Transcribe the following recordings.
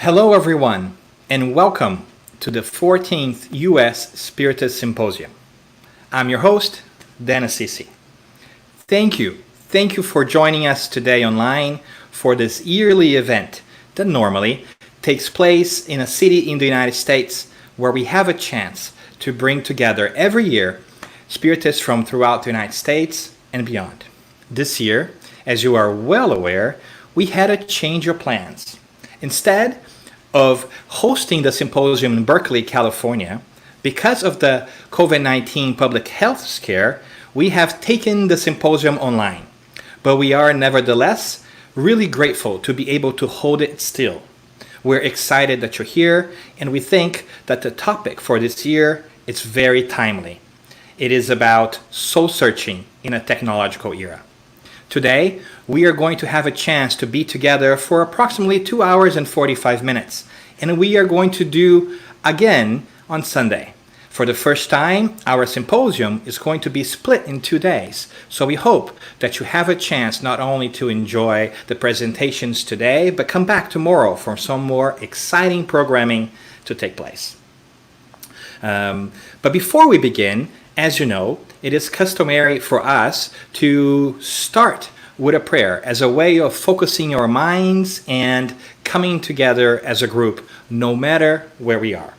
Hello, everyone, and welcome to the 14th U.S. Spiritist Symposium. I'm your host, Dan Assisi. Thank you. Thank you for joining us today online for this yearly event that normally takes place in a city in the United States where we have a chance to bring together every year Spiritists from throughout the United States and beyond. This year, as you are well aware, we had to change our plans. Instead of hosting the symposium in Berkeley, California, because of the COVID-19 public health scare, we have taken the symposium online. But we are nevertheless really grateful to be able to hold it still. We're excited that you're here, and we think that the topic for this year is very timely. It is about soul searching in a technological era. Today, we are going to have a chance to be together for approximately 2 hours and 45 minutes, and we are going to do again on Sunday. For the first time, our symposium is going to be split in 2 days, so we hope that you have a chance not only to enjoy the presentations today, but come back tomorrow for some more exciting programming to take place. But before we begin, as you know, it is customary for us to start with a prayer as a way of focusing our minds and coming together as a group, no matter where we are.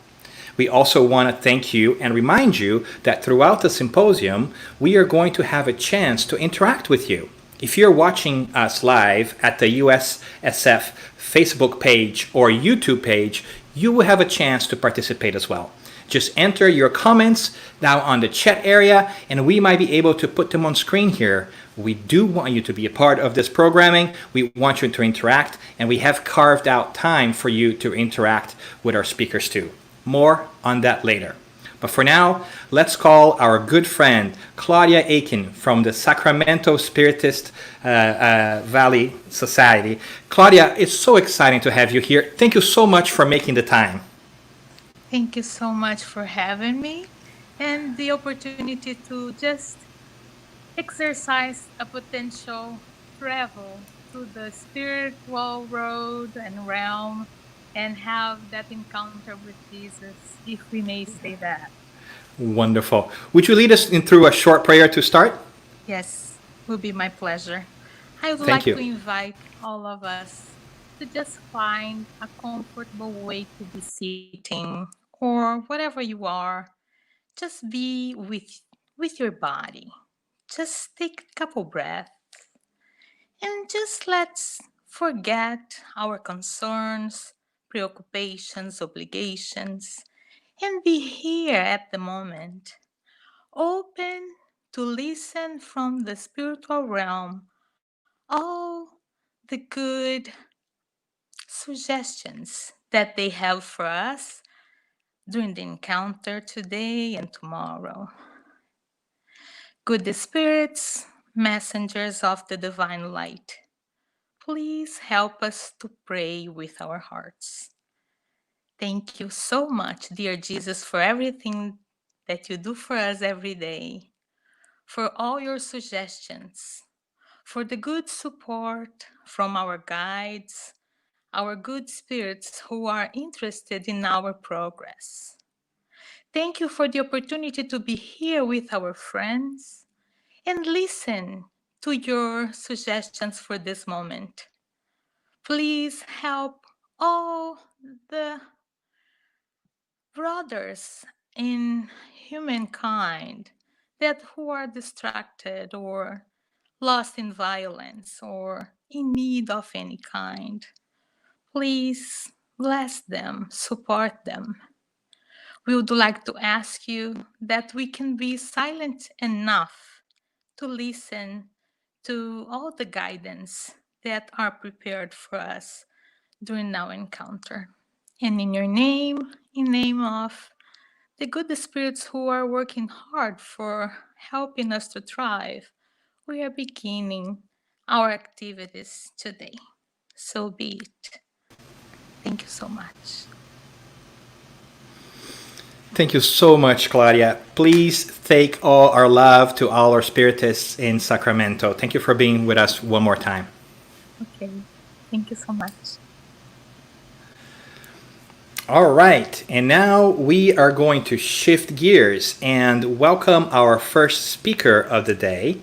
We also want to thank you and remind you that throughout the symposium, we are going to have a chance to interact with you. If you're watching us live at the Ussf Facebook page or YouTube page, you will have a chance to participate as well. Just enter your comments now on the chat area, and we might be able to put them on screen here. We do want you to be a part of this programming. We want you to interact, and we have carved out time for you to interact with our speakers too. More on that later. But for now, let's call our good friend Claudia Akin from the Sacramento Spiritist Valley Society. Claudia, it's so exciting to have you here. Thank you so much for making the time. Thank you so much for having me and the opportunity to just exercise a potential travel to the spiritual road and realm and have that encounter with Jesus, if we may say that. Wonderful. Would you lead us through a short prayer to start? Yes, will be my pleasure. I would Thank like you. to invite all of us to just find a comfortable way to be sitting or whatever you are. Just be with your body. Just take a couple breaths and just let's forget our concerns, preoccupations, obligations, and be here at the moment, open to listen from the spiritual realm all the good suggestions that they have for us during the encounter today and tomorrow. Good spirits, messengers of the divine light, please help us to pray with our hearts. Thank you so much, dear Jesus, for everything that you do for us every day, for all your suggestions, for the good support from our guides, our good spirits who are interested in our progress. Thank you for the opportunity to be here with our friends and listen to your suggestions for this moment. Please help all the brothers in humankind that who are distracted or lost in violence or in need of any kind. Please bless them, support them. We would like to ask you that we can be silent enough to listen to all the guidance that are prepared for us during our encounter. And in your name, in name of the good spirits who are working hard for helping us to thrive, we are beginning our activities today. So be it. Thank you so much. Thank you so much, Claudia. Please take all our love to all our spiritists in Sacramento. Thank you for being with us one more time. Okay. Thank you so much. All right, and now we are going to shift gears and welcome our first speaker of the day.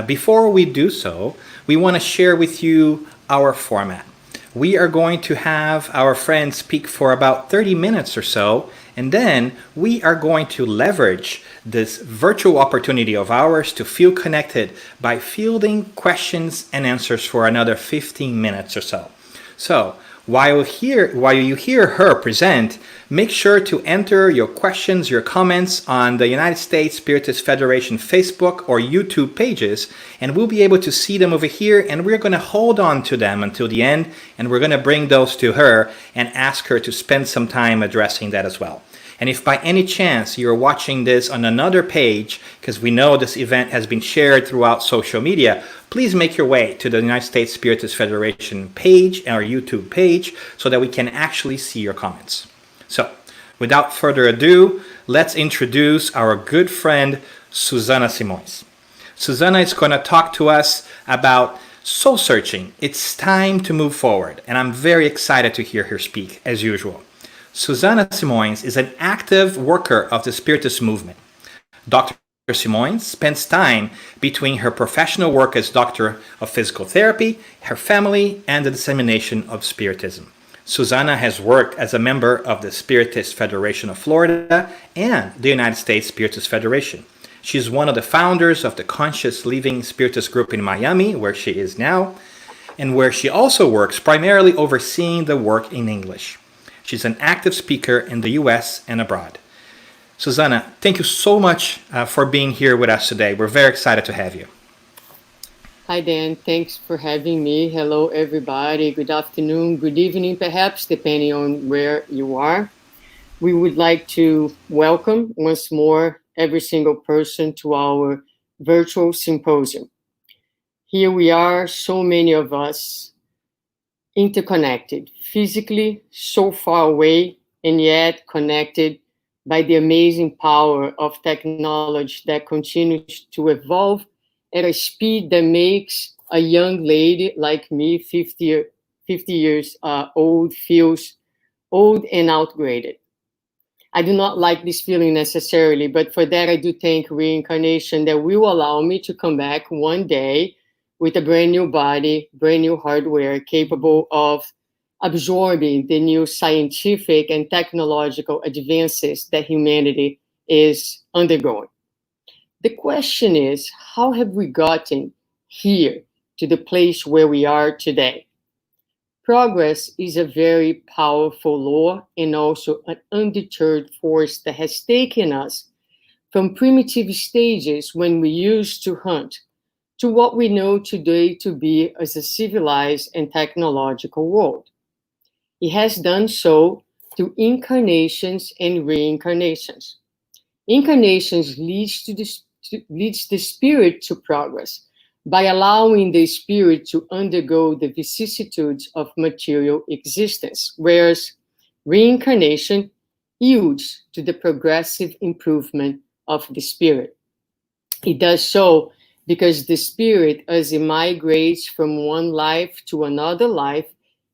Before we do so, we want to share with you our format. We are going to have our friend speak for about 30 minutes or so, and then we are going to leverage this virtual opportunity of ours to feel connected by fielding questions and answers for another 15 minutes or so. So, while you hear her present, make sure to enter your questions, your comments on the United States Spiritist Federation Facebook or YouTube pages, and we'll be able to see them over here, and we're going to hold on to them until the end, and we're going to bring those to her and ask her to spend some time addressing that as well. And if by any chance you're watching this on another page, because we know this event has been shared throughout social media, please make your way to the United States Spiritist Federation page, our YouTube page, so that we can actually see your comments. So, without further ado, let's introduce our good friend, Suzana Simoes. Suzana is going to talk to us about soul searching. It's time to move forward, and I'm very excited to hear her speak, as usual. Suzana Simoes is an active worker of the Spiritist movement. Dr. Simoes spends time between her professional work as doctor of physical therapy, her family, and the dissemination of Spiritism. Suzana has worked as a member of the Spiritist Federation of Florida and the United States Spiritist Federation. She is one of the founders of the Conscious Living Spiritist group in Miami, where she is now, and where she also works primarily overseeing the work in English. She's an active speaker in the US and abroad. Suzana, thank you so much for being here with us today. We're very excited to have you. Hi, Dan. Thanks for having me. Hello, everybody. Good afternoon, good evening, perhaps, depending on where you are. We would like to welcome once more every single person to our virtual symposium. Here we are, so many of us interconnected, physically so far away, and yet connected by the amazing power of technology that continues to evolve at a speed that makes a young lady like me, 50 years old, feels old and outgraded. I do not like this feeling necessarily, but for that I do thank reincarnation that will allow me to come back one day with a brand new body, brand new hardware capable of absorbing the new scientific and technological advances that humanity is undergoing. The question is, how have we gotten here to the place where we are today? Progress is a very powerful law and also an undeterred force that has taken us from primitive stages when we used to hunt to what we know today to be as a civilized and technological world. It has done so through incarnations and reincarnations. Incarnations leads the spirit to progress by allowing the spirit to undergo the vicissitudes of material existence, whereas reincarnation yields to the progressive improvement of the spirit. It does so because the spirit, as it migrates from one life to another life,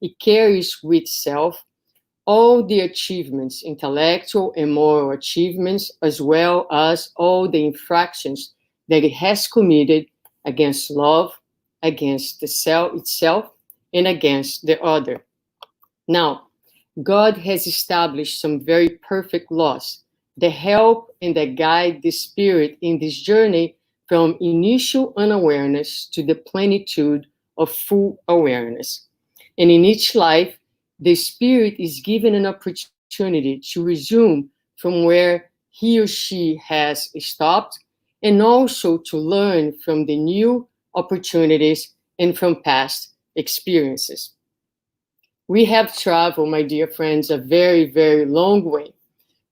it carries with itself all the achievements, intellectual and moral achievements, as well as all the infractions that it has committed against love, against the self itself, and against the other. Now, God has established some very perfect laws that help and that guide the spirit in this journey from initial unawareness to the plenitude of full awareness. And in each life, the spirit is given an opportunity to resume from where he or she has stopped, and also to learn from the new opportunities and from past experiences. We have traveled, my dear friends, a very, very long way.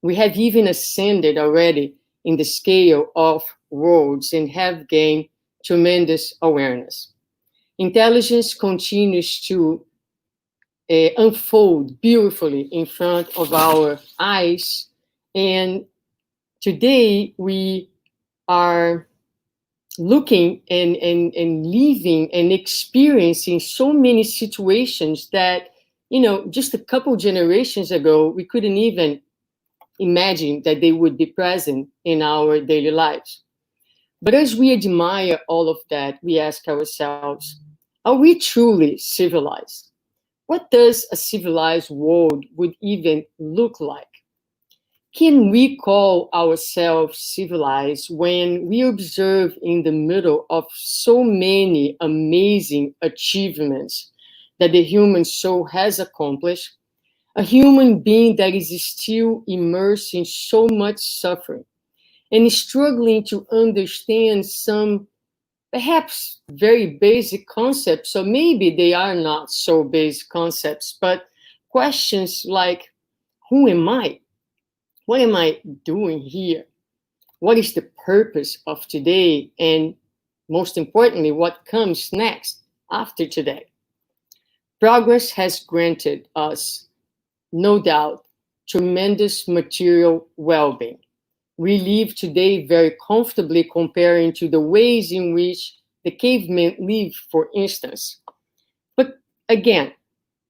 We have even ascended already in the scale of worlds and have gained tremendous awareness. Intelligence continues to unfold beautifully in front of our eyes. And today we are looking and living and experiencing so many situations that Just a couple generations ago, we couldn't even imagine that they would be present in our daily lives. But as we admire all of that, we ask ourselves, are we truly civilized? What does a civilized world would even look like? Can we call ourselves civilized when we observe in the middle of so many amazing achievements that the human soul has accomplished? A human being that is still immersed in so much suffering and struggling to understand some perhaps very basic concepts, or maybe they are not so basic concepts, but questions like, who am I? What am I doing here? What is the purpose of today? And most importantly, what comes next after today? Progress has granted us, no doubt, tremendous material well-being. We live today very comfortably comparing to the ways in which the cavemen lived, for instance. But again,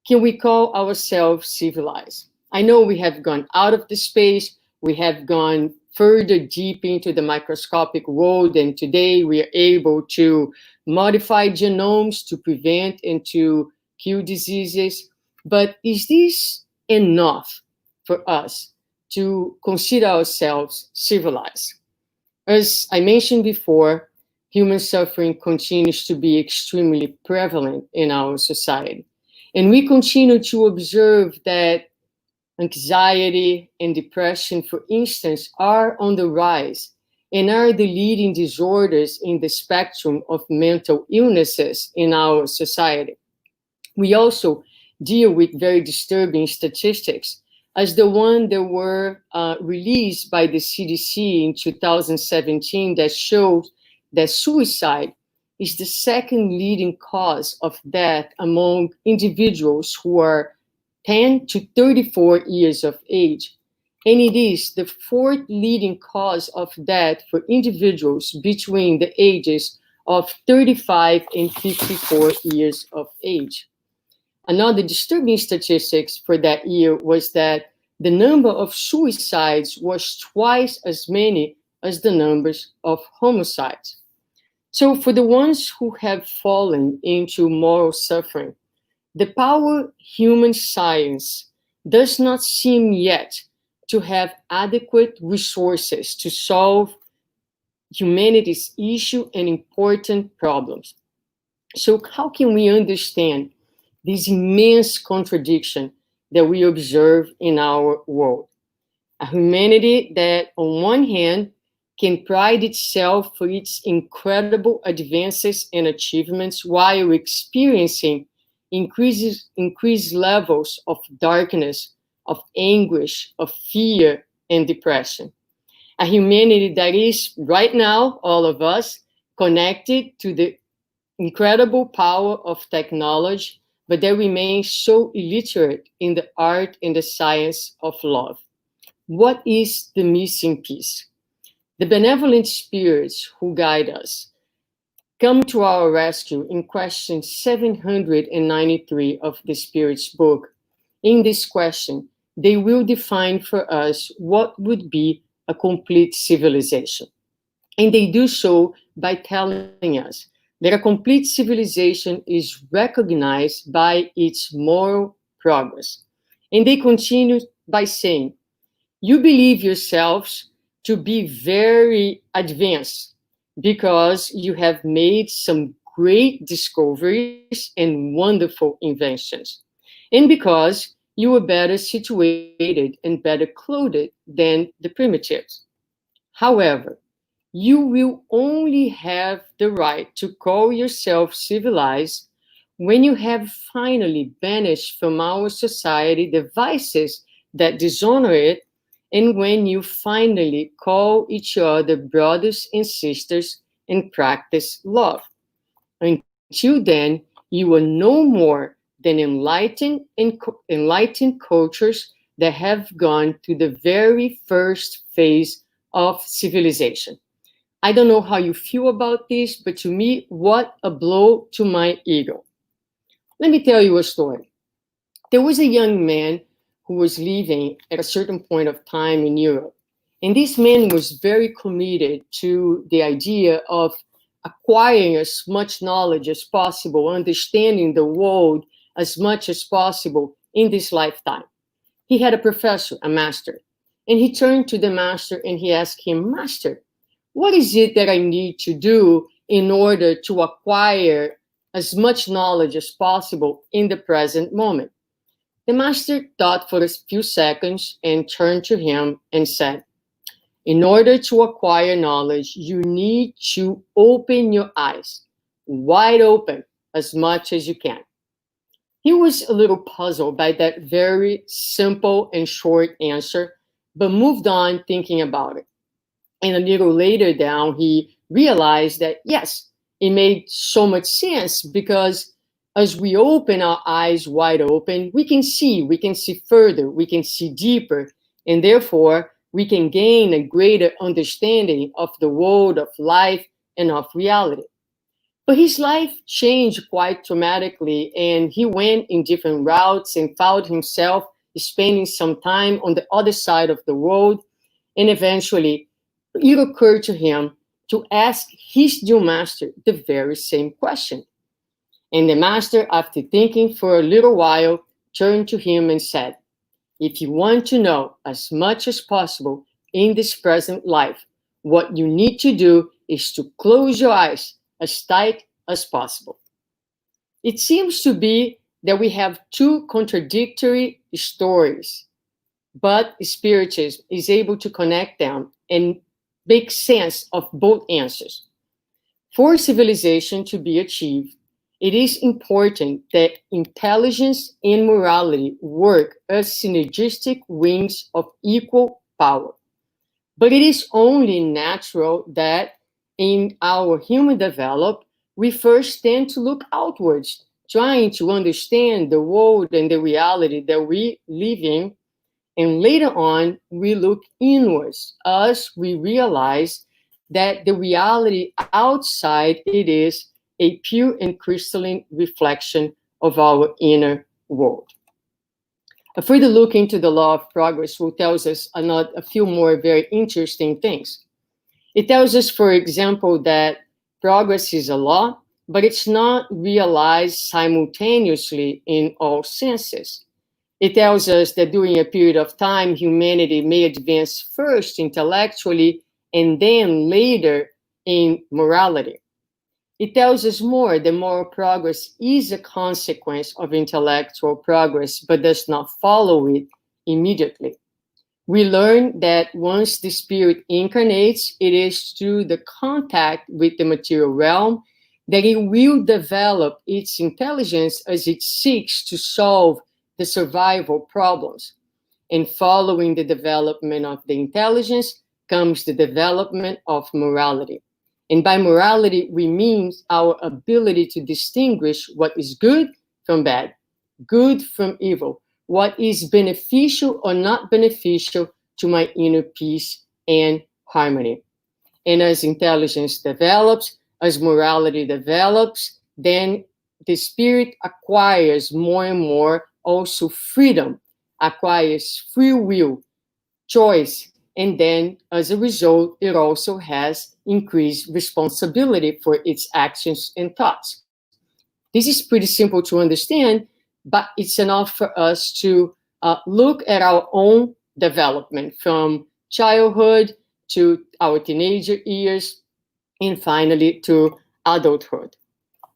can we call ourselves civilized? I know we have gone out of the space, we have gone further deep into the microscopic world, and today we are able to modify genomes to prevent and to cure diseases. But is this enough for us to consider ourselves civilized? As I mentioned before, human suffering continues to be extremely prevalent in our society. And we continue to observe that anxiety and depression, for instance, are on the rise and are the leading disorders in the spectrum of mental illnesses in our society. We also deal with very disturbing statistics, as the one that were released by the CDC in 2017 that showed that suicide is the second leading cause of death among individuals who are 10 to 34 years of age. And it is the fourth leading cause of death for individuals between the ages of 35 and 54 years of age. Another disturbing statistics for that year was that the number of suicides was twice as many as the numbers of homicides. So for the ones who have fallen into moral suffering, the power human science does not seem yet to have adequate resources to solve humanity's issue and important problems. So how can we understand this immense contradiction that we observe in our world? A humanity that, on one hand, can pride itself for its incredible advances and achievements while experiencing increased levels of darkness, of anguish, of fear, and depression. A humanity that is, right now, all of us, connected to the incredible power of technology, but that remains so illiterate in the art and the science of love. What is the missing piece? The benevolent spirits who guide us come to our rescue in question 793 of the Spirit's book. In this question, they will define for us what would be a complete civilization. And they do so by telling us that a complete civilization is recognized by its moral progress. And they continue by saying, you believe yourselves to be very advanced because you have made some great discoveries and wonderful inventions, and because you were better situated and better clothed than the primitives. However, you will only have the right to call yourself civilized when you have finally banished from our society the vices that dishonor it, and when you finally call each other brothers and sisters and practice love. Until then, you are no more than enlightened cultures that have gone through the very first phase of civilization. I don't know how you feel about this, but to me, what a blow to my ego. Let me tell you a story. There was a young man who was living at a certain point of time in Europe. And this man was very committed to the idea of acquiring as much knowledge as possible, understanding the world as much as possible in this lifetime. He had a professor, a master, and he turned to the master and he asked him, "Master, what is it that I need to do in order to acquire as much knowledge as possible in the present moment?" The master thought for a few seconds and turned to him and said, "In order to acquire knowledge, you need to open your eyes wide open as much as you can." He was a little puzzled by that very simple and short answer, but moved on thinking about it. And a little later down, he realized that, yes, it made so much sense, because as we open our eyes wide open, we can see further, we can see deeper, and therefore we can gain a greater understanding of the world, of life, and of reality. But his life changed quite dramatically, and he went in different routes and found himself spending some time on the other side of the world. And eventually, it occurred to him to ask his new master the very same question. And the master, after thinking for a little while, turned to him and said, "If you want to know as much as possible in this present life, what you need to do is to close your eyes as tight as possible." It seems to be that we have two contradictory stories, but Spiritism is able to connect them and make sense of both answers. For civilization to be achieved, it is important that intelligence and morality work as synergistic wings of equal power. But it is only natural that in our human development, we first tend to look outwards, trying to understand the world and the reality that we live in. And later on, we look inwards as we realize that the reality outside, it is a pure and crystalline reflection of our inner world. A further look into the law of progress will tell us a few more very interesting things. It tells us, for example, that progress is a law, but it's not realized simultaneously in all senses. It tells us that during a period of time, humanity may advance first intellectually and then later in morality. It tells us more that moral progress is a consequence of intellectual progress, but does not follow it immediately. We learn that once the spirit incarnates, it is through the contact with the material realm that it will develop its intelligence as it seeks to solve the survival problems. And following the development of the intelligence comes the development of morality. And by morality, we mean our ability to distinguish what is good from bad, good from evil, what is beneficial or not beneficial to my inner peace and harmony. And as intelligence develops, as morality develops, then the spirit acquires more and more also freedom, acquires free will, choice, and then as a result, it also has increased responsibility for its actions and thoughts. This is pretty simple to understand, but it's enough for us to look at our own development from childhood to our teenager years and finally to adulthood.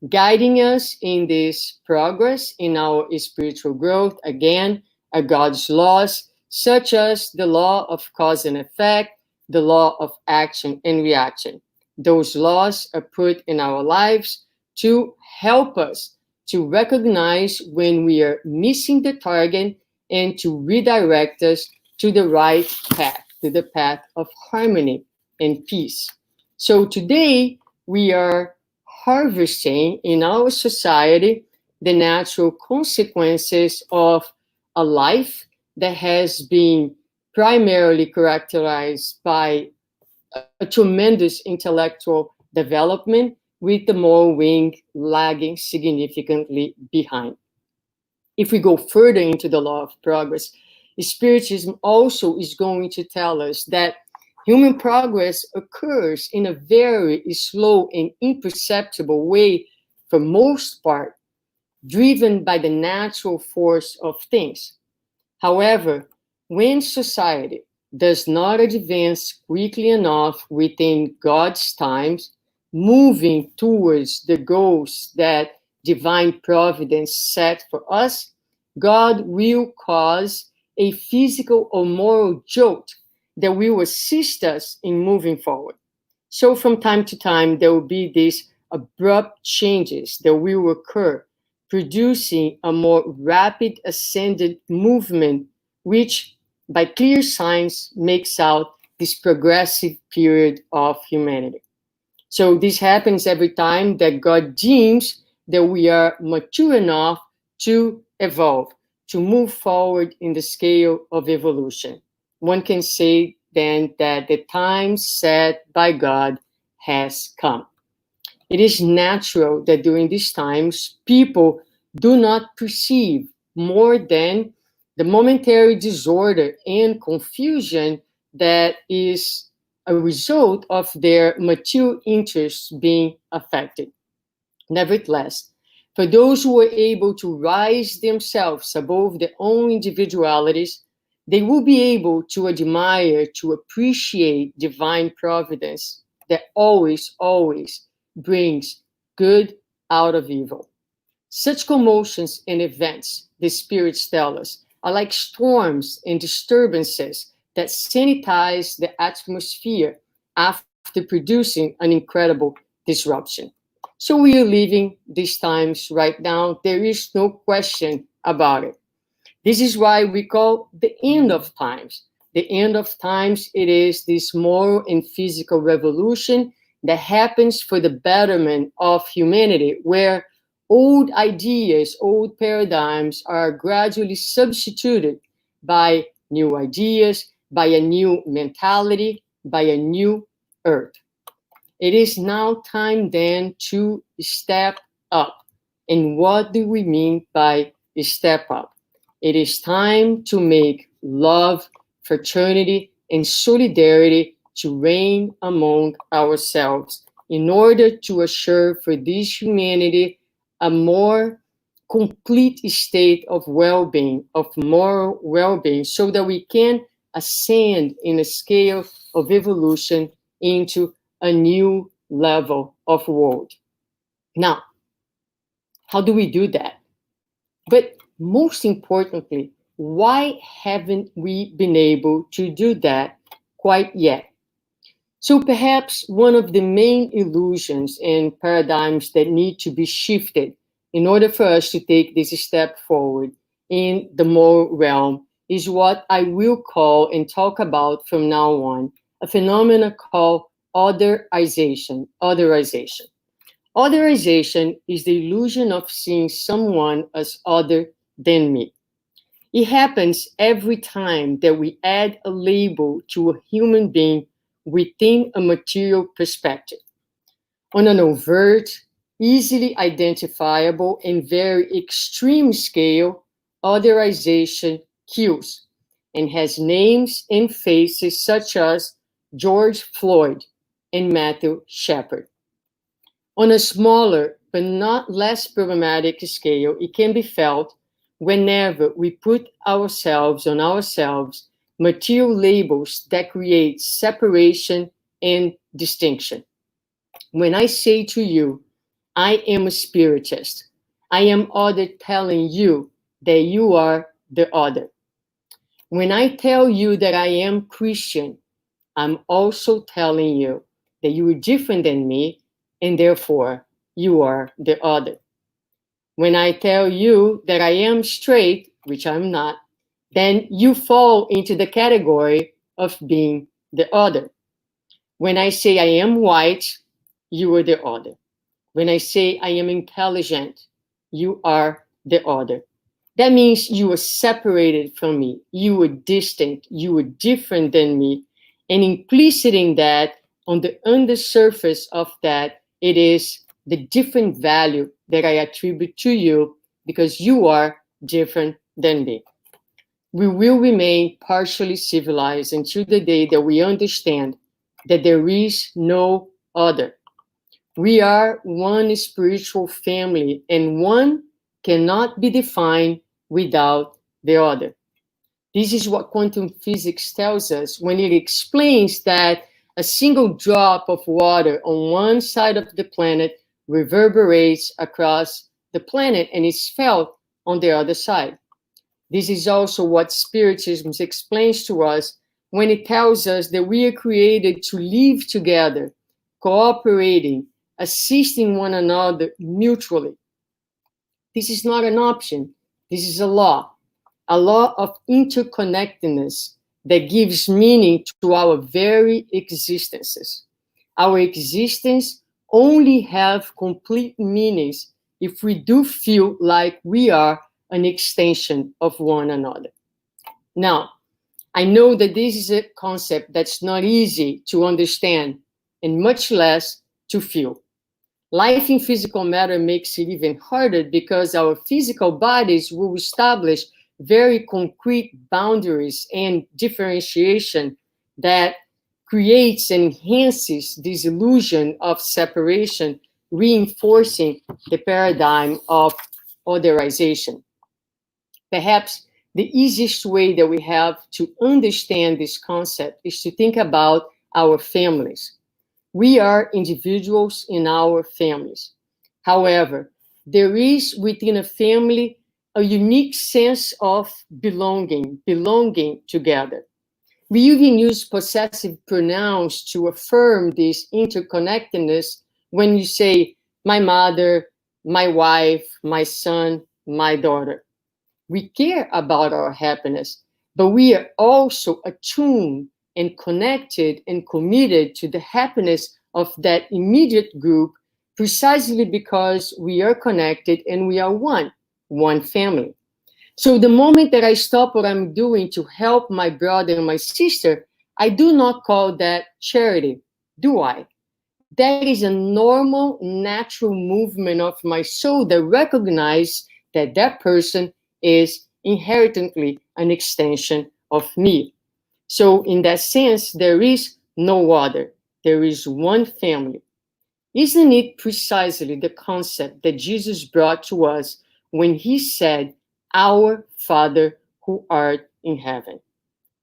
Guiding us in this progress in our spiritual growth, again, are God's laws, such as the law of cause and effect, the law of action and reaction. Those laws are put in our lives to help us to recognize when we are missing the target and to redirect us to the right path, to the path of harmony and peace. So today we are harvesting in our society the natural consequences of a life that has been primarily characterized by a tremendous intellectual development, with the moral wing lagging significantly behind. If we go further into the law of progress, Spiritism also is going to tell us that human progress occurs in a very slow and imperceptible way for most part, driven by the natural force of things. However, when society does not advance quickly enough within God's times, moving towards the goals that divine providence set for us, God will cause a physical or moral jolt that will assist us in moving forward. So from time to time, there will be these abrupt changes that will occur, producing a more rapid ascendant movement, which by clear signs makes out this progressive period of humanity. So this happens every time that God deems that we are mature enough to evolve, to move forward in the scale of evolution. One can say then that the time set by God has come. It is natural that during these times, people do not perceive more than the momentary disorder and confusion that is a result of their mature interests being affected. Nevertheless, for those who are able to rise themselves above their own individualities, they will be able to admire, to appreciate divine providence that always, always brings good out of evil. Such commotions and events, the spirits tell us, are like storms and disturbances that sanitize the atmosphere after producing an incredible disruption. So we are living these times right now. There is no question about it. This is why we call the end of times. The end of times, it is this moral and physical revolution that happens for the betterment of humanity, where old ideas, old paradigms are gradually substituted by new ideas, by a new mentality, by a new earth. It is now time then to step up. And what do we mean by step up? It is time to make love, fraternity, and solidarity to reign among ourselves in order to assure for this humanity a more complete state of well-being, of moral well-being, so that we can ascend in a scale of evolution into a new level of world. Now, how do we do that? But most importantly, why haven't we been able to do that quite yet? So perhaps one of the main illusions and paradigms that need to be shifted in order for us to take this step forward in the moral realm is what I will call and talk about from now on, a phenomenon called otherization. Otherization. Otherization is the illusion of seeing someone as other than me. It happens every time that we add a label to a human being within a material perspective. On an overt, easily identifiable, and very extreme scale, otherization kills and has names and faces such as George Floyd and Matthew Shepard. On a smaller but not less problematic scale, it can be felt whenever we put ourselves on ourselves material labels that create separation and distinction. When I say to you, I am a spiritist, I am other telling you that you are the other. When I tell you that I am Christian, I'm also telling you that you are different than me, and therefore you are the other. When I tell you that I am straight, which I'm not, then you fall into the category of being the other. When I say I am white, you are the other. When I say I am intelligent, you are the other. That means you are separated from me. You are distinct. You are different than me. And implicit in that, on the undersurface of that, it is the different value that I attribute to you because you are different than me. We will remain partially civilized until the day that we understand that there is no other. We are one spiritual family, and one cannot be defined without the other. This is what quantum physics tells us when it explains that a single drop of water on one side of the planet reverberates across the planet and is felt on the other side. This is also what Spiritism explains to us when it tells us that we are created to live together, cooperating, assisting one another mutually. This is not an option. This is a law of interconnectedness that gives meaning to our very existences. Our existence only have complete meanings if we do feel like we are an extension of one another. Now, I know that this is a concept that's not easy to understand and much less to feel. Life in physical matter makes it even harder because our physical bodies will establish very concrete boundaries and differentiation that creates and enhances this illusion of separation, reinforcing the paradigm of otherization. Perhaps the easiest way that we have to understand this concept is to think about our families. We are individuals in our families. However, there is within a family a unique sense of belonging together. We even use possessive pronouns to affirm this interconnectedness when you say, my mother, my wife, my son, my daughter. We care about our happiness, but we are also attuned and connected and committed to the happiness of that immediate group precisely because we are connected and we are one family. So the moment that I stop what I'm doing to help my brother and my sister, I do not call that charity, do I? That is a normal, natural movement of my soul that recognizes that that person is inherently an extension of me. So in that sense, there is no other. There is one family. Isn't it precisely the concept that Jesus brought to us when he said, our Father who art in heaven?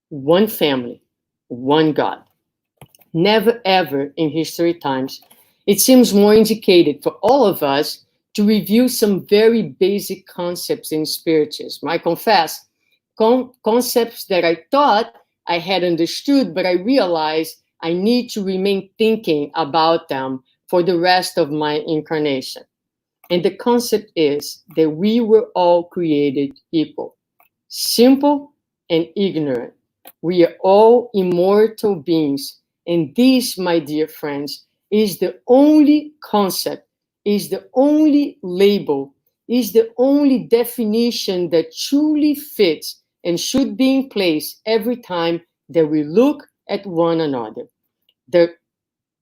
One family, one God. Never ever in history times, it seems more indicated for all of us to review some very basic concepts in Spiritism. I confess, concepts that I thought I had understood, but I realized I need to remain thinking about them for the rest of my incarnation. And the concept is that we were all created equal, simple and ignorant. We are all immortal beings. And this, my dear friends, is the only concept, is the only label, is the only definition that truly fits and should be in place every time that we look at one another. The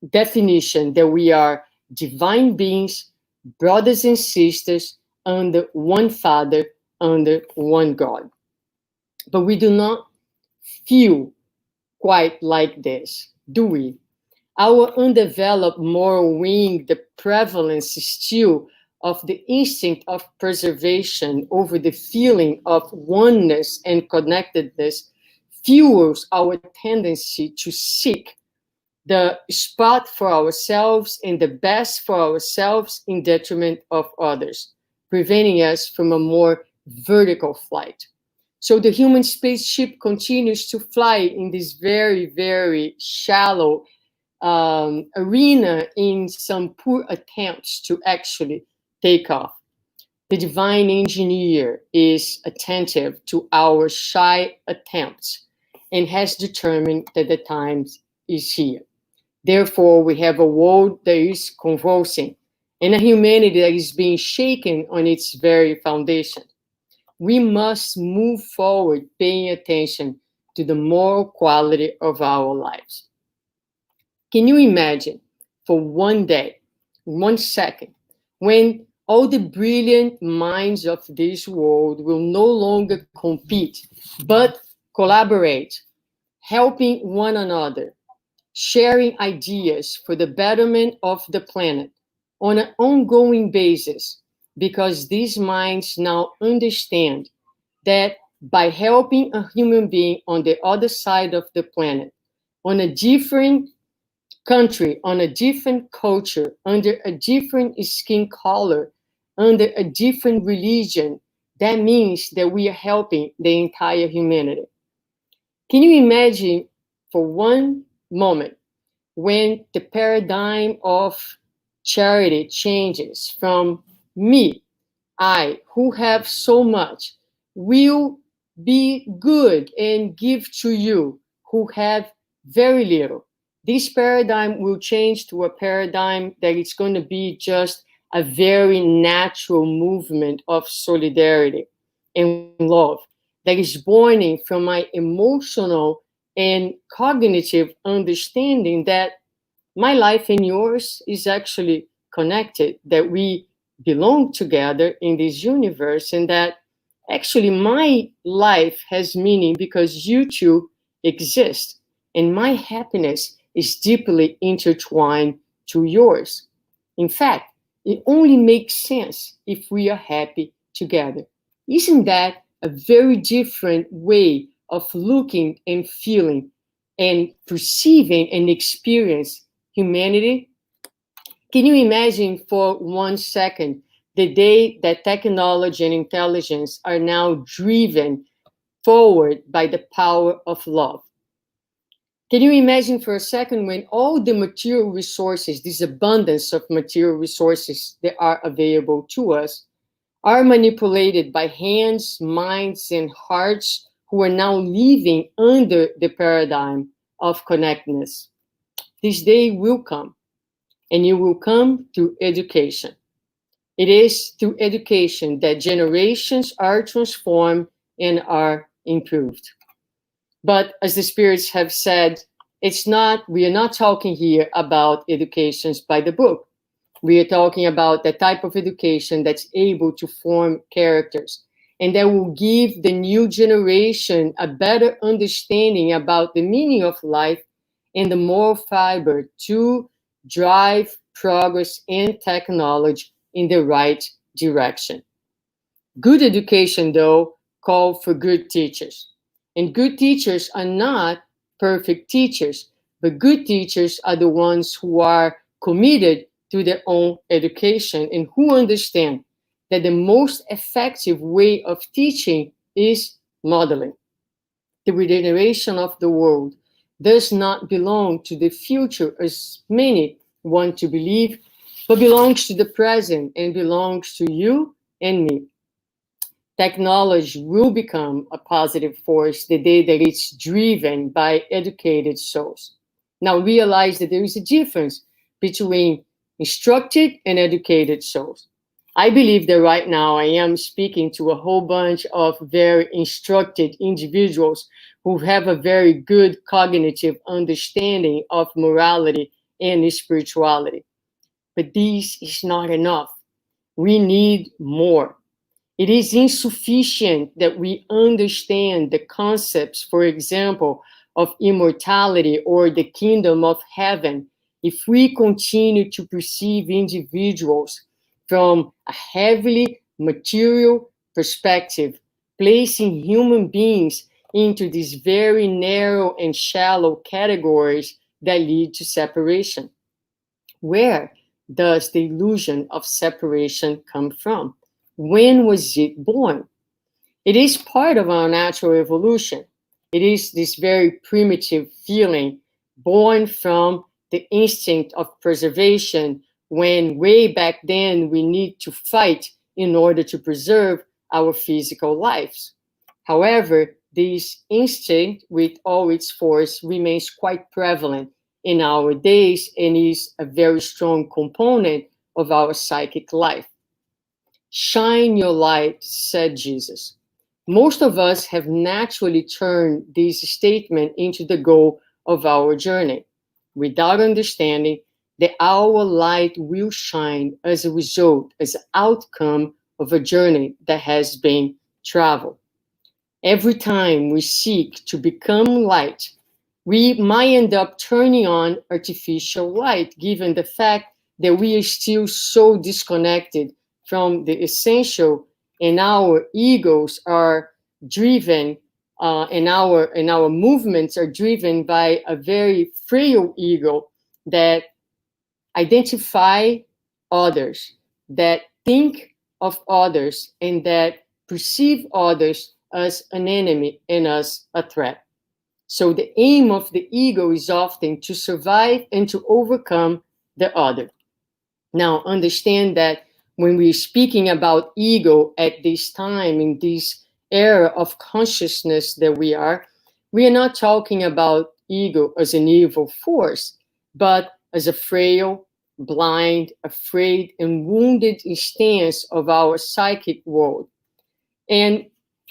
definition that we are divine beings, brothers and sisters, under one Father, under one God. But we do not feel quite like this, do we? Our undeveloped moral wing, the prevalence still of the instinct of preservation over the feeling of oneness and connectedness, fuels our tendency to seek the spot for ourselves and the best for ourselves in detriment of others, preventing us from a more vertical flight. So the human spaceship continues to fly in this very, very shallow arena in some poor attempts to actually take off. The divine engineer is attentive to our shy attempts and has determined that the time is here. Therefore, we have a world that is convulsing and a humanity that is being shaken on its very foundation. We must move forward paying attention to the moral quality of our lives. Can you imagine for one day, 1 second, when all the brilliant minds of this world will no longer compete, but collaborate, helping one another, sharing ideas for the betterment of the planet on an ongoing basis, because these minds now understand that by helping a human being on the other side of the planet, on a different country, on a different culture, under a different skin color, under a different religion, that means that we are helping the entire humanity. Can you imagine for one moment when the paradigm of charity changes from me, I, who have so much, will be good and give to you, who have very little? This paradigm will change to a paradigm that it's going to be just a very natural movement of solidarity and love that is born from my emotional and cognitive understanding that my life and yours is actually connected, that we belong together in this universe, and that actually my life has meaning because you two exist, and my happiness is deeply intertwined to yours. In fact, it only makes sense if we are happy together. Isn't that a very different way of looking and feeling and perceiving and experience humanity? Can you imagine for 1 second the day that technology and intelligence are now driven forward by the power of love? Can you imagine for a second when all the material resources, this abundance of material resources that are available to us, are manipulated by hands, minds, and hearts who are now living under the paradigm of connectedness? This day will come, and it will come through education. It is through education that generations are transformed and are improved. But as the spirits have said, we are not talking here about educations by the book. We are talking about the type of education that's able to form characters and that will give the new generation a better understanding about the meaning of life and the moral fiber to drive progress and technology in the right direction. Good education, though, calls for good teachers. And good teachers are not perfect teachers, but good teachers are the ones who are committed to their own education and who understand that the most effective way of teaching is modeling. The regeneration of the world does not belong to the future, as many want to believe, but belongs to the present and belongs to you and me. Technology will become a positive force the day that it's driven by educated souls. Now realize that there is a difference between instructed and educated souls. I believe that right now I am speaking to a whole bunch of very instructed individuals who have a very good cognitive understanding of morality and spirituality. But this is not enough. We need more. It is insufficient that we understand the concepts, for example, of immortality or the kingdom of heaven if we continue to perceive individuals from a heavily material perspective, placing human beings into these very narrow and shallow categories that lead to separation. Where does the illusion of separation come from? When was it born? It is part of our natural evolution. It is this very primitive feeling born from the instinct of preservation when way back then we need to fight in order to preserve our physical lives. However, this instinct with all its force remains quite prevalent in our days and is a very strong component of our psychic life. Shine your light, said Jesus. Most of us have naturally turned this statement into the goal of our journey, without understanding that our light will shine as a result, as an outcome of a journey that has been traveled. Every time we seek to become light, we might end up turning on artificial light, given the fact that we are still so disconnected from the essential, and our egos are driven, and our movements are driven by a very frail ego that identify others, that think of others, and that perceive others as an enemy and as a threat. So the aim of the ego is often to survive and to overcome the other. Now, understand that when we're speaking about ego at this time, in this era of consciousness that we are not talking about ego as an evil force, but as a frail, blind, afraid, and wounded stance of our psychic world. And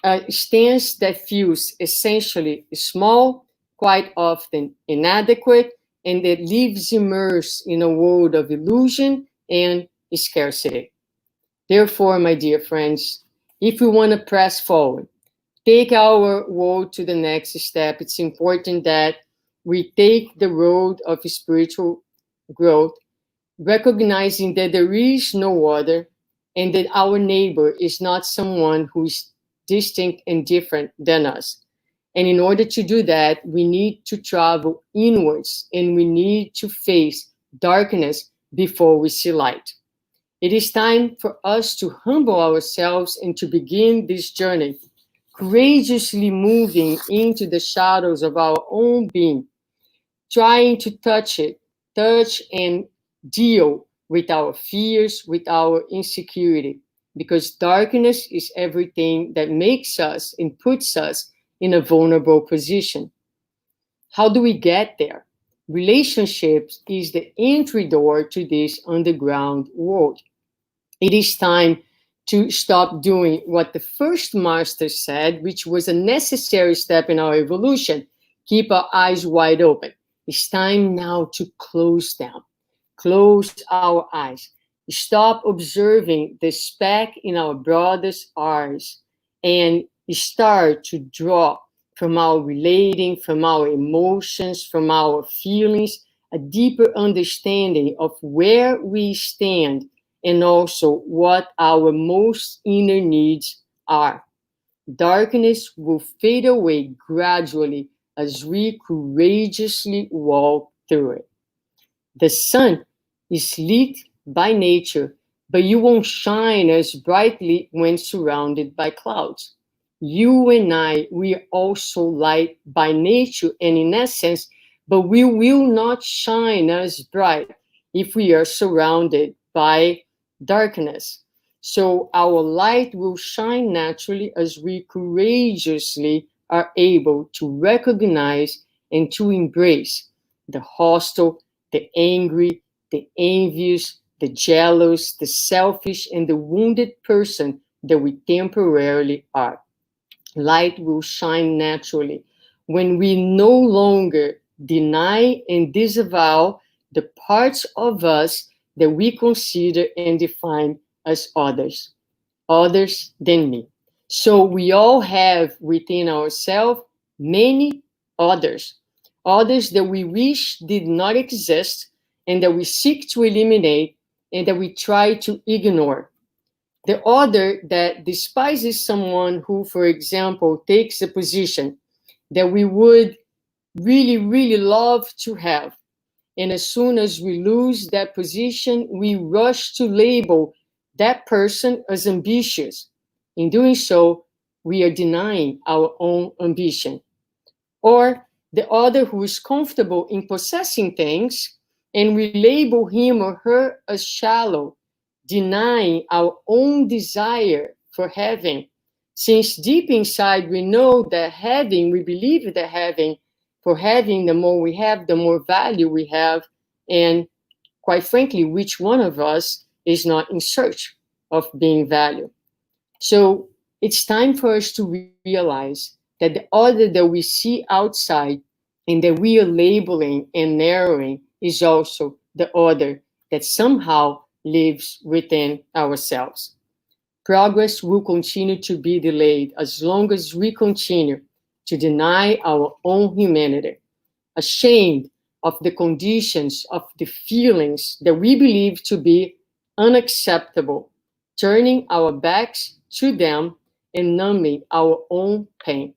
a stance that feels essentially small, quite often inadequate, and that lives immersed in a world of illusion and scarcity. Therefore, my dear friends, if we want to press forward, take our world to the next step, it's important that we take the road of spiritual growth, recognizing that there is no other, and that our neighbor is not someone who is distinct and different than us. And in order to do that, we need to travel inwards, and we need to face darkness before we see light. It is time for us to humble ourselves and to begin this journey, courageously moving into the shadows of our own being, trying to touch and deal with our fears, with our insecurity, because darkness is everything that makes us and puts us in a vulnerable position. How do we get there? Relationships is the entry door to this underground world. It is time to stop doing what the first master said, which was a necessary step in our evolution. Keep our eyes wide open. It's time now to close them. Close our eyes. Stop observing the speck in our brother's eyes and start to draw from our relating, from our emotions, from our feelings, a deeper understanding of where we stand and also what our most inner needs are. Darkness will fade away gradually as we courageously walk through it. The sun is lit by nature, but you won't shine as brightly when surrounded by clouds. You and I, we are also light by nature and in essence, but we will not shine as bright if we are surrounded by darkness. So our light will shine naturally as we courageously are able to recognize and to embrace the hostile, the angry, the envious, the jealous, the selfish, and the wounded person that we temporarily are. Light will shine naturally when we no longer deny and disavow the parts of us that we consider and define as others than me. So we all have within ourselves many others that we wish did not exist and that we seek to eliminate and that we try to ignore. The other that despises someone who, for example, takes a position that we would really, really love to have. And as soon as we lose that position, we rush to label that person as ambitious. In doing so, we are denying our own ambition. Or the other who is comfortable in possessing things, and we label him or her as shallow, denying our own desire for having. Since deep inside we know that having, we believe that having, for having, the more we have, the more value we have. And quite frankly, which one of us is not in search of being valued? So it's time for us to realize that the other that we see outside and that we are labeling and narrowing is also the other that somehow lives within ourselves. Progress will continue to be delayed as long as we continue to deny our own humanity, ashamed of the conditions of the feelings that we believe to be unacceptable, turning our backs to them and numbing our own pain.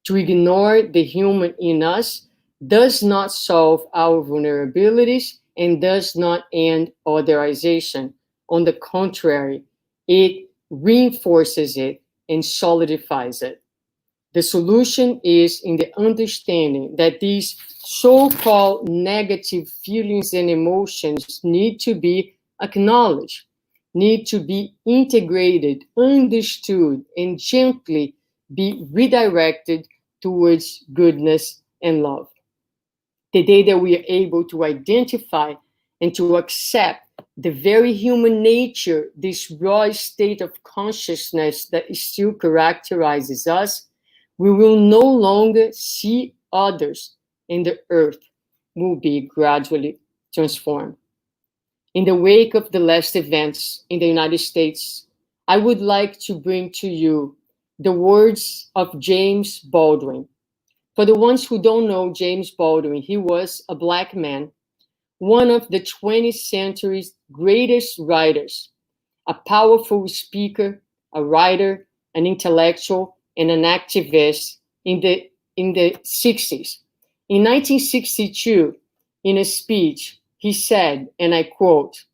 To ignore the human in us does not solve our vulnerabilities and does not end otherization. On the contrary, it reinforces it and solidifies it. The solution is in the understanding that these so-called negative feelings and emotions need to be acknowledged, need to be integrated, understood, and gently be redirected towards goodness and love. The day that we are able to identify and to accept the very human nature, this raw state of consciousness that still characterizes us, we will no longer see others, and the earth will be gradually transformed. In the wake of the last events in the United States, I would like to bring to you the words of James Baldwin. For the ones who don't know James Baldwin, he was a Black man, one of the 20th century's greatest writers, a powerful speaker, a writer, an intellectual, and an activist in the 60s. In 1962, in a speech, he said, and I quote,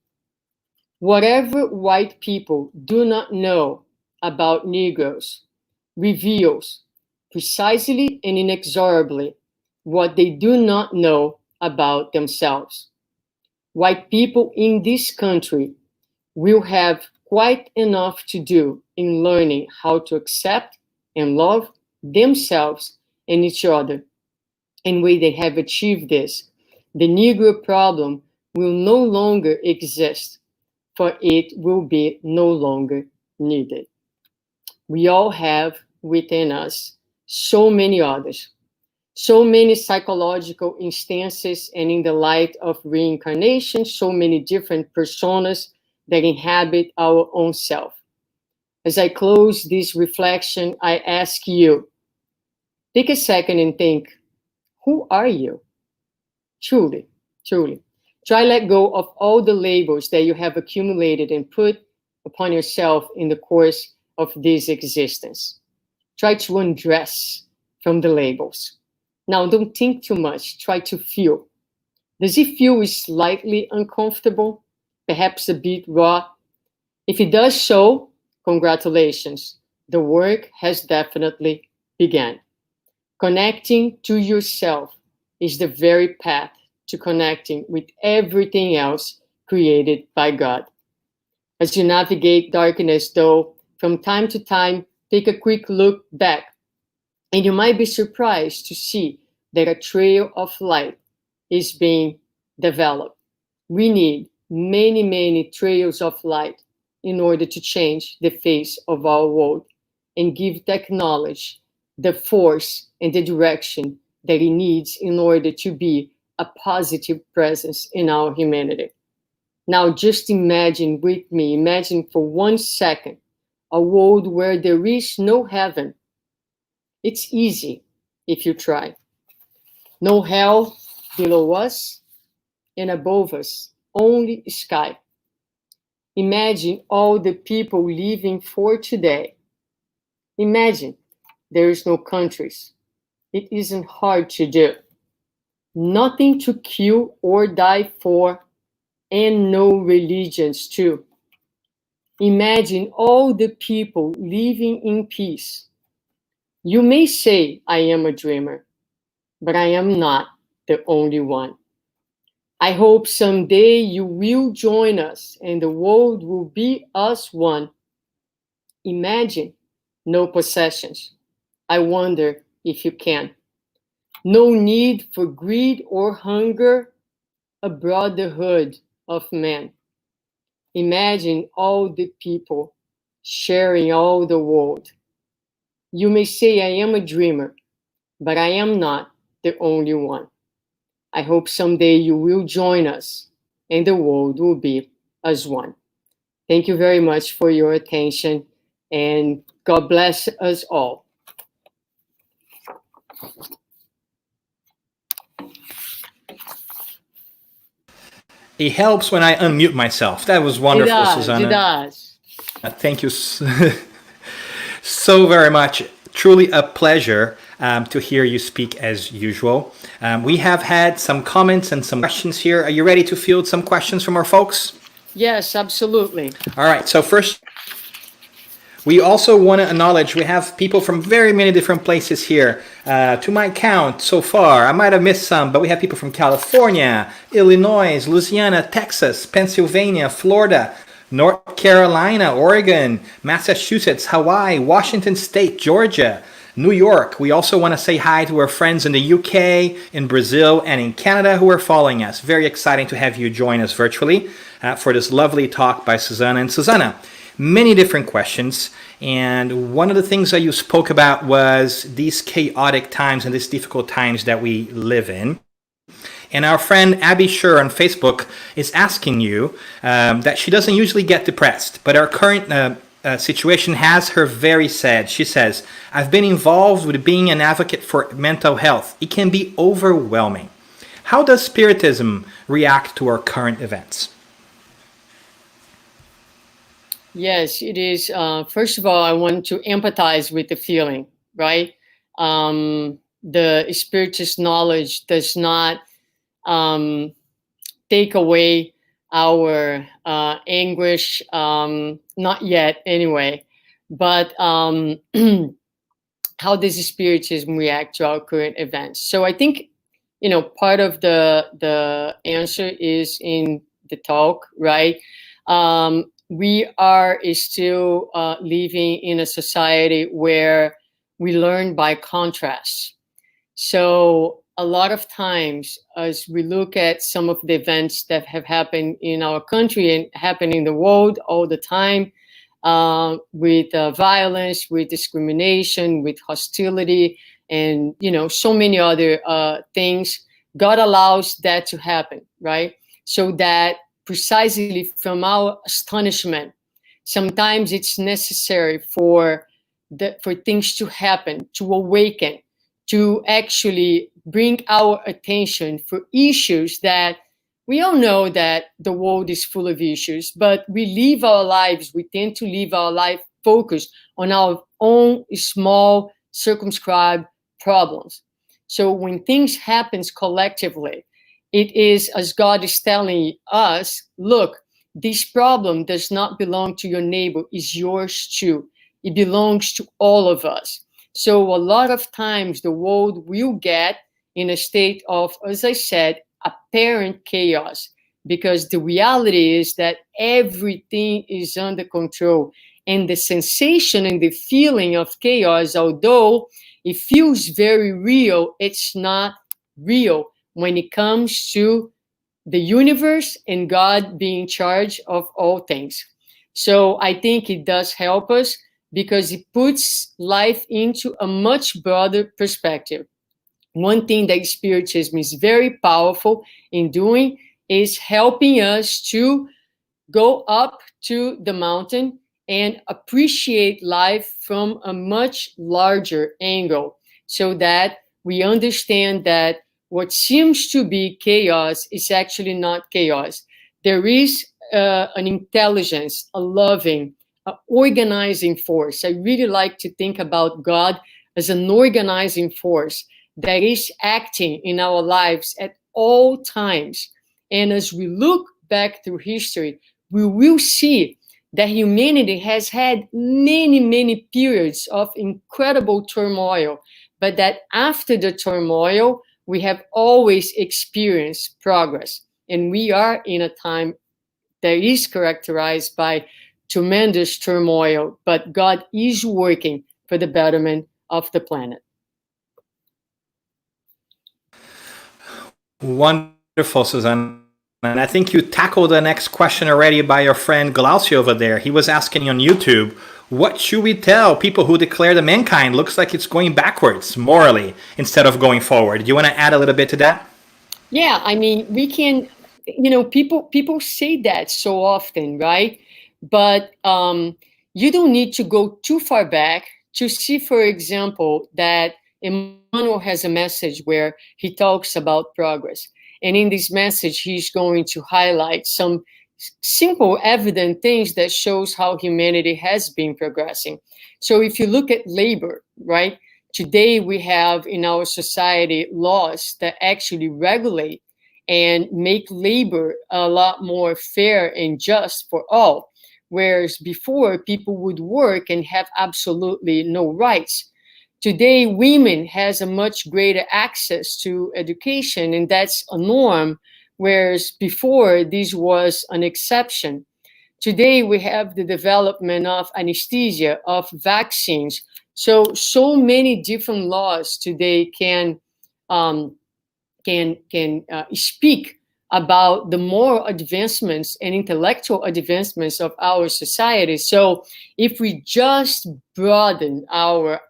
"Whatever white people do not know about Negroes reveals precisely and inexorably what they do not know about themselves. White people in this country will have quite enough to do in learning how to accept and love themselves and each other. And when they have achieved this, the Negro problem will no longer exist, for it will be no longer needed." We all have within us so many others, so many psychological instances, and in the light of reincarnation, so many different personas that inhabit our own self. As I close this reflection, I ask you, take a second and think, who are you? Truly, truly. Try let go of all the labels that you have accumulated and put upon yourself in the course of this existence. Try to undress from the labels. Now, don't think too much. Try to feel. Does it feel slightly uncomfortable? Perhaps a bit raw? If it does so, congratulations. The work has definitely begun. Connecting to yourself is the very path to connecting with everything else created by God. As you navigate darkness, though, from time to time, take a quick look back, and you might be surprised to see that a trail of light is being developed. We need many, many trails of light in order to change the face of our world and give technology the force and the direction that it needs in order to be a positive presence in our humanity. Now, just imagine with me, imagine for 1 second, a world where there is no heaven. It's easy if you try. No hell below us and above us, only sky. Imagine all the people living for today. Imagine there is no countries. It isn't hard to do. Nothing to kill or die for, and no religions too. Imagine all the people living in peace. You may say I am a dreamer, but I am not the only one. I hope someday you will join us and the world will be us one. Imagine no possessions. I wonder if you can. No need for greed or hunger, a brotherhood of men. Imagine all the people sharing all the world. You may say I am a dreamer, but I am not the only one. I hope someday you will join us and the world will be as one. Thank you very much for your attention, and God bless us all. It helps when I unmute myself. That was wonderful, Suzana. It does. Thank you so very much. Truly a pleasure to hear you speak as usual. We have had some comments and some questions here. Are you ready to field some questions from our folks? Yes, absolutely. All right. So first, we also want to acknowledge we have people from very many different places here. To my count so far, I might have missed some, but we have people from California, Illinois, Louisiana, Texas, Pennsylvania, Florida, North Carolina, Oregon, Massachusetts, Hawaii, Washington State, Georgia, New York. We also want to say hi to our friends in the UK, in Brazil, and in Canada who are following us. Very exciting to have you join us virtually for this lovely talk by Suzana and Suzana. Many different questions, and one of the things that you spoke about was these chaotic times and these difficult times that we live in. And our friend Abby Scher on Facebook is asking you that she doesn't usually get depressed, but our current situation has her very sad. She says, I've been involved with being an advocate for mental health. It can be overwhelming. How does Spiritism react to our current events? Yes, it is. First of all, I want to empathize with the feeling, right? The Spiritist knowledge does not take away our anguish, not yet anyway. But how does Spiritism react to our current events? So I think, part of the answer is in the talk, right? We are still living in a society where we learn by contrast. So a lot of times, as we look at some of the events that have happened in our country and happen in the world all the time, with violence, with discrimination, with hostility, and so many other things, God allows that to happen, right? So that precisely from our astonishment, sometimes it's necessary for things to happen, to awaken, to actually bring our attention for issues that we all know that the world is full of issues, but we tend to live our life focused on our own small, circumscribed problems. So when things happen collectively, it is as God is telling us, look, this problem does not belong to your neighbor, it's yours too. It belongs to all of us. So a lot of times the world will get in a state of, as I said, apparent chaos, because the reality is that everything is under control. And the sensation and the feeling of chaos, although it feels very real, it's not real when it comes to the universe and God being in charge of all things. So I think it does help us because it puts life into a much broader perspective. One thing that Spiritism is very powerful in doing is helping us to go up to the mountain and appreciate life from a much larger angle, so that we understand that what seems to be chaos is actually not chaos. There is an intelligence, a loving, organizing force. I really like to think about God as an organizing force that is acting in our lives at all times. And as we look back through history, we will see that humanity has had many, many periods of incredible turmoil, but that after the turmoil, we have always experienced progress. And we are in a time that is characterized by tremendous turmoil, but God is working for the betterment of the planet. Wonderful, Suzanne. And I think you tackled the next question already by your friend Glaucio over there. He was asking on YouTube, what should we tell people who declare that mankind looks like it's going backwards morally instead of going forward? Do you want to add a little bit to that? Yeah, I mean, we can, people say that so often, right? But you don't need to go too far back to see, for example, that Emmanuel has a message where he talks about progress. And in this message, he's going to highlight some simple, evident things that shows how humanity has been progressing. So if you look at labor, right? Today we have in our society laws that actually regulate and make labor a lot more fair and just for all. Whereas before, people would work and have absolutely no rights. Today, women has a much greater access to education, and that's a norm, whereas before, this was an exception. Today, we have the development of anesthesia, of vaccines. So many different laws today can speak about the moral advancements and intellectual advancements of our society. So if we just broaden our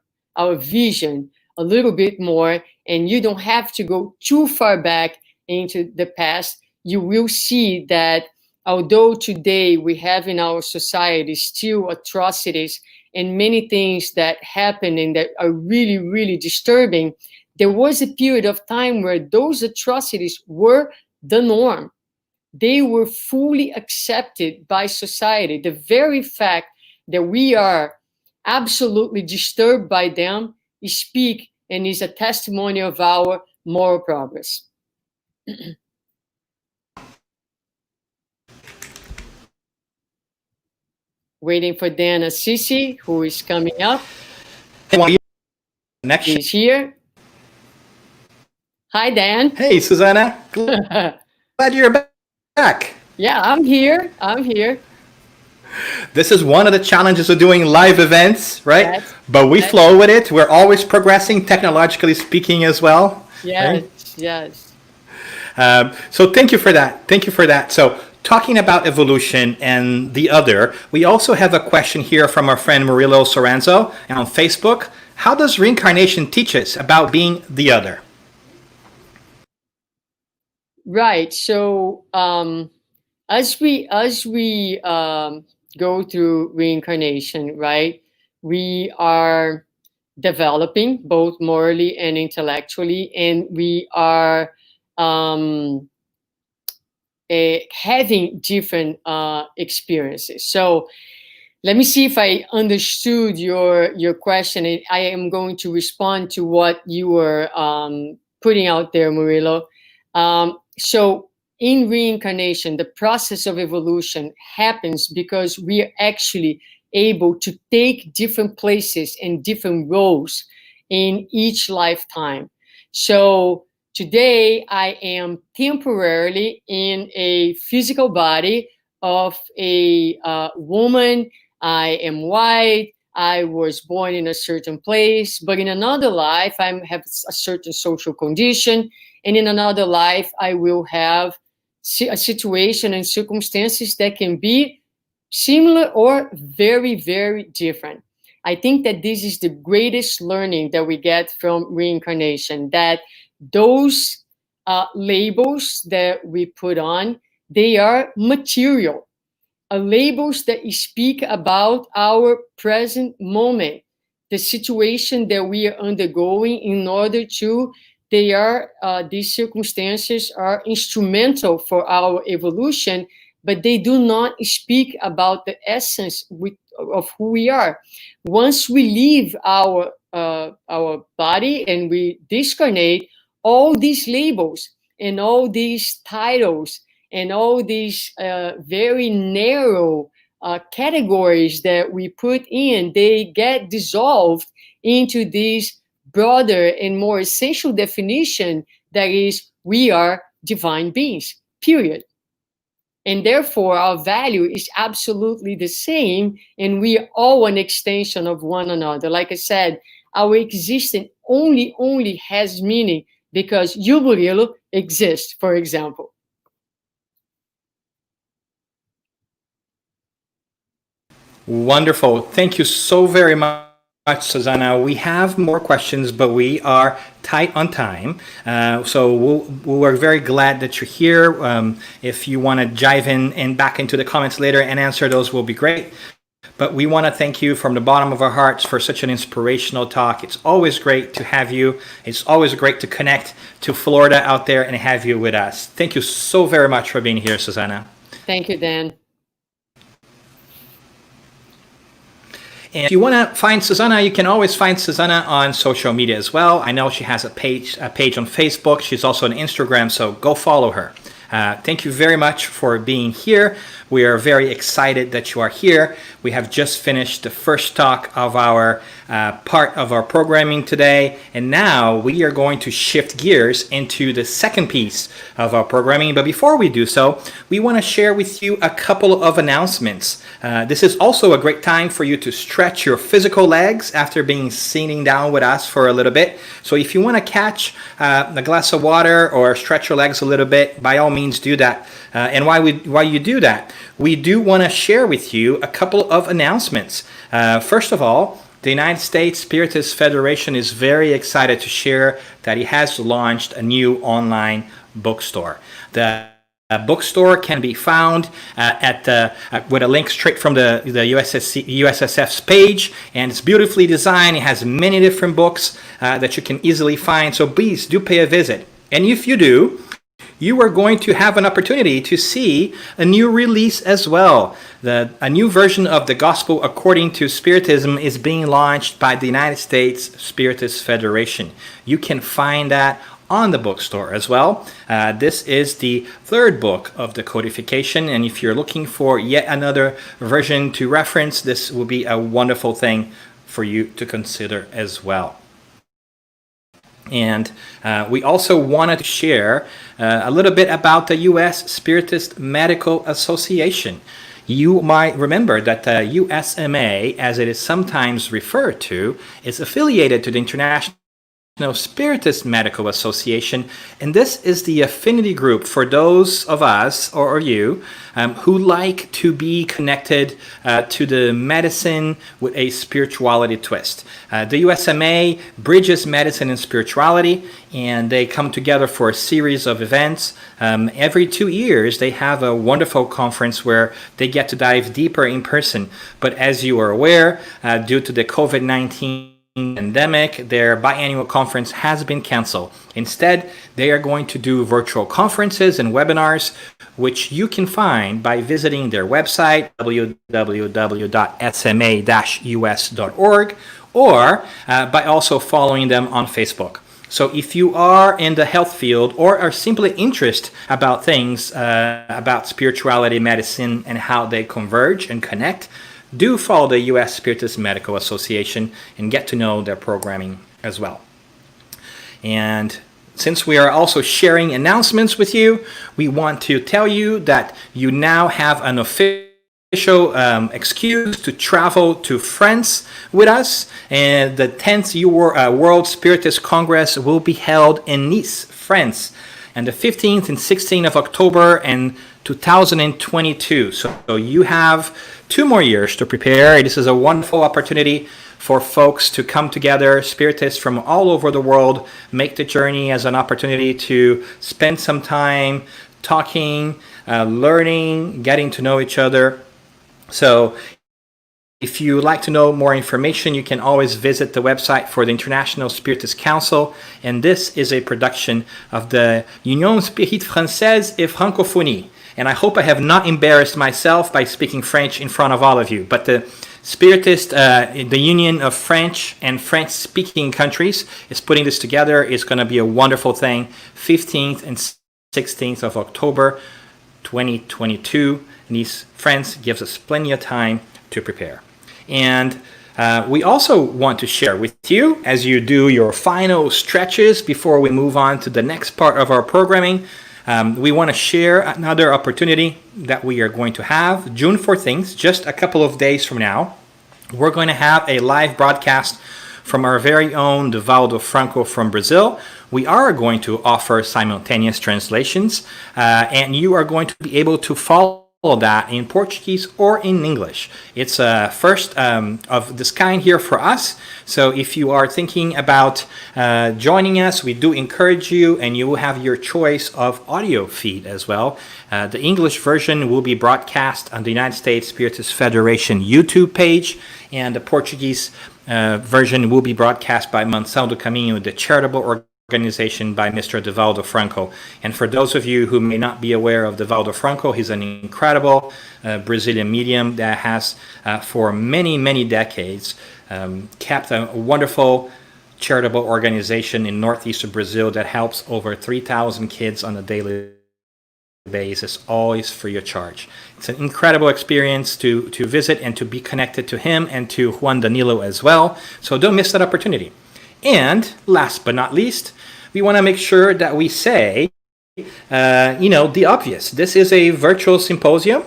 vision a little bit more, and you don't have to go too far back into the past, you will see that although today we have in our society still atrocities and many things that happen and that are really, really disturbing, there was a period of time where those atrocities were the norm. They were fully accepted by society. The very fact that we are absolutely disturbed by them speak and is a testimony of our moral progress. Waiting for Dan Assisi, who is coming up. Next. He's here. Hi, Dan. Hey, Suzana. Glad you're back. Yeah, I'm here. I'm here. This is one of the challenges of doing live events, right? But we flow with it. We're always progressing, technologically speaking, as well. Yes, right? yes. So thank you for that. Thank you for that. So talking about evolution and the other, we also have a question here from our friend Murilo Soranzo on Facebook. How does reincarnation teach us about being the other? Right. So as we go through reincarnation, right, we are developing both morally and intellectually, and we are having different experiences. So let me see if I understood your question. I am going to respond to what you were putting out there, Murilo. So in reincarnation, the process of evolution happens because we are actually able to take different places and different roles in each lifetime. So today I am temporarily in a physical body of a woman. I am white. I was born in a certain place, but in another life, I have a certain social condition. And in another life, I will have a situation and circumstances that can be similar or very, very different. I think that this is the greatest learning that we get from reincarnation, that those labels that we put on, they are material. Labels that speak about our present moment, the situation that we are undergoing in order to, these circumstances are instrumental for our evolution, but they do not speak about the essence of who we are. Once we leave our body and we discarnate, all these labels and all these titles and all these very narrow categories that we put in, they get dissolved into this broader and more essential definition that is, we are divine beings, period. And therefore, our value is absolutely the same, and we are all an extension of one another. Like I said, our existence only has meaning because you, Murilo, exist, for example. Wonderful. Thank you so very much Suzana. We have more questions, but we are tight on time. So we're very glad that you're here. If you want to dive in and back into the comments later and answer those, will be great. But we want to thank you from the bottom of our hearts for such an inspirational talk. It's always great to have you. It's always great to connect to Florida out there and have you with us. Thank you so very much for being here, Suzana. Thank you, Dan. And if you want to find Suzana, you can always find Suzana on social media as well. I know she has a page on Facebook. She's also on Instagram, so go follow her. Thank you very much for being here. We are very excited that you are here. We have just finished the first talk of our part of our programming today, and now we are going to shift gears into the second piece of our programming. But before we do so, we want to share with you a couple of announcements. This is also a great time for you to stretch your physical legs after being sitting down with us for a little bit. So if you want to catch a glass of water or stretch your legs a little bit, by all means do that. And why you do that, we do want to share with you a couple of announcements. First of all, the United States Spiritist Federation is very excited to share that it has launched a new online bookstore. The bookstore can be found with a link straight from the USSF's page, and it's beautifully designed. It has many different books that you can easily find, so please do pay a visit. And if you do, you are going to have an opportunity to see a new release as well. A new version of the Gospel According to Spiritism is being launched by the United States Spiritist Federation. You can find that on the bookstore as well. This is the third book of the codification, and if you're looking for yet another version to reference, this will be a wonderful thing for you to consider as well. And we also wanted to share a little bit about the U.S. Spiritist Medical Association. You might remember that the USMA, as it is sometimes referred to, is affiliated to the International Spiritist Medical Association, and this is the affinity group for those of us, or you, who like to be connected to the medicine with a spirituality twist. The USMA bridges medicine and spirituality, and they come together for a series of events. Every 2 years, they have a wonderful conference where they get to dive deeper in person. But as you are aware, due to the COVID-19 pandemic, their biannual conference has been canceled. Instead, they are going to do virtual conferences and webinars, which you can find by visiting their website, www.sma-us.org, or by also following them on Facebook. So if you are in the health field or are simply interested about things about spirituality, medicine, and how they converge and connect, do follow the U.S. Spiritist Medical Association and get to know their programming as well. And since we are also sharing announcements with you, we want to tell you that you now have an official excuse to travel to France with us. And the 10th World Spiritist Congress will be held in Nice, France, and the 15th and 16th of October in 2022. So you have 2 more years to prepare. This is a wonderful opportunity for folks to come together, Spiritists from all over the world, make the journey as an opportunity to spend some time talking, learning, getting to know each other. So if you would like to know more information, you can always visit the website for the International Spiritist Council, and this is a production of the Union Spirit Française et Francophonie. And I hope I have not embarrassed myself by speaking French in front of all of you, but the Spiritist, the Union of French and French-speaking countries is putting this together. It's going to be a wonderful thing. 15th and 16th of October, 2022. Nice, France gives us plenty of time to prepare. And we also want to share with you, as you do your final stretches before we move on to the next part of our programming, we want to share another opportunity that we are going to have. June 14th, just a couple of days from now, we're going to have a live broadcast from our very own Divaldo Franco from Brazil. We are going to offer simultaneous translations, and you are going to be able to follow of that in Portuguese or in English. It's a first of this kind here for us. So if you are thinking about joining us, we do encourage you, and you will have your choice of audio feed as well. The English version will be broadcast on the United States Spiritist Federation YouTube page, and the Portuguese version will be broadcast by Mansão do Caminho, the charitable organization by Mr. Divaldo Franco. And for those of you who may not be aware of Divaldo Franco, he's an incredible Brazilian medium that has, for many, many decades, kept a wonderful charitable organization in northeast of Brazil that helps over 3,000 kids on a daily basis, always free of charge. It's an incredible experience to visit and to be connected to him and to Juan Danilo as well. So don't miss that opportunity. And last but not least, we want to make sure that we say, the obvious. This is a virtual symposium,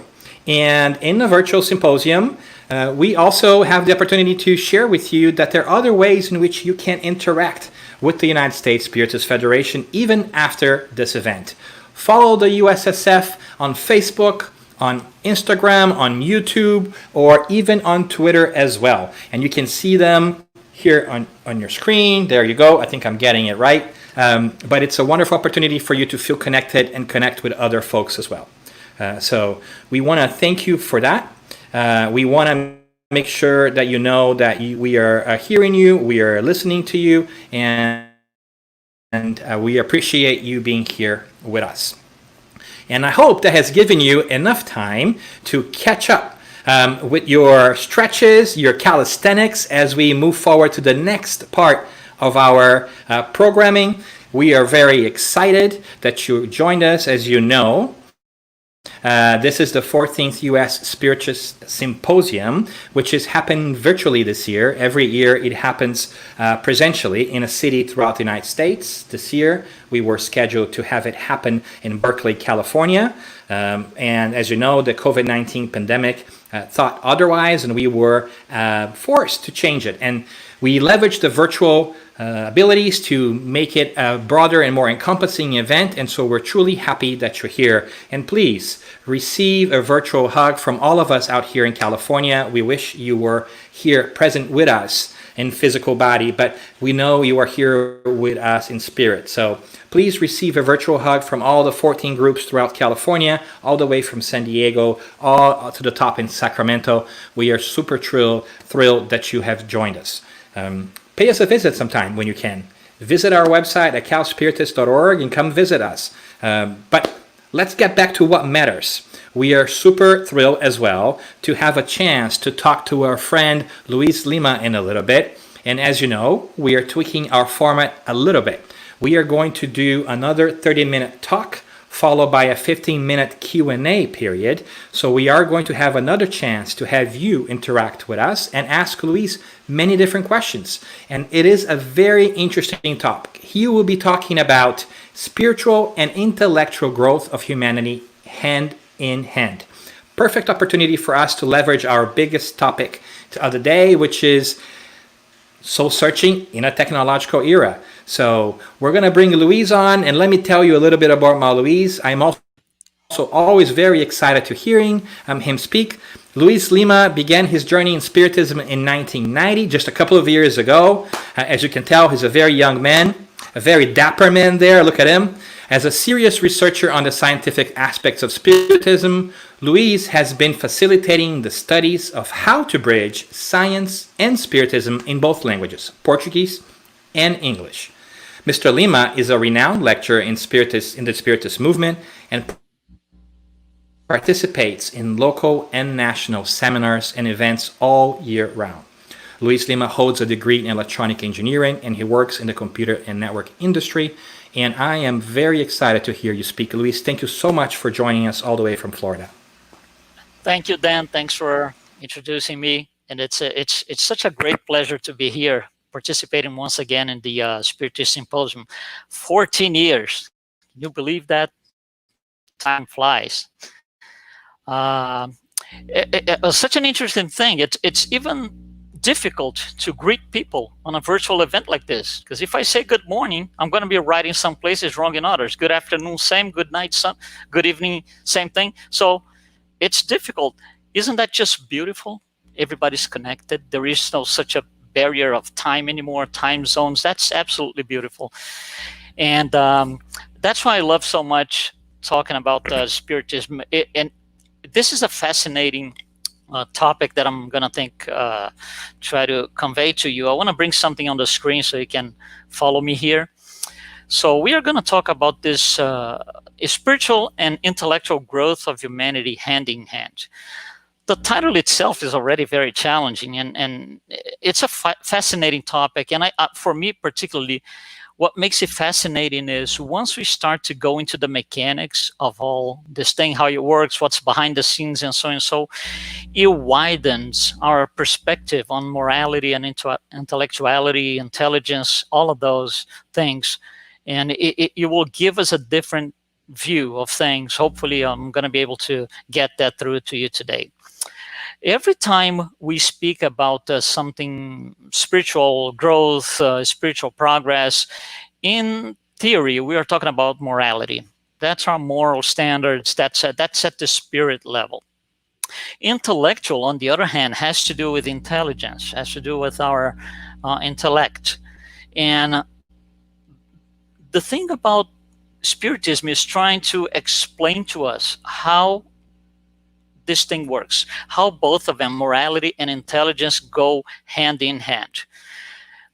and in the virtual symposium, we also have the opportunity to share with you that there are other ways in which you can interact with the United States Spiritist Federation even after this event. Follow the USSF on Facebook, on Instagram, on YouTube, or even on Twitter as well. And you can see them here on your screen. There you go. I think I'm getting it right. But it's a wonderful opportunity for you to feel connected and connect with other folks as well. So we want to thank you for that. We want to make sure that you know that we are hearing you, we are listening to you, and we appreciate you being here with us. And I hope that has given you enough time to catch up with your stretches, your calisthenics, as we move forward to the next part of our programming. We are very excited that you joined us. As you know, this is the 14th U.S. Spiritist Symposium, which is happening virtually this year. Every year it happens presentially in a city throughout the United States. This year we were scheduled to have it happen in Berkeley, California. And as you know, the COVID-19 pandemic thought otherwise, and we were forced to change it. And we leveraged the virtual abilities to make it a broader and more encompassing event, and so we're truly happy that you're here. And please receive a virtual hug from all of us out here in California. We wish you were here present with us in physical body, but we know you are here with us in spirit. So please receive a virtual hug from all the 14 groups throughout California, all the way from San Diego, all to the top in Sacramento. We are super thrilled that you have joined us. Pay us a visit sometime when you can. Visit our website at calspiritist.org and come visit us. But let's get back to what matters. We are super thrilled as well to have a chance to talk to our friend Louise Lima in a little bit. And as you know, we are tweaking our format a little bit. We are going to do another 30-minute talk followed by a 15-minute Q&A period. So we are going to have another chance to have you interact with us and ask Louise many different questions. And it is a very interesting topic. He will be talking about spiritual and intellectual growth of humanity hand in hand. Perfect opportunity for us to leverage our biggest topic of the day, which is soul searching in a technological era. So we're going to bring Louise on, and let me tell you a little bit about my Louise. I'm also always very excited to hearing him speak. Luiz Lima began his journey in Spiritism in 1990, just a couple of years ago. As you can tell, he's a very young man, a very dapper man there. Look at him. As a serious researcher on the scientific aspects of Spiritism, Luiz has been facilitating the studies of how to bridge science and Spiritism in both languages, Portuguese and English. Mr. Lima is a renowned lecturer in the Spiritist movement and participates in local and national seminars and events all year round. Luiz Lima holds a degree in electronic engineering, and he works in the computer and network industry. And I am very excited to hear you speak. Luiz, thank you so much for joining us all the way from Florida. Thank you, Dan. Thanks for introducing me. And it's such a great pleasure to be here, participating once again in the Spiritist Symposium. 14 years. Can you believe that? Time flies. Such an interesting thing. It's even difficult to greet people on a virtual event like this, because if I say good morning, I'm going to be writing some places wrong in others. Good afternoon, same. Good night, some. Good evening, same thing. So it's difficult. Isn't that just beautiful? Everybody's connected. There is no such a barrier of time anymore, time zones. That's absolutely beautiful. And that's why I love so much talking about Spiritism. And this is a fascinating topic that I'm going to try to convey to you. I want to bring something on the screen so you can follow me here. So we are going to talk about this spiritual and intellectual growth of humanity hand in hand. The title itself is already very challenging, and it's a fascinating topic. And for me particularly, what makes it fascinating is once we start to go into the mechanics of all this thing, how it works, what's behind the scenes, and so, it widens our perspective on morality and intellectuality, intelligence, all of those things. And it will give us a different view of things. Hopefully, I'm going to be able to get that through to you today. Every time we speak about something spiritual growth, spiritual progress, in theory, we are talking about morality. That's our moral standards. That's at the spirit level. Intellectual, on the other hand, has to do with intelligence, has to do with our intellect. And the thing about Spiritism is trying to explain to us how this thing works, how both of them, morality and intelligence, go hand in hand.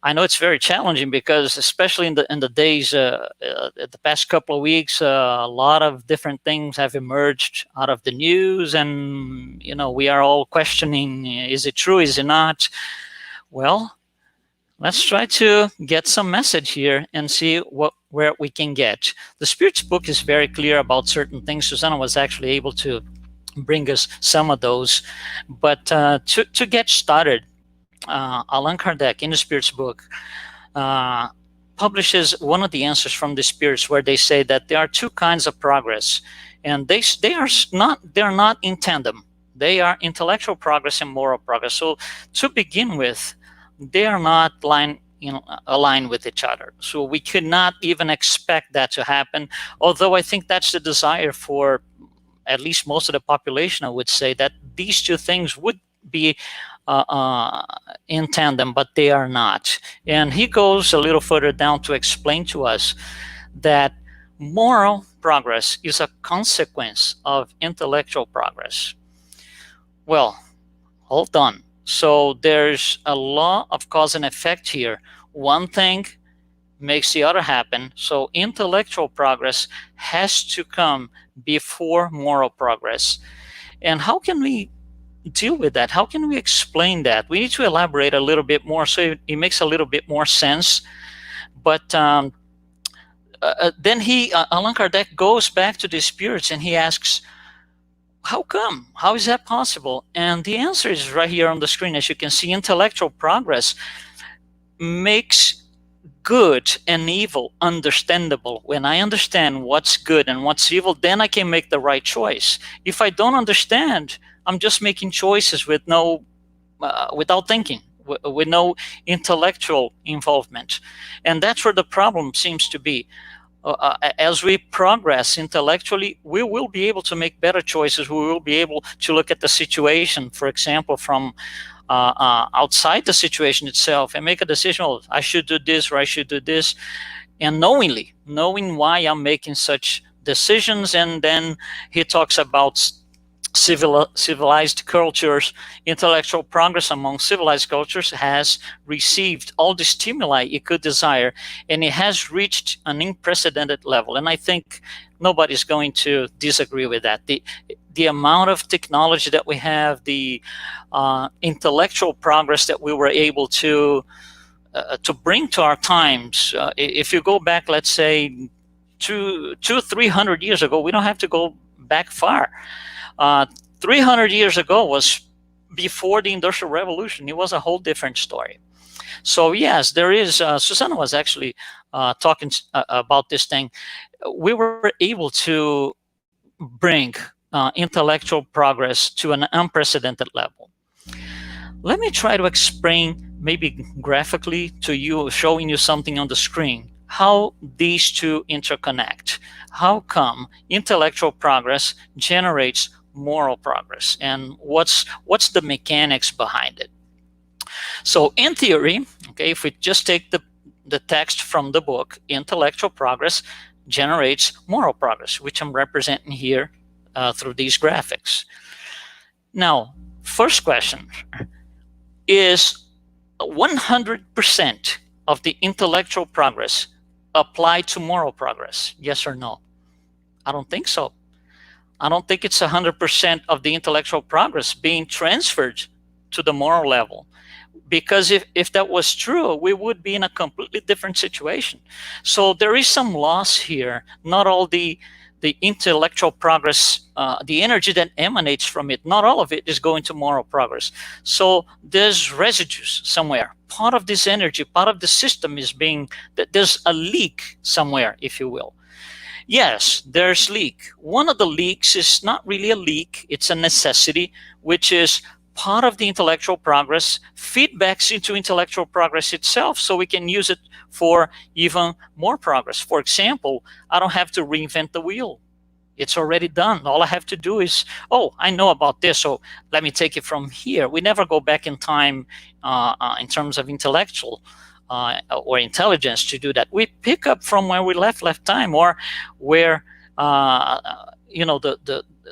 I know it's very challenging because, especially in the days, the past couple of weeks, a lot of different things have emerged out of the news, and we are all questioning: is it true? Is it not? Well, let's try to get some message here and see where we can get. The Spirit's book is very clear about certain things. Suzana was actually able to bring us some of those. But to get started, Allan Kardec, in the Spirit's book, publishes one of the answers from the Spirits, where they say that there are two kinds of progress, and they're not in tandem. They are intellectual progress and moral progress. So to begin with, they are not aligned with each other. So we could not even expect that to happen, although I think that's the desire for at least most of the population. I would say that these two things would be in tandem, but they are not. And he goes a little further down to explain to us that moral progress is a consequence of intellectual progress. Well, hold on. So there's a law of cause and effect here. One thing makes the other happen. So intellectual progress has to come before moral progress. And how can we deal with that? How can we explain that? We need to elaborate a little bit more so it makes a little bit more sense. But then Allan Kardec goes back to the Spirits and he asks, how come? How is that possible? And the answer is right here on the screen. As you can see, intellectual progress makes good and evil understandable. When I understand what's good and what's evil, then I can make the right choice. If I don't understand, I'm just making choices with without thinking, with no intellectual involvement. And that's where the problem seems to be. As we progress intellectually, we will be able to make better choices. We will be able to look at the situation, for example, from outside the situation itself, and make a decision: oh, I should do this or I should do this, and knowing why I'm making such decisions. And then he talks about civilized cultures. Intellectual progress among civilized cultures has received all the stimuli it could desire, and it has reached an unprecedented level. And I think nobody's going to disagree with that. The amount of technology that we have, the intellectual progress that we were able to bring to our times. If you go back, let's say 300 years ago, we don't have to go back far. 300 years ago was before the Industrial Revolution. It was a whole different story. So yes, there is, Suzana was actually talking about this thing. We were able to bring intellectual progress to an unprecedented level. Let me try to explain, maybe graphically to you, showing you something on the screen, how these two interconnect. How come intellectual progress generates moral progress, and what's the mechanics behind it. So in theory, okay, if we just take the text from the book, intellectual progress generates moral progress, which I'm representing here through these graphics. Now, first question, is 100% of the intellectual progress applied to moral progress? Yes or no? I don't think so. I don't think it's 100% of the intellectual progress being transferred to the moral level. Because if that was true, we would be in a completely different situation. So there is some loss here. Not all the intellectual progress, the energy that emanates from it, not all of it is going to moral progress. So there's residues somewhere. Part of this energy, part of the system is being, there's a leak somewhere, if you will. Yes, there's leak. One of the leaks is not really a leak, it's a necessity, which is part of the intellectual progress feedbacks into intellectual progress itself, so we can use it for even more progress. For example, I don't have to reinvent the wheel. It's already done. All I have to do is, oh, I know about this, so let me take it from here. We never go back in time in terms of intellectual or intelligence to do that. We pick up from where we left time, or where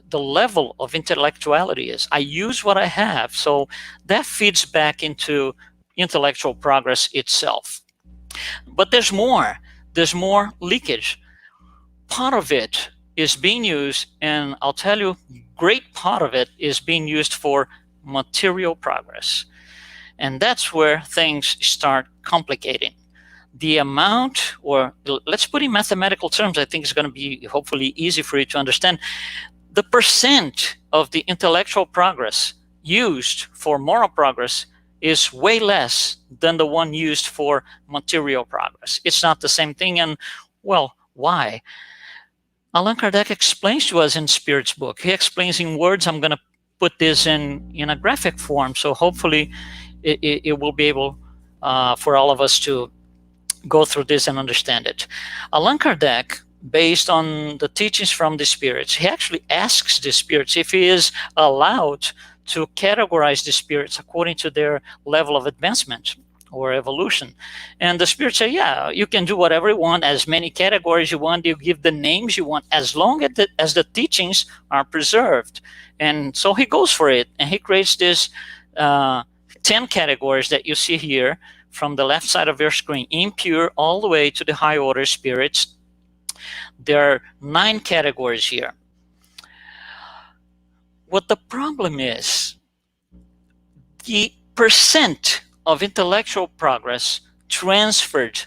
the level of intellectuality is. I use what I have, so that feeds back into intellectual progress itself. But there's more leakage. Part of it is being used, and I'll tell you, great part of it is being used for material progress. And that's where things start complicating. The amount, or let's put in mathematical terms, I think it's going to be hopefully easy for you to understand. The percent of the intellectual progress used for moral progress is way less than the one used for material progress. It's not the same thing, and well, why? Allan Kardec explains to us in Spirit's book. He explains in words. I'm going to put this in a graphic form, so hopefully it will be able for all of us to go through this and understand it. Allan Kardec, based on the teachings from the spirits, he actually asks the spirits if he is allowed to categorize the spirits according to their level of advancement or evolution. And the spirits say, yeah, you can do whatever you want, as many categories you want, you give the names you want, as long as the teachings are preserved. And so he goes for it, and he creates this 10 categories that you see here from the left side of your screen, impure all the way to the high order spirits. There are 9 categories here. What the problem is, the percent of intellectual progress transferred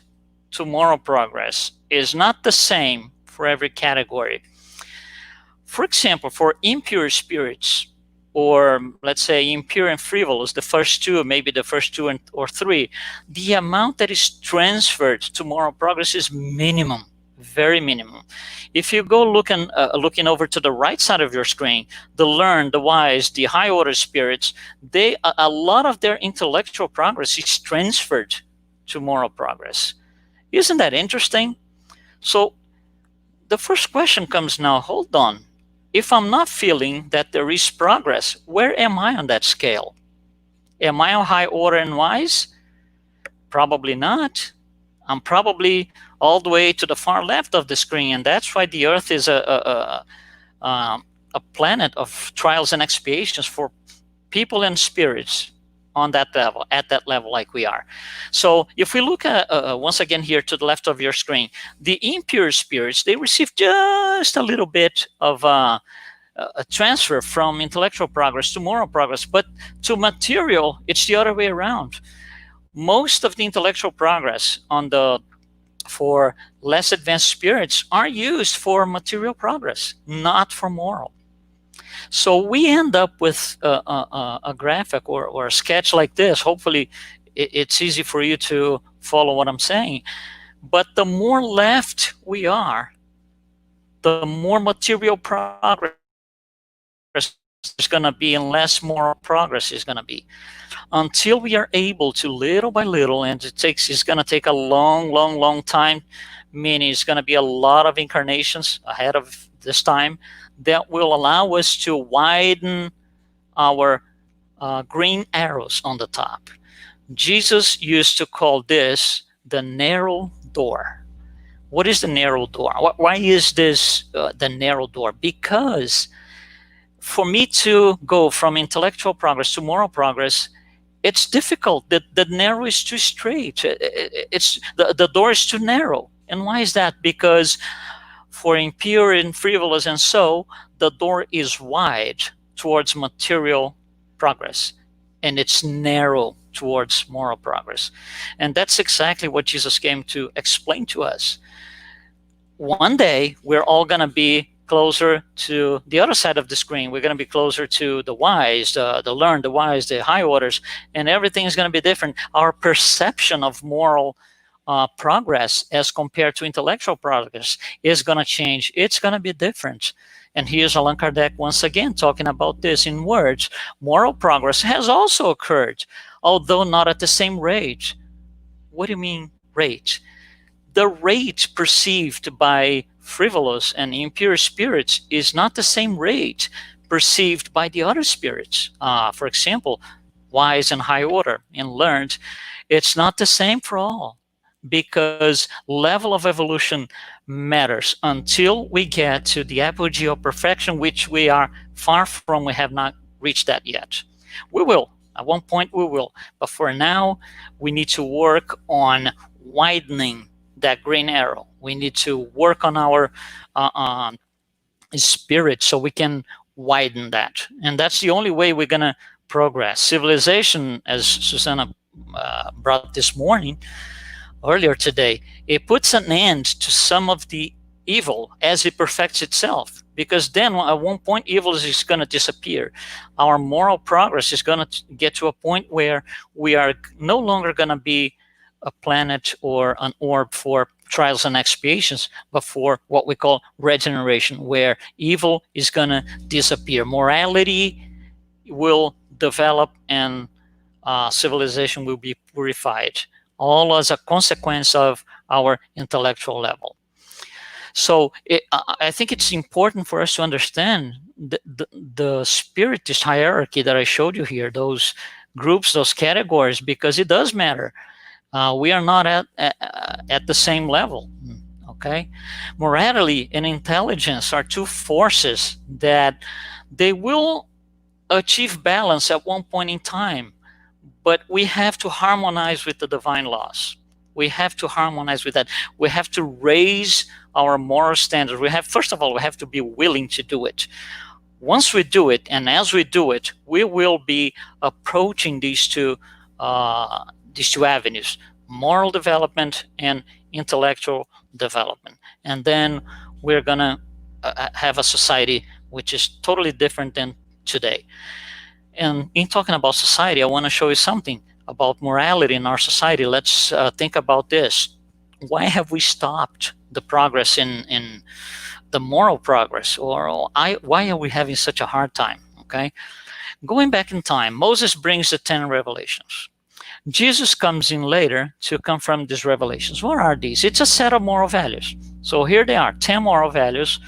to moral progress is not the same for every category. For example, for impure spirits, or let's say impure and frivolous, the first two, maybe the first 2 or 3, the amount that is transferred to moral progress is minimum, very minimum. If you go looking over to the right side of your screen, the learned, the wise, the high order spirits, a lot of their intellectual progress is transferred to moral progress. Isn't that interesting? So the first question comes now, hold on. If I'm not feeling that there is progress, where am I on that scale? Am I on high order and wise? Probably not. I'm probably all the way to the far left of the screen, and that's why the Earth is a planet of trials and expiations for people and spirits on that level, at that level like we are. So if we look at, once again here to the left of your screen, the impure spirits, they receive just a little bit of a transfer from intellectual progress to moral progress, but to material, it's the other way around. Most of the intellectual progress for less advanced spirits are used for material progress, not for moral. So we end up with a graphic or a sketch like this. Hopefully it's easy for you to follow what I'm saying. But the more left we are, the more material progress there's going to be and less moral progress is going to be. Until we are able to, little by little, and it's going to take a long time, meaning it's going to be a lot of incarnations ahead of this time that will allow us to widen our green arrows on the top. Jesus used to call this the narrow door. What is the narrow door? Why is this the narrow door? Because for me to go from intellectual progress to moral progress, it's difficult. The narrow is too straight. It's the door is too narrow. And why is that? Because for impure and frivolous and so, the door is wide towards material progress, and it's narrow towards moral progress. And that's exactly what Jesus came to explain to us. One day, we're all going to be closer to the other side of the screen. We're going to be closer to the wise, the learned, the wise, the high orders, and everything is going to be different. Our perception of moral progress as compared to intellectual progress is going to change. It's going to be different. And here's Allan Kardec once again talking about this in words. Moral progress has also occurred, although not at the same rate. What do you mean rate? The rate perceived by frivolous and impure spirits is not the same rate perceived by the other spirits. For example, wise and high order and learned, it's not the same for all, because level of evolution matters until we get to the apogee of perfection, which we are far from. We have not reached that yet. We will. At one point we will. But for now, we need to work on widening that green arrow. We need to work on our spirit so we can widen that. And that's the only way we're going to progress. Civilization, as Susana brought this morning, earlier today, it puts an end to some of the evil as it perfects itself, because then at one point evil is going to disappear. Our moral progress is going to get to a point where we are no longer going to be a planet or an orb for trials and expiations, but for what we call regeneration, where evil is going to disappear. Morality will develop and civilization will be purified, all as a consequence of our intellectual level. So I think it's important for us to understand the Spiritist hierarchy that I showed you here, those groups, those categories, because it does matter. We are not at the same level, okay? Morality and intelligence are two forces that they will achieve balance at one point in time, but we have to harmonize with the divine laws. We have to harmonize with that. We have to raise our moral standards. First of all, we have to be willing to do it. Once we do it, and as we do it, we will be approaching these two avenues: moral development and intellectual development. And then we're going to have a society which is totally different than today. And in talking about society, I want to show you something about morality in our society. Let's think about this. Why have we stopped the progress in the moral progress? Or why are we having such a hard time? Okay, going back in time, Moses brings the 10 revelations. Jesus comes in later to confirm these revelations. What are these? It's a set of moral values. So here they are, 10 moral values.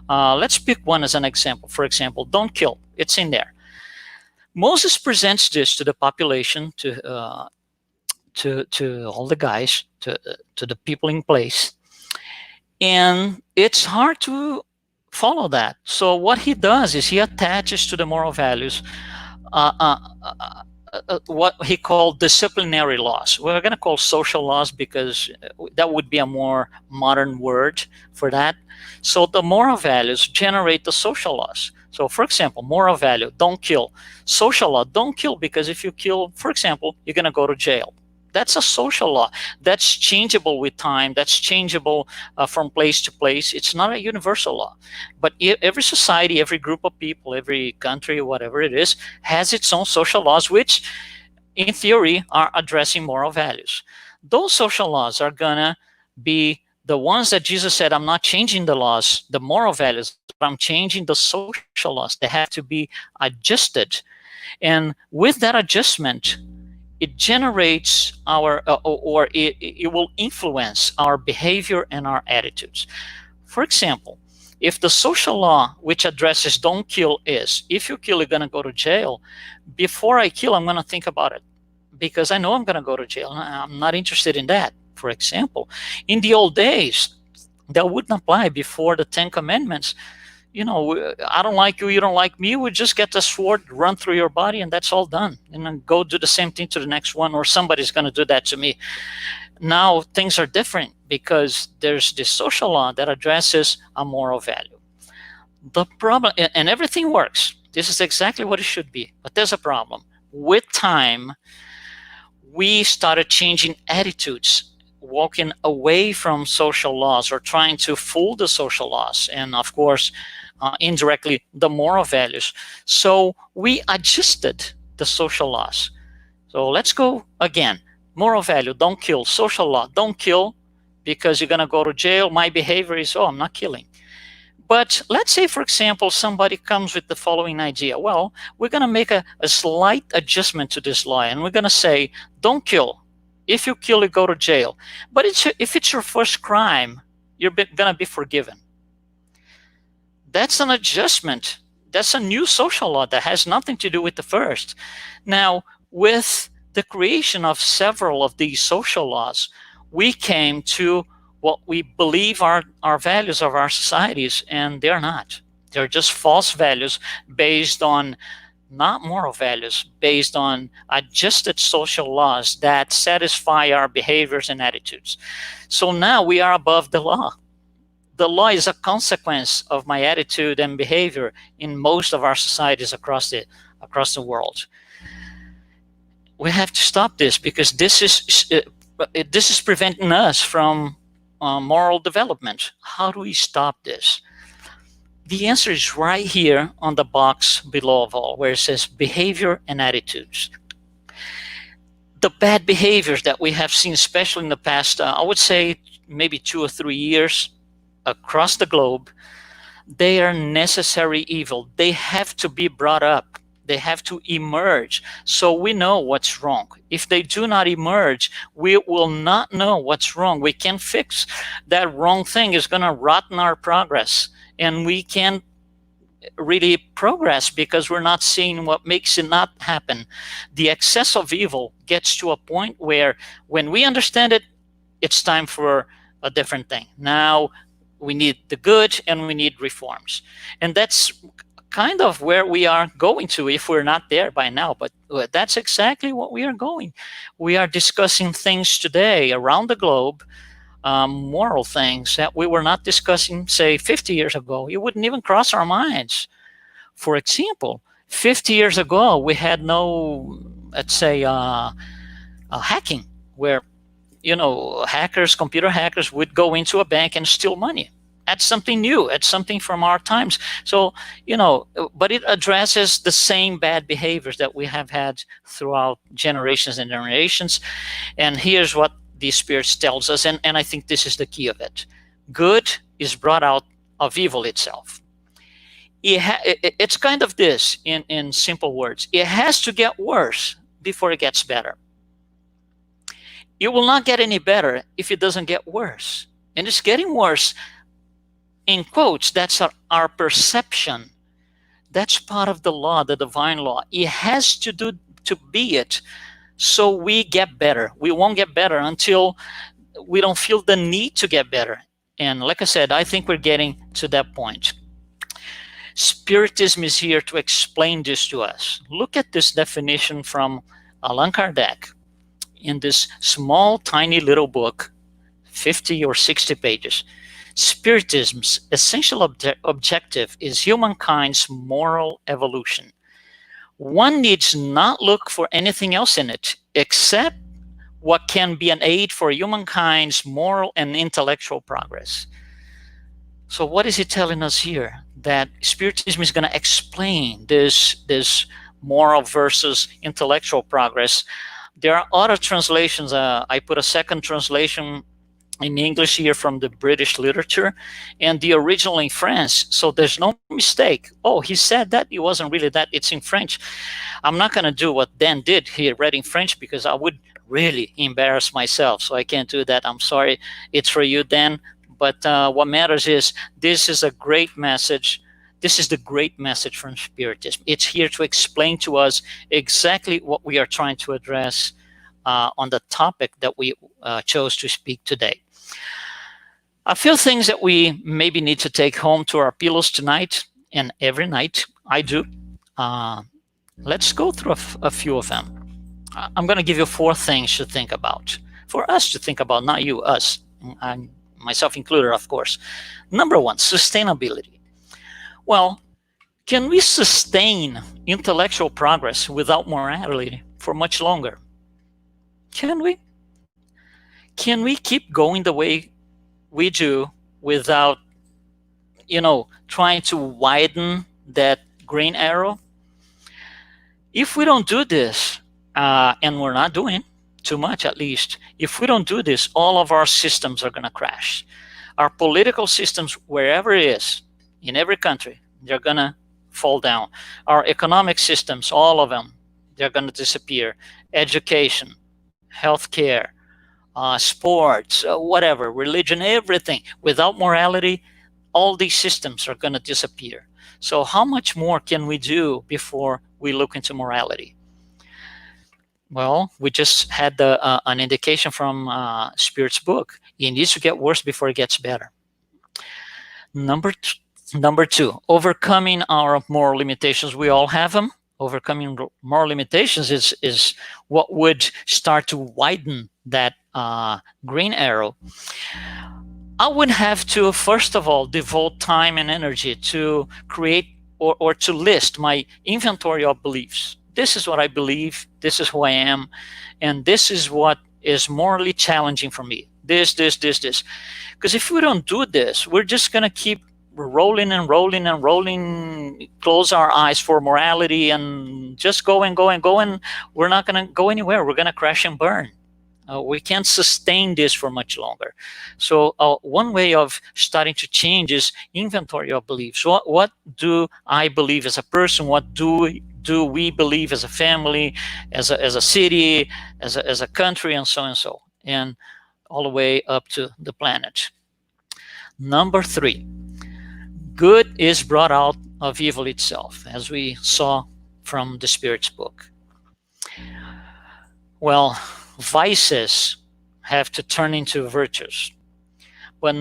Let's pick one as an example. For example, don't kill. It's in there. Moses presents this to the population, to all the guys, to the people in place, and it's hard to follow that. So what he does is he attaches to the moral values what he called disciplinary laws. We're going to call social laws because that would be a more modern word for that. So the moral values generate the social laws. So, for example, moral value, don't kill. Social law, don't kill, because if you kill, for example, you're going to go to jail. That's a social law. That's changeable with time. That's changeable from place to place. It's not a universal law. But every society, every group of people, every country, whatever it is, has its own social laws, which in theory are addressing moral values. Those social laws are going to be the ones that Jesus said, I'm not changing the laws, the moral values, but I'm changing the social laws. They have to be adjusted. And with that adjustment, it generates our, or it will influence our behavior and our attitudes. For example, If the social law, which addresses don't kill, is if you kill, you're going to go to jail, before I kill, I'm going to think about it because I know I'm going to go to jail. I'm not interested in that. For example, in the old days, that wouldn't apply before the 10 Commandments. You know, I don't like you, you don't like me. We just get the sword, run through your body, and that's all done. And then go do the same thing to the next one, or somebody's going to do that to me. Now things are different because there's this social law that addresses a moral value. The problem, and everything works. This is exactly what it should be. But there's a problem. With time, we started changing attitudes, walking away from social laws or trying to fool the social laws. And of course, indirectly, the moral values. So we adjusted the social laws. So let's go again. Moral value, don't kill. Social law, don't kill because you're going to go to jail. My behavior is, oh, I'm not killing. But let's say, for example, somebody comes with the following idea. Well, we're going to make a slight adjustment to this law, and we're going to say, don't kill. If you kill, you go to jail. But if it's your first crime, you're going to be forgiven. That's an adjustment. That's a new social law that has nothing to do with the first. Now, with the creation of several of these social laws, we came to what we believe are values of our societies, and they're not. They're just false values based on not moral values, based on adjusted social laws that satisfy our behaviors and attitudes. So now we are above the law. The law is a consequence of my attitude and behavior in most of our societies across the world. We have to stop this because this is preventing us from moral development. How do we stop this? The answer is right here on the box below of all, where it says behavior and attitudes. The bad behaviors that we have seen, especially in the past, I would say maybe 2 or 3 years across the globe, they are necessary evil. They have to be brought up. They have to emerge so we know what's wrong. If they do not emerge, we will not know what's wrong. We can't fix that wrong thing. Is going to rotten our progress, and we can't really progress because we're not seeing what makes it not happen. The excess of evil gets to a point where when we understand it, it's time for a different thing. Now we need the good and we need reforms. And that's kind of where we are going to if we're not there by now, but that's exactly what we are going. We are discussing things today around the globe, moral things that we were not discussing, say, 50 years ago. It wouldn't even cross our minds. For example, 50 years ago, we had no, let's say, hacking, where, computer hackers would go into a bank and steal money. That's something new. It's something from our times. So, but it addresses the same bad behaviors that we have had throughout generations and generations. And here's what the Spirit tells us, and I think this is the key of it. Good is brought out of evil itself. It's kind of this, in simple words. It has to get worse before it gets better. It will not get any better if it doesn't get worse. And it's getting worse. In quotes, that's our perception. That's part of the law, the divine law. It has to be it, so we get better. We won't get better until we don't feel the need to get better. And like I said, I think we're getting to that point. Spiritism is here to explain this to us. Look at this definition from Allan Kardec in this small, tiny little book, 50 or 60 pages. Spiritism's essential objective is humankind's moral evolution. One needs not look for anything else in it except what can be an aid for humankind's moral and intellectual progress. So what is he telling us here? That Spiritism is going to explain this moral versus intellectual progress. There are other translations. I put a second translation in English here from the British literature, and the original in French, so there's no mistake. Oh, he said that, it wasn't really that, it's in French. I'm not going to do what Dan did here, read in French, because I would really embarrass myself, so I can't do that. I'm sorry, it's for you, Dan, But what matters is this is a great message. This is the great message from Spiritism. It's here to explain to us exactly what we are trying to address on the topic that we chose to speak today. A few things that we maybe need to take home to our pillows tonight, and every night I do. Let's go through a few of them. I'm going to give you 4 things to think about. For us to think about, not you, us. And myself included, of course. Number 1, sustainability. Well, can we sustain intellectual progress without morality for much longer? Can we? Can we keep going the way we do without, trying to widen that green arrow? If we don't do this, and we're not doing too much at least, if we don't do this, all of our systems are going to crash. Our political systems, wherever it is, in every country, they're going to fall down. Our economic systems, all of them, they're going to disappear. Education, healthcare, sports, whatever, religion, everything. Without morality, all these systems are going to disappear. So how much more can we do before we look into morality? Well, we just had an indication from Spirit's book. It needs to get worse before it gets better. Number 2, overcoming our moral limitations. We all have them. Overcoming moral limitations is what would start to widen that green arrow. I would have to, first of all, devote time and energy to create or to list my inventory of beliefs. This is what I believe, this is who I am, and this is what is morally challenging for me. This. Because if we don't do this, we're just going to keep rolling, close our eyes for morality, and just go. We're not going to go anywhere. We're going to crash and burn. We can't sustain this for much longer. So one way of starting to change is inventory of beliefs. What do I believe as a person? What do we believe as a family, as a city, as a country, and so, and all the way up to the planet. Number 3, good is brought out of evil itself, as we saw from the Spirit's book. Well, vices have to turn into virtues, but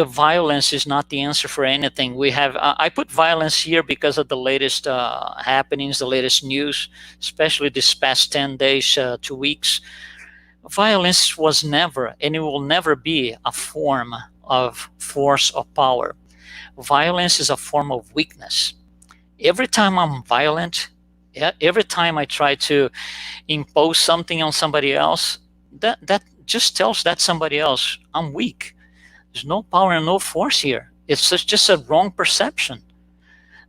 violence is not the answer for anything. We have I put violence here because of the latest happenings, the latest news, especially this past 10 days, 2 weeks. Violence was never, and it will never be, a form of force or power. Violence is a form of weakness. Every time I'm violent, every time I try to impose something on somebody else, that just tells that somebody else I'm weak. There's no power and no force here. It's just a wrong perception.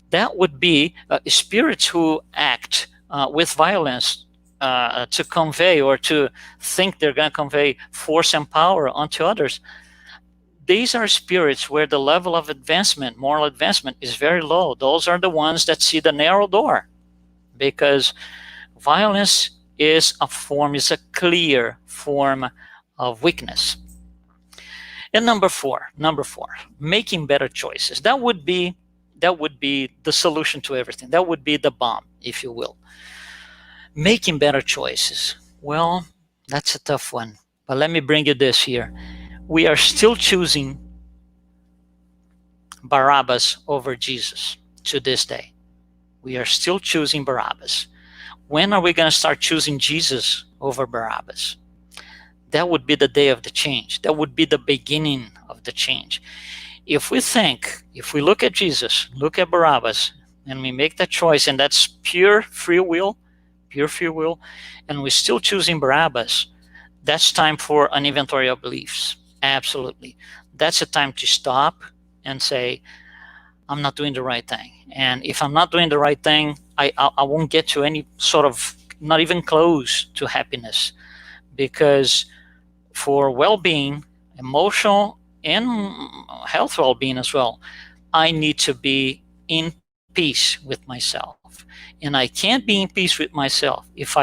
That would be spirits who act with violence to convey or to think they're going to convey force and power onto others. These are spirits where the level of advancement, moral advancement, is very low. Those are the ones that see the narrow door, because violence is a clear form of weakness. And number four, making better choices. That would be the solution to everything. That would be the bomb, if you will. Making better choices. Well, that's a tough one. But let me bring you this here. We are still choosing Barabbas over Jesus to this day. We are still choosing Barabbas. When are we going to start choosing Jesus over Barabbas? That would be the day of the change. That would be the beginning of the change. If we look at Jesus, look at Barabbas, and we make that choice, and that's pure free will, and we're still choosing Barabbas, that's time for an inventory of beliefs. Absolutely. That's a time to stop and say, I'm not doing the right thing. And if I'm not doing the right thing, I won't get to any sort of, not even close to happiness. Because for well-being, emotional and health well-being as well, I need to be in peace with myself. And I can't be in peace with myself if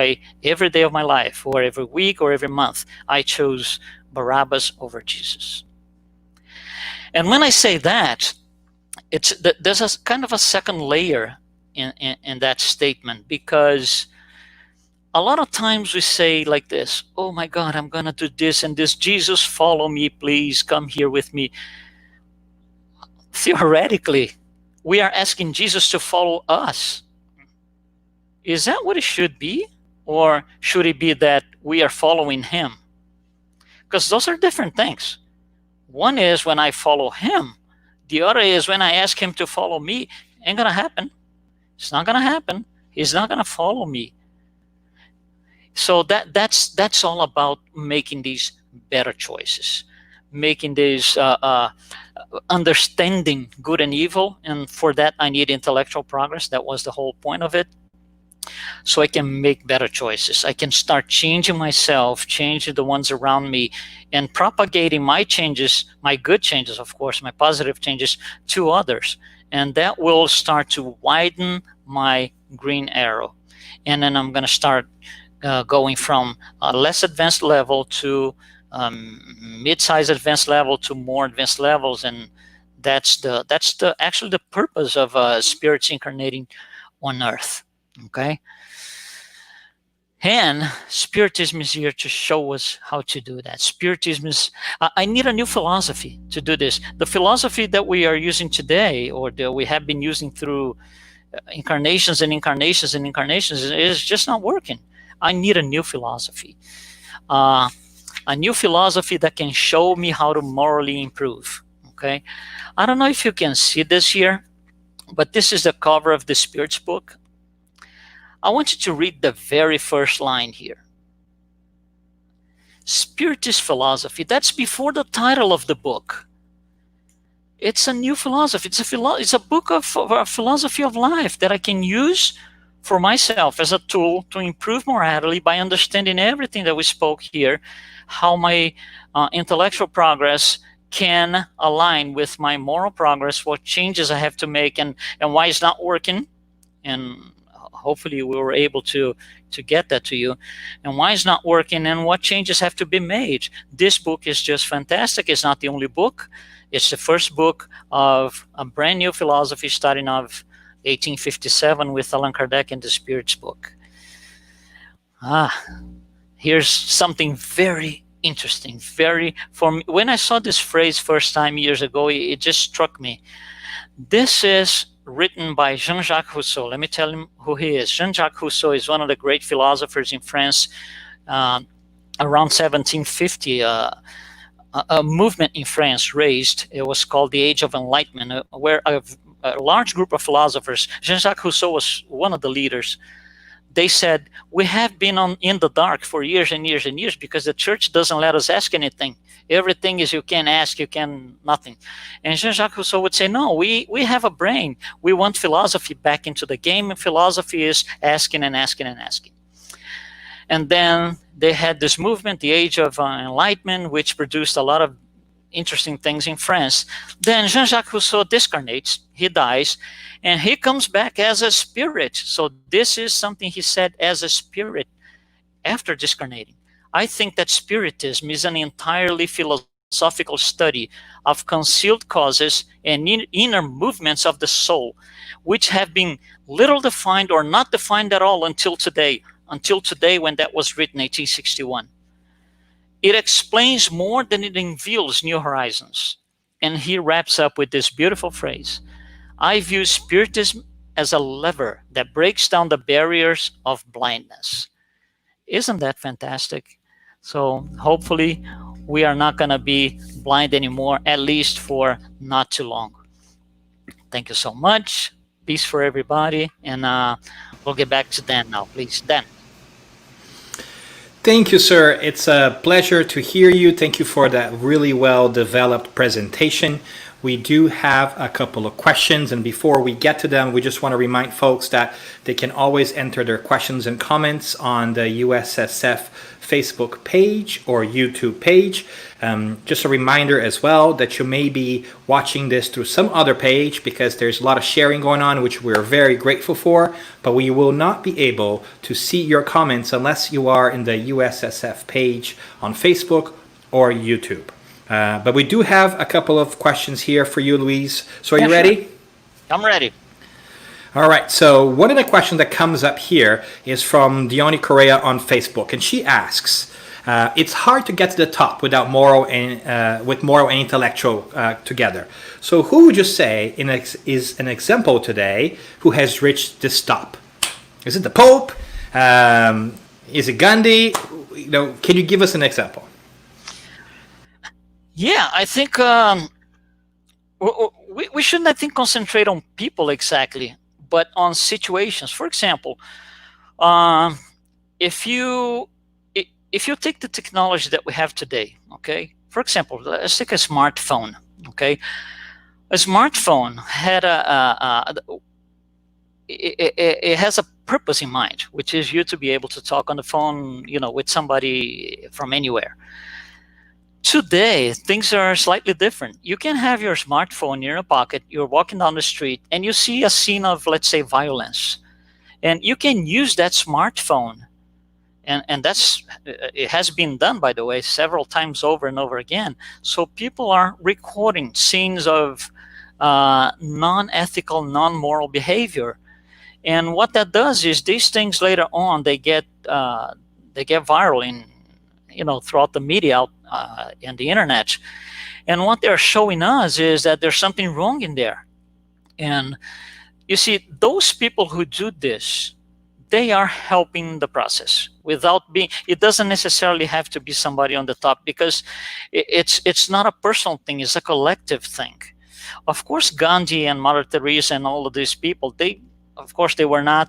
every day of my life, or every week, or every month, I chose Barabbas over Jesus. And when I say that, there's a kind of a second layer in that statement, because a lot of times we say like this, oh my God, I'm going to do this and this. Jesus, follow me, please come here with me. Theoretically, we are asking Jesus to follow us. Is that what it should be? Or should it be that we are following him? Because those are different things. One is when I follow him. The other is when I ask him to follow me. Ain't going to happen. It's not going to happen. He's not going to follow me. So that's all about making these better choices, making these understanding good and evil. And for that, I need intellectual progress. That was the whole point of it. So I can make better choices. I can start changing myself, changing the ones around me, and propagating my changes, my good changes, of course, my positive changes to others. And that will start to widen my green arrow. And then I'm going to start going from a less advanced level to mid-sized advanced level to more advanced levels. And that's actually the purpose of spirits incarnating on Earth. Okay, and Spiritism is here to show us how to do that. Spiritism is, I need a new philosophy to do this. The philosophy that we are using today, or that we have been using through incarnations and incarnations and incarnations, is just not working. I need a new philosophy. A new philosophy that can show me how to morally improve. Okay, I don't know if you can see this here, but this is the cover of the Spirits book. I want you to read the very first line here. Spiritist philosophy. That's before the title of the book. It's a new philosophy. It's a book of a philosophy of life that I can use for myself as a tool to improve morality by understanding everything that we spoke here, how my intellectual progress can align with my moral progress, what changes I have to make, and why it's not working. And hopefully we were able to get that to you, and why it's not working, and what changes have to be made. This book is just fantastic. It's not the only book. It's the first book of a brand new philosophy starting off 1857 with Allan Kardec in the Spirits book. Here's something very interesting. For me, when I saw this phrase first time years ago, it just struck me. This is written by Jean-Jacques Rousseau. Let me tell him who he is. Jean-Jacques Rousseau is one of the great philosophers in France around 1750. A movement in France raised, it was called the Age of Enlightenment, where a large group of philosophers, Jean-Jacques Rousseau was one of the leaders. They said, we have been in the dark for years and years and years because the church doesn't let us ask anything. Everything is you can ask, you can nothing. And Jean-Jacques Rousseau would say, no, we have a brain. We want philosophy back into the game, and philosophy is asking and asking and asking. And then they had this movement, the Age of Enlightenment, which produced a lot of interesting things in France. Then Jean-Jacques Rousseau discarnates, he dies, and he comes back as a spirit. So this is something he said as a spirit after discarnating. I think that Spiritism is an entirely philosophical study of concealed causes and inner movements of the soul, which have been little defined or not defined at all until today when that was written, 1861. It explains more than it reveals new horizons. And he wraps up with this beautiful phrase: I view Spiritism as a lever that breaks down the barriers of blindness. Isn't that fantastic? So hopefully we are not going to be blind anymore, at least for not too long. Thank you so much. Peace for everybody. And we'll get back to Dan now, please. Dan. Thank you, sir. It's a pleasure to hear you. Thank you for that really well-developed presentation. We do have a couple of questions, and before we get to them, we just want to remind folks that they can always enter their questions and comments on the USSF Facebook page or YouTube page. Just a reminder as well that you may be watching this through some other page, because there's a lot of sharing going on, which we're very grateful for, but we will not be able to see your comments unless you are in the USSF page on Facebook or YouTube. But we do have a couple of questions here for you, Louise. So are you sure. ready? I'm ready. All right. So one of the questions that comes up here is from Dione Correa on Facebook, and she asks, it's hard to get to the top without moral and with moral and intellectual together. So who would you say is an example today who has reached this top? Is it the Pope? Is it Gandhi? Can you give us an example? Yeah, I think we shouldn't, I think, concentrate on people exactly, but on situations. For example, if you take the technology that we have today, okay. For example, let's take a smartphone, okay. A smartphone had it has a purpose in mind, which is you to be able to talk on the phone, with somebody from anywhere. Today, things are slightly different. You can have your smartphone in your pocket, you're walking down the street, and you see a scene of, let's say, violence. And you can use that smartphone, and it has been done, by the way, several times over and over again. So people are recording scenes of non-ethical, non-moral behavior. And what that does is these things later on, they get viral in, throughout the media and the internet. And what they're showing us is that there's something wrong in there. And you see, those people who do this, they are helping the process without being, it doesn't necessarily have to be somebody on the top, because it's not a personal thing, it's a collective thing. Of course, Gandhi and Mother Teresa and all of these people, they were not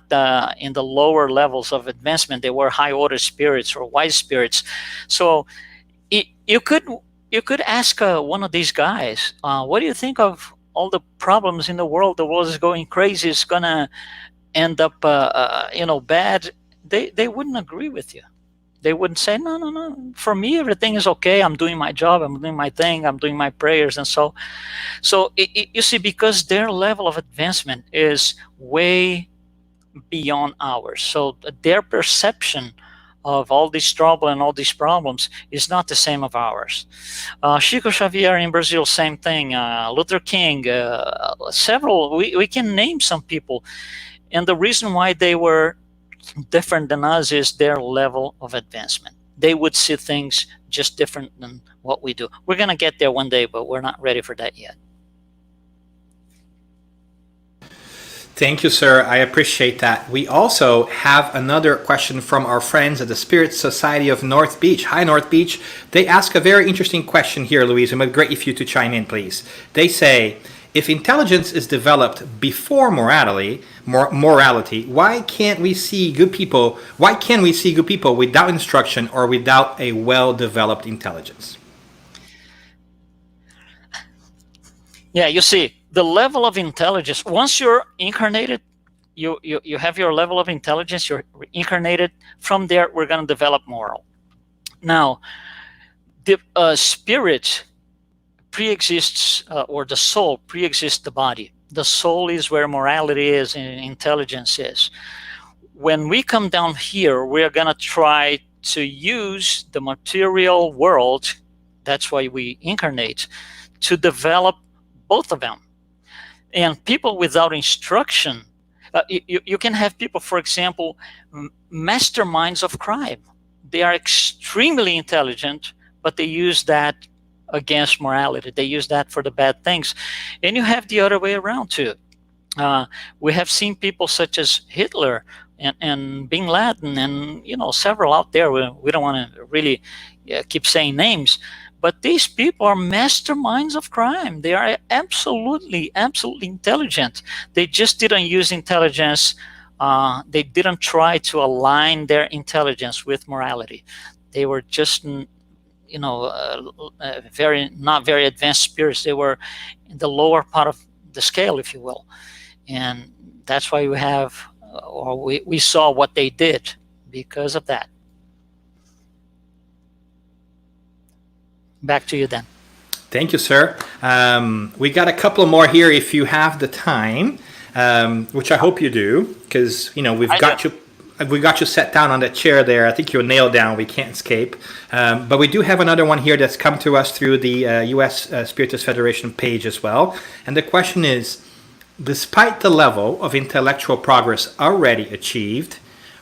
in the lower levels of advancement. They were high order spirits or wise spirits. So you could ask one of these guys, what do you think of all the problems in the world? The world is going crazy. It's gonna end up, bad. They wouldn't agree with you. They wouldn't say, no. For me, everything is okay. I'm doing my job. I'm doing my thing. I'm doing my prayers. And so you see, because their level of advancement is way beyond ours. So their perception of all this trouble and all these problems is not the same of ours. Chico Xavier in Brazil, same thing. Luther King, several, we can name some people. And the reason why they were different than us is their level of advancement. They would see things just different than what we do. We're going to get there one day, but we're not ready for that yet. Thank you, sir. I appreciate that. We also have another question from our friends at the Spirit Society of North Beach. Hi, North Beach. They ask a very interesting question here, Louise. It would be great if you to chime in, please. They say, if intelligence is developed before morality, why can't we see good people? Why can't we see good people without instruction or without a well-developed intelligence? Yeah, you see, the level of intelligence, once you're incarnated, you have your level of intelligence, you're incarnated. From there, we're going to develop moral. Now, the spirit pre-exists, or the soul pre-exists the body. The soul is where morality is and intelligence is. When we come down here, we're going to try to use the material world, that's why we incarnate, to develop both of them. And people without instruction, you can have people, for example, masterminds of crime. They are extremely intelligent, but they use that against morality. They use that for the bad things. And you have the other way around too. We have seen people such as Hitler and Bin Laden and several out there. We don't want to really keep saying names, but these people are masterminds of crime. They are absolutely intelligent. They just didn't use intelligence. They didn't try to align their intelligence with morality. They were just not very advanced spirits. They were in the lower part of the scale, if you will. And that's why we have, or we saw what they did because of that. Back to you, Dan. Thank you, sir. We got a couple more here if you have the time, which I hope you do, because we've got you. we got you set down on that chair there. I think you're nailed down. We can't escape. But we do have another one here that's come to us through the U.S. Spiritist Federation page as well. And the question is, despite the level of intellectual progress already achieved,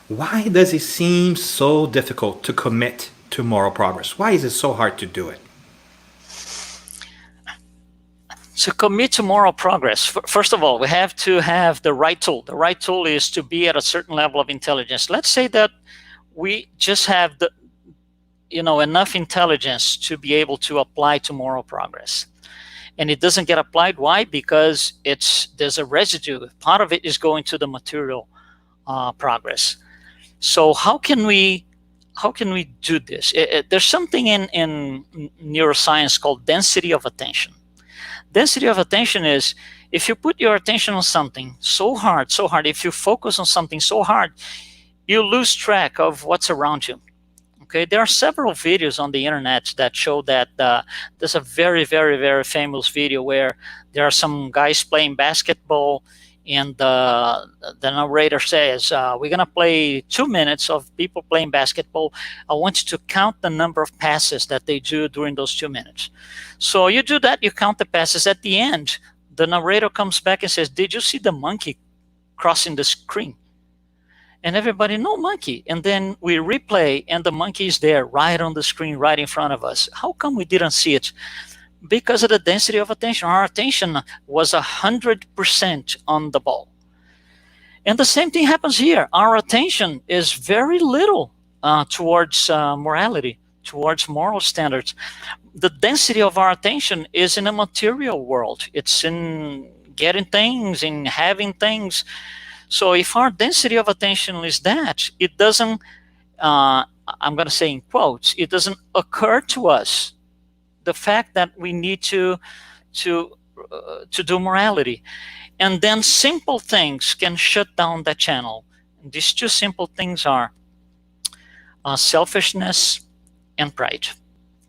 why does it seem so difficult to commit to moral progress? Why is it so hard to do it? To commit to moral progress, first of all, we have to have the right tool. The right tool is to be at a certain level of intelligence. Let's say that we just have the, enough intelligence to be able to apply to moral progress. And it doesn't get applied. Why? Because there's a residue. Part of it is going to the material progress. So how can we do this? There's something in neuroscience called density of attention. Density of attention is if you put your attention on something so hard, if you focus on something so hard, you lose track of what's around you. Okay, there are several videos on the internet that show that. There's a very, very, very famous video where there are some guys playing basketball, and the narrator says, we're going to play 2 minutes of people playing basketball. I want you to count the number of passes that they do during those 2 minutes. So you do that, you count the passes. At the end, the narrator comes back and says, did you see the monkey crossing the screen? And everybody, no monkey. And then we replay, and the monkey is there right on the screen, right in front of us. How come we didn't see it? Because of the density of attention. Our attention was 100% on the ball. And the same thing happens here. Our attention is very little towards morality, towards moral standards. The density of our attention is in a material world. It's in getting things, in having things. So if our density of attention is that, it doesn't, I'm going to say in quotes, it doesn't occur to us the fact that we need to do morality. And then simple things can shut down that channel. These two simple things are selfishness and pride.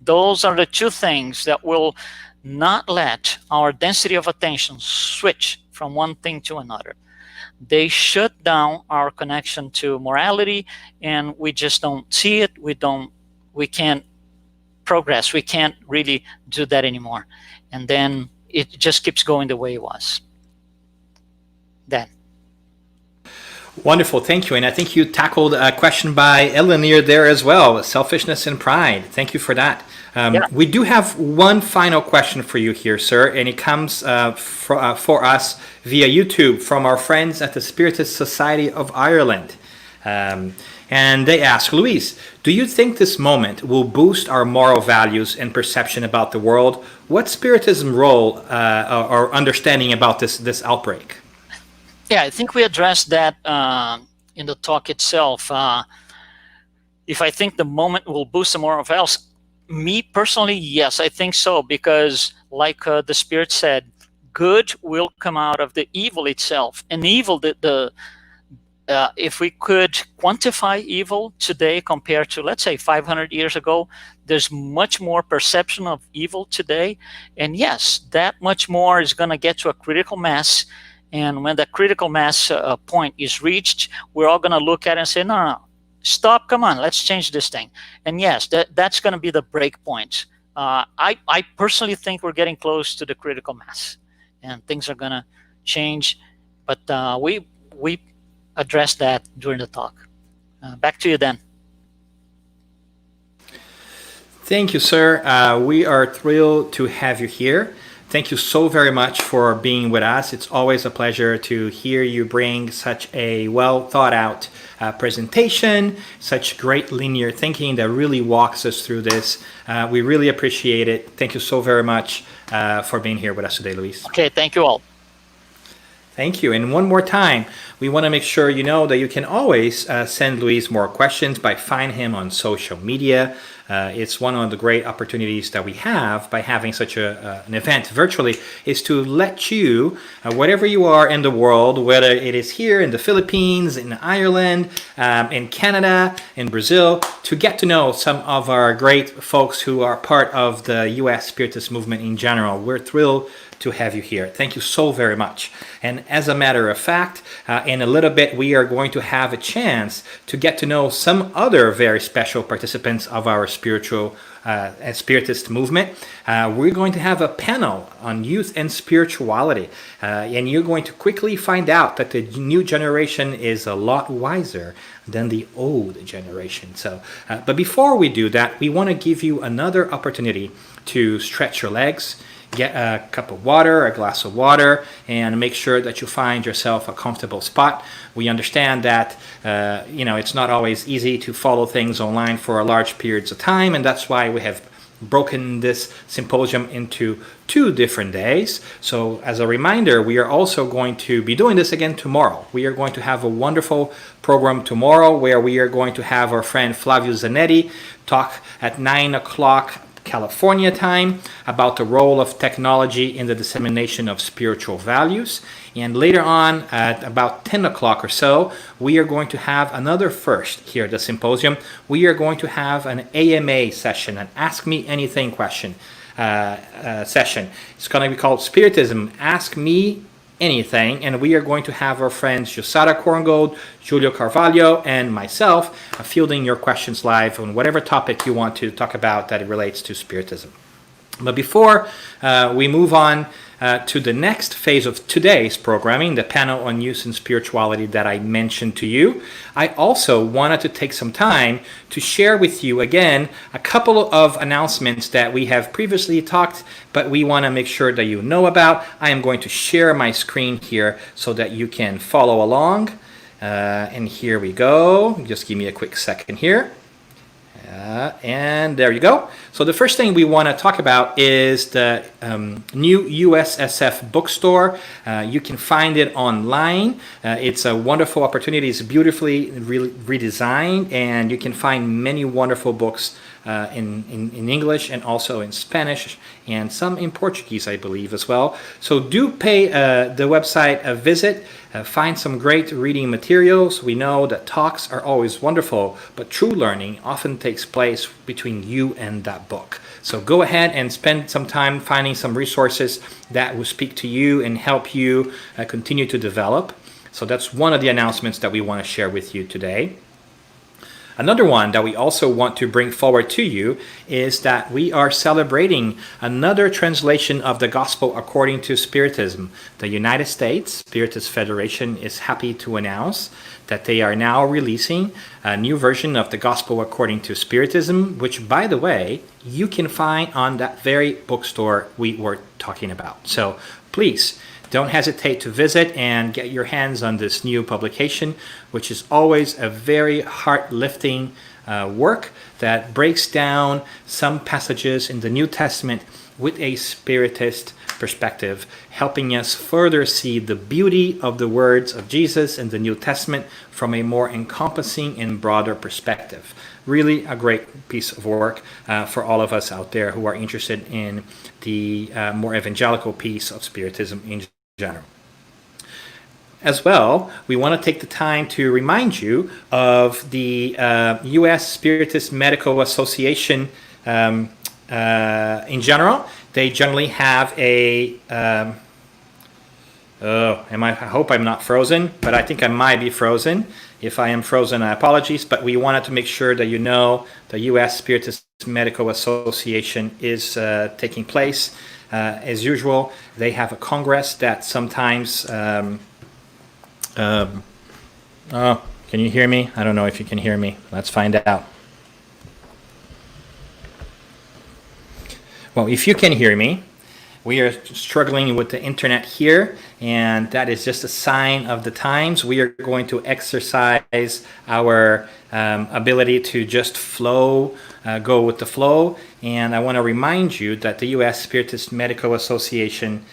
Those are the two things that will not let our density of attention switch from one thing to another. They shut down our connection to morality, and we just don't see it. We can't progress. We can't really do that anymore. And then it just keeps going the way it was. Dan. Wonderful, thank you. And I think you tackled a question by Eleanor there as well, selfishness and pride. Thank you for that. Yeah. We do have one final question for you here, sir, and it comes for us via YouTube from our friends at the Spiritist Society of Ireland. And they ask, Louise, do you think this moment will boost our moral values and perception about the world? What's Spiritism role or understanding about this outbreak? Yeah, I think we addressed that in the talk itself. If I think the moment will boost the moral values, me personally, yes, I think so, because like the Spirit said, good will come out of the evil itself. And evil, if we could quantify evil today compared to, let's say, 500 years ago, there's much more perception of evil today. And yes, that much more is going to get to a critical mass. And when the critical mass point is reached, we're all going to look at it and say, no, stop, come on, let's change this thing. And yes, that's going to be the break point. I personally think we're getting close to the critical mass, and things are going to change. But we addressed that during the talk. Back to you, Dan. Thank you, sir. We are thrilled to have you here. Thank you so very much for being with us. It's always a pleasure to hear you bring such a well thought out presentation, such great linear thinking that really walks us through this. We really appreciate it. Thank you so very much for being here with us today, Luis. Okay, thank you all. Thank you. And one more time, we want to make sure you know that you can always send Luis more questions by finding him on social media. It's one of the great opportunities that we have by having such an event virtually, is to let you, wherever you are in the world, whether it is here in the Philippines, in Ireland, in Canada, in Brazil, to get to know some of our great folks who are part of the U.S. Spiritist movement in general. We're thrilled to have you here. Thank you so very much. And as a matter of fact, in a little bit, we are going to have a chance to get to know some other very special participants of our spiritual Spiritist movement. We're going to have a panel on youth and spirituality, and you're going to quickly find out that the new generation is a lot wiser than the old generation. So, but before we do that, we want to give you another opportunity to stretch your legs, get a cup of water, a glass of water, and make sure that you find yourself a comfortable spot. We understand that it's not always easy to follow things online for large periods of time, and that's why we have broken this symposium into 2 different days. So as a reminder, we are also going to be doing this again tomorrow. We are going to have a wonderful program tomorrow where we are going to have our friend Flavio Zanetti talk at 9 o'clock California time about the role of technology in the dissemination of spiritual values. And later on at about 10 o'clock or so, we are going to have another first here at the symposium. We are going to have an AMA session, an Ask Me Anything question session. It's going to be called Spiritism, Ask Me Anything, and we are going to have our friends Josara Korngold, Ligia Carvalho, and myself fielding your questions live on whatever topic you want to talk about that relates to Spiritism. But before we move on to the next phase of today's programming, the panel on youth and spirituality that I mentioned to you, I also wanted to take some time to share with you again a couple of announcements that we have previously talked, but we want to make sure that you know about. I am going to share my screen here so that you can follow along. And here we go. Just give me a quick second here. And there you go. So the first thing we want to talk about is the new Ussf Bookstore. You can find it online. It's a wonderful opportunity. It's beautifully redesigned, and you can find many wonderful books in English and also in Spanish and some in Portuguese, I believe, as well. So do pay the website a visit. Find some great reading materials. We know that talks are always wonderful, but true learning often takes place between you and that book. So go ahead and spend some time finding some resources that will speak to you and help you continue to develop. So that's one of the announcements that we want to share with you today. Another one that we also want to bring forward to you is that we are celebrating another translation of the Gospel according to Spiritism. The United States Spiritist Federation is happy to announce that they are now releasing a new version of the Gospel according to Spiritism, which, by the way, you can find on that very bookstore we were talking about. So please, don't hesitate to visit and get your hands on this new publication, which is always a very heart-lifting work that breaks down some passages in the New Testament with a Spiritist perspective, helping us further see the beauty of the words of Jesus in the New Testament from a more encompassing and broader perspective. Really a great piece of work for all of us out there who are interested in the more evangelical piece of Spiritism in general. As well, we want to take the time to remind you of the U.S. Spiritist Medical Association in general. They generally have a I hope I'm not frozen, but I think I might be frozen. If I am frozen, I apologize, but we wanted to make sure that you know the U.S. Spiritist Medical Association is taking place. As usual, they have a congress that sometimes... can you hear me? I don't know if you can hear me. Let's find out. Well, if you can hear me, we are struggling with the internet here, and that is just a sign of the times. We are going to exercise our ability to just flow, go with the flow. And I want to remind you that the U.S. Spiritist Medical Association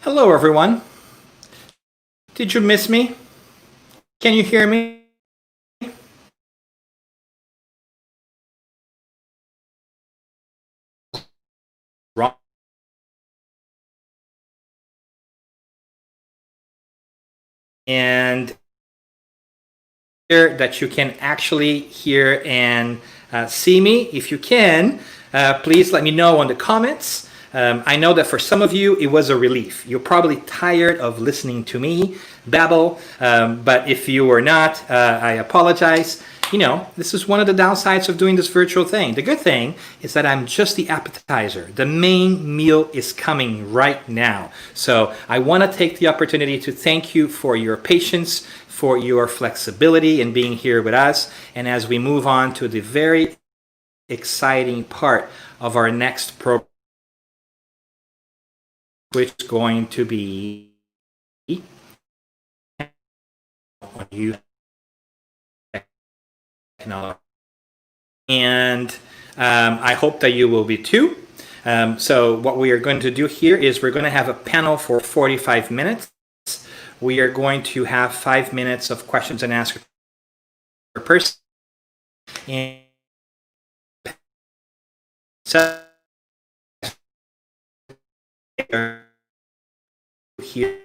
Hello, everyone. Did you miss me? Can you hear me? Wrong. And that you can actually hear and see me. If you can, please let me know in the comments. I know that for some of you, it was a relief. You're probably tired of listening to me babble, but if you were not, I apologize. You know, this is one of the downsides of doing this virtual thing. The good thing is that I'm just the appetizer. The main meal is coming right now. So I want to take the opportunity to thank you for your patience, for your flexibility in being here with us. And as we move on to the very exciting part of our next program, which is going to be you and I hope that you will be too. So what we are going to do here is we're going to have a panel for 45 minutes. We are going to have 5 minutes of questions and answers per person. And so here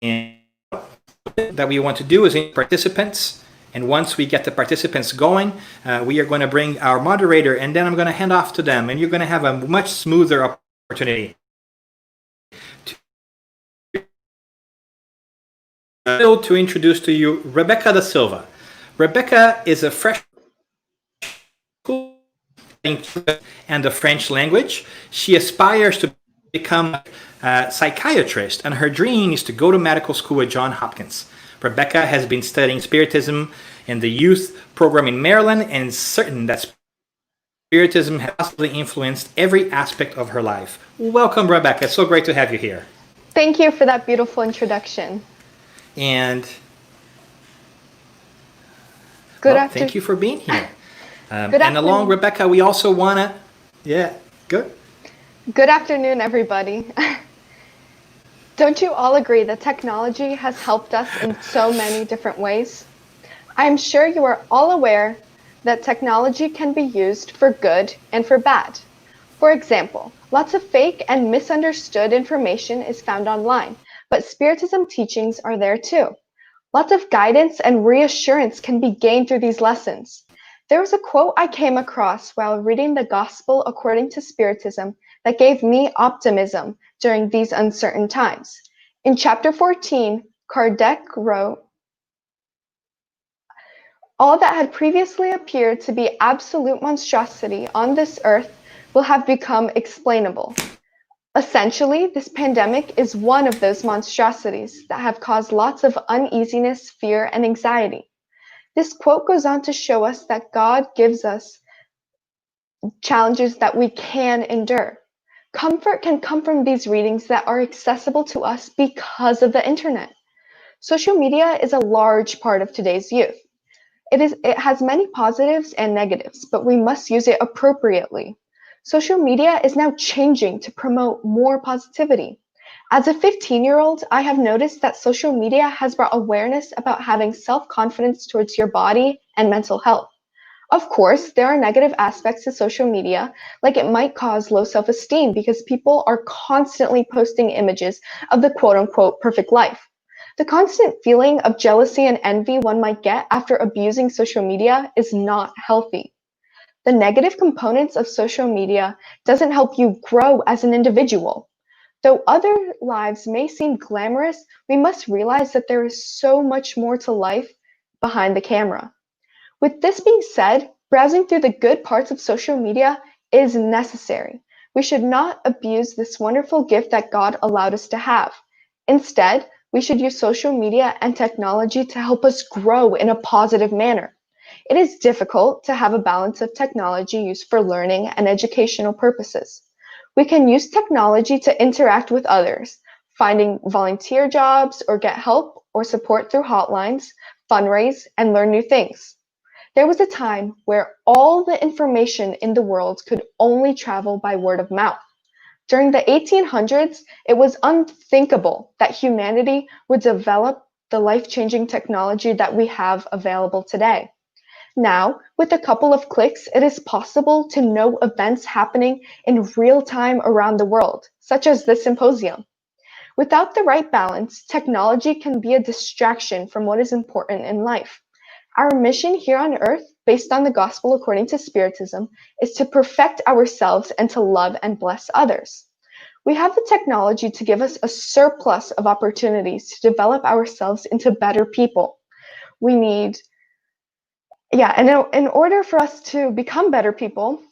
and that we want to do is in participants. And once we get the participants going, we are going to bring our moderator, and then I'm going to hand off to them, and you're going to have a much smoother opportunity to introduce to you Rebecca DaSilva. Rebecca is a fresh and the French language. She aspires to become a psychiatrist, and her dream is to go to medical school at Johns Hopkins. Rebecca has been studying Spiritism in the youth program in Maryland and is certain that Spiritism has possibly influenced every aspect of her life. Welcome, Rebecca. It's so great to have you here. Thank you for that beautiful introduction. And thank you for being here. And along, Rebecca, we also want to, Good afternoon, everybody. Don't you all agree that technology has helped us in so many different ways? I'm sure you are all aware that technology can be used for good and for bad. For example, lots of fake and misunderstood information is found online, but Spiritism teachings are there too. Lots of guidance and reassurance can be gained through these lessons. There was a quote I came across while reading the Gospel according to Spiritism that gave me optimism during these uncertain times. In chapter 14, Kardec wrote, "All that had previously appeared to be absolute monstrosity on this earth will have become explainable." Essentially, this pandemic is one of those monstrosities that have caused lots of uneasiness, fear, and anxiety. This quote goes on to show us that God gives us challenges that we can endure. Comfort can come from these readings that are accessible to us because of the internet. Social media is a large part of today's youth. It has many positives and negatives, but we must use it appropriately. Social media is now changing to promote more positivity. As a 15-year-old, I have noticed that social media has brought awareness about having self-confidence towards your body and mental health. Of course, there are negative aspects to social media, like it might cause low self-esteem because people are constantly posting images of the quote-unquote perfect life. The constant feeling of jealousy and envy one might get after abusing social media is not healthy. The negative components of social media doesn't help you grow as an individual. Though other lives may seem glamorous, we must realize that there is so much more to life behind the camera. With this being said, browsing through the good parts of social media is necessary. We should not abuse this wonderful gift that God allowed us to have. Instead, we should use social media and technology to help us grow in a positive manner. It is difficult to have a balance of technology used for learning and educational purposes. We can use technology to interact with others, finding volunteer jobs or get help or support through hotlines, fundraise, and learn new things. There was a time where all the information in the world could only travel by word of mouth. During the 1800s, it was unthinkable that humanity would develop the life-changing technology that we have available today. Now, with a couple of clicks, it is possible to know events happening in real time around the world, such as this symposium. Without the right balance, technology can be a distraction from what is important in life. Our mission here on Earth, based on the Gospel according to Spiritism, is to perfect ourselves and to love and bless others. We have the technology to give us a surplus of opportunities to develop ourselves into better people. And in order for us to become better people,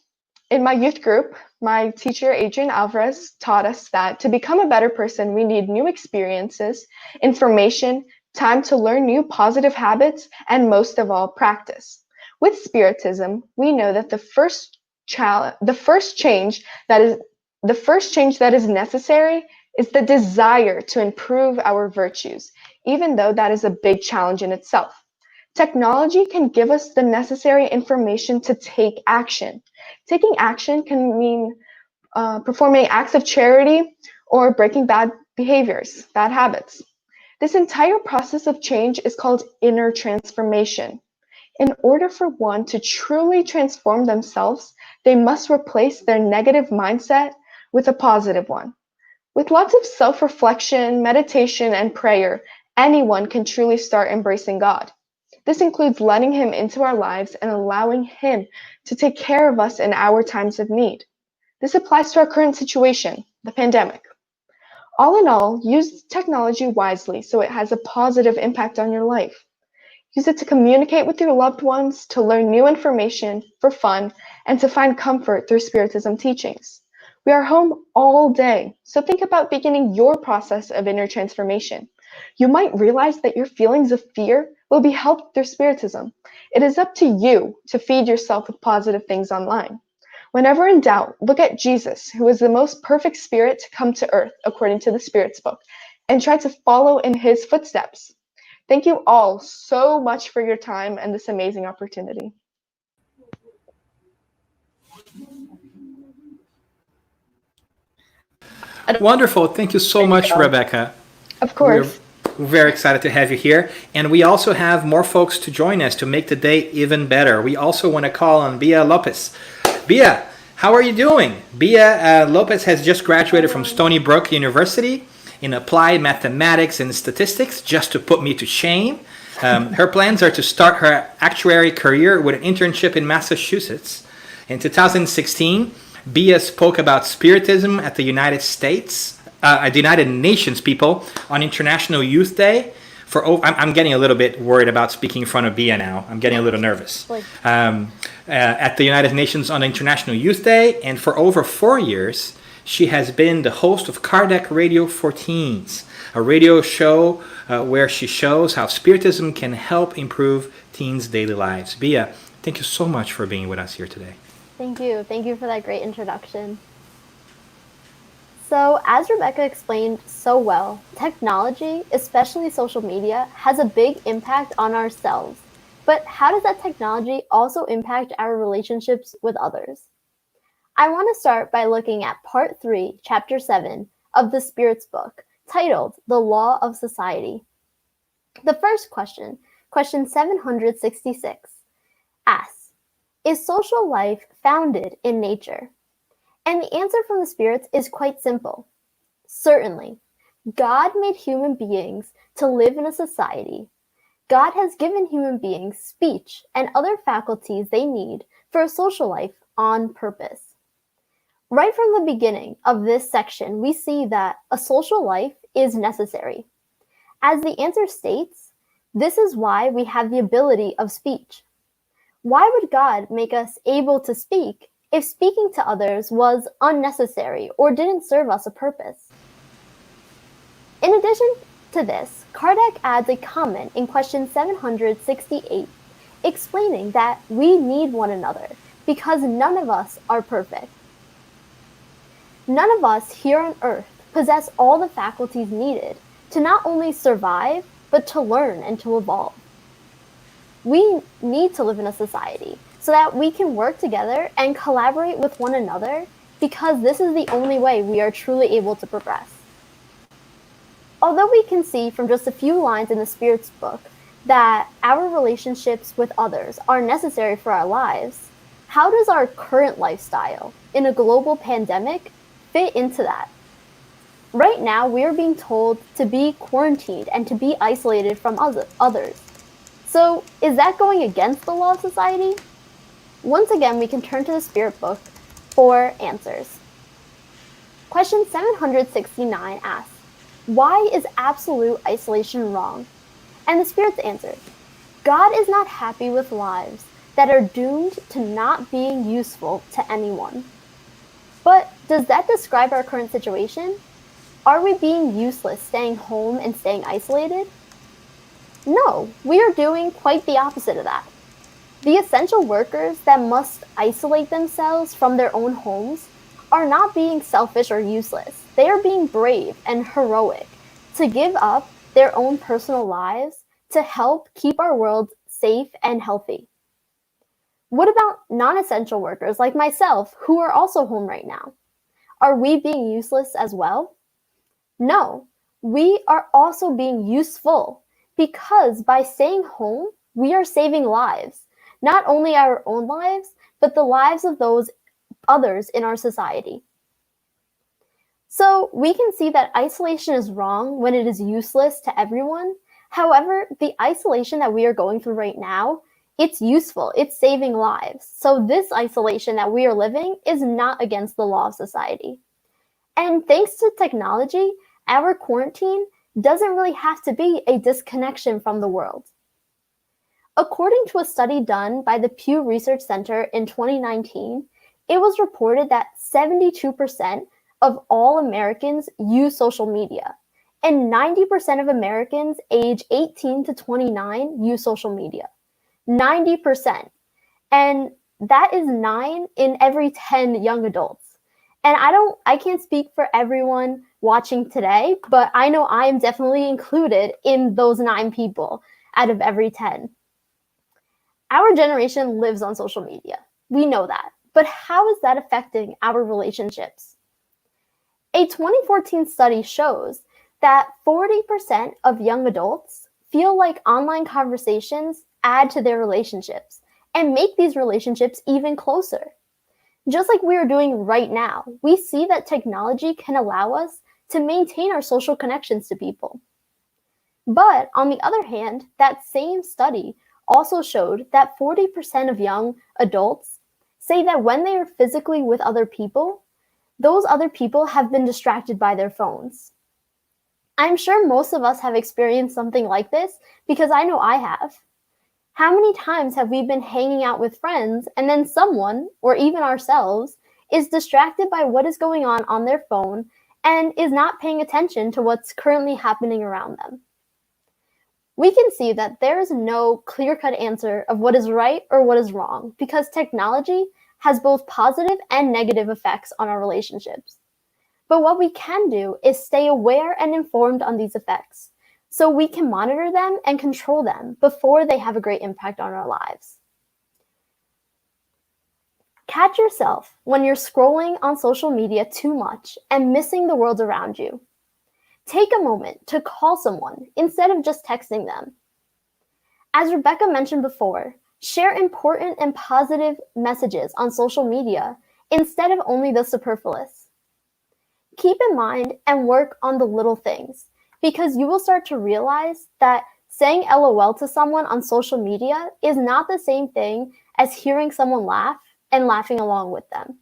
in my youth group, my teacher, Adrian Alvarez, taught us that to become a better person, we need new experiences, information, time to learn new positive habits, and most of all, practice. With Spiritism, we know that the first change that is necessary is the desire to improve our virtues, even though that is a big challenge in itself. Technology can give us the necessary information to take action. Taking action can mean performing acts of charity or breaking bad behaviors, bad habits. This entire process of change is called inner transformation. In order for one to truly transform themselves, they must replace their negative mindset with a positive one. With lots of self-reflection, meditation, and prayer, anyone can truly start embracing God. This includes letting Him into our lives and allowing Him to take care of us in our times of need. This applies to our current situation, the pandemic. All in all, use technology wisely so it has a positive impact on your life. Use it to communicate with your loved ones, to learn new information, for fun, and to find comfort through Spiritism teachings. We are home all day, so think about beginning your process of inner transformation. You might realize that your feelings of fear will be helped through Spiritism. It is up to you to feed yourself with positive things online. Whenever in doubt, look at Jesus, who is the most perfect spirit to come to earth, according to the Spirit's book, and try to follow in his footsteps. Thank you all so much for your time and this amazing opportunity. Wonderful. Thank you so much, Rebecca. Of course. We're very excited to have you here. And we also have more folks to join us to make the day even better. We also want to call on Bia Lopes. Bia, how are you doing? Bia Lopes has just graduated from Stony Brook University in applied mathematics and statistics, just to put me to shame. Her plans are to start her actuary career with an internship in Massachusetts. In 2016, Bia spoke about Spiritism at the United Nations people on International Youth Day. I'm getting a little bit worried about speaking in front of Bia now. I'm getting a little nervous. At the United Nations on International Youth Day, and for over 4 years, she has been the host of Kardec Radio for Teens, a radio show where she shows how Spiritism can help improve teens' daily lives. Bia, thank you so much for being with us here today. Thank you. Thank you for that great introduction. So, as Rebecca explained so well, technology, especially social media, has a big impact on ourselves. But how does that technology also impact our relationships with others? I want to start by looking at Part 3, Chapter 7 of the Spirit's book, titled The Law of Society. The first question, question 766, asks, is social life founded in nature? And the answer from the Spirits is quite simple. Certainly. God made human beings to live in a society. God has given human beings speech and other faculties they need for a social life on purpose. Right from the beginning of this section, we see that a social life is necessary. As the answer states, this is why we have the ability of speech. Why would God make us able to speak if speaking to others was unnecessary or didn't serve us a purpose? In addition to this, Kardec adds a comment in question 768, explaining that we need one another because none of us are perfect. None of us here on earth possess all the faculties needed to not only survive, but to learn and to evolve. We need to live in a society so that we can work together and collaborate with one another, because this is the only way we are truly able to progress. Although we can see from just a few lines in the Spirit's book that our relationships with others are necessary for our lives, how does our current lifestyle in a global pandemic fit into that? Right now, we are being told to be quarantined and to be isolated from others. So, is that going against the law of society? Once again, we can turn to the Spirit book for answers. Question 769 asks, why is absolute isolation wrong? And the Spirit's answer, God is not happy with lives that are doomed to not being useful to anyone. But does that describe our current situation? Are we being useless staying home and staying isolated? No, we are doing quite the opposite of that. The essential workers that must isolate themselves from their own homes are not being selfish or useless. They are being brave and heroic to give up their own personal lives to help keep our world safe and healthy. What about non-essential workers like myself who are also home right now? Are we being useless as well? No, we are also being useful, because by staying home, we are saving lives, not only our own lives, but the lives of those others in our society. So we can see that isolation is wrong when it is useless to everyone. However, the isolation that we are going through right now, it's useful, it's saving lives. So this isolation that we are living is not against the law of society. And thanks to technology, our quarantine doesn't really have to be a disconnection from the world. According to a study done by the Pew Research Center in 2019, it was reported that 72% of all Americans use social media, and 90% of Americans age 18 to 29 use social media. 90%. And that is 9 in every 10 young adults. And I can't speak for everyone watching today, but I know I am definitely included in those 9 people out of every 10. Our generation lives on social media. We know that. But how is that affecting our relationships? A 2014 study shows that 40% of young adults feel like online conversations add to their relationships and make these relationships even closer. Just like we are doing right now, we see that technology can allow us to maintain our social connections to people. But on the other hand, that same study also showed that 40% of young adults say that when they are physically with other people, those other people have been distracted by their phones. I'm sure most of us have experienced something like this, because I know I have. How many times have we been hanging out with friends and then someone, or even ourselves, is distracted by what is going on their phone and is not paying attention to what's currently happening around them? We can see that there is no clear-cut answer of what is right or what is wrong, because technology has both positive and negative effects on our relationships. But what we can do is stay aware and informed on these effects, so we can monitor them and control them before they have a great impact on our lives. Catch yourself when you're scrolling on social media too much and missing the world around you. Take a moment to call someone instead of just texting them. As Rebecca mentioned before, share important and positive messages on social media instead of only the superfluous. Keep in mind and work on the little things, because you will start to realize that saying LOL to someone on social media is not the same thing as hearing someone laugh and laughing along with them.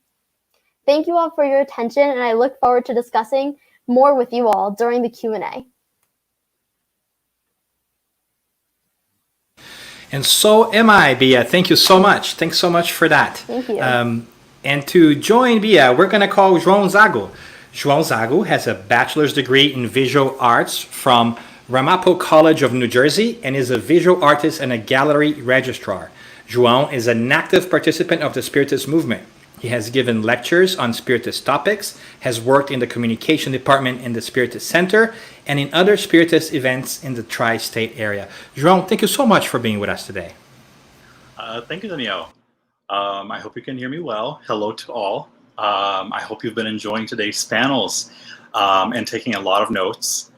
Thank you all for your attention, and I look forward to discussing more with you all during the Q&A. And so am I, Bia. Thank you so much. Thanks so much for that. Thank you. And to join Bia, we're going to call Joao Zago. Joao Zago has a bachelor's degree in visual arts from Ramapo College of New Jersey and is a visual artist and a gallery registrar. Joao is an active participant of the Spiritist movement. He has given lectures on Spiritist topics, has worked in the communication department in the Spiritist Center, and in other Spiritist events in the tri-state area. Joao, thank you so much for being with us today. Thank you, Danielle. I hope you can hear me well. Hello to all. I hope you've been enjoying today's panels and taking a lot of notes.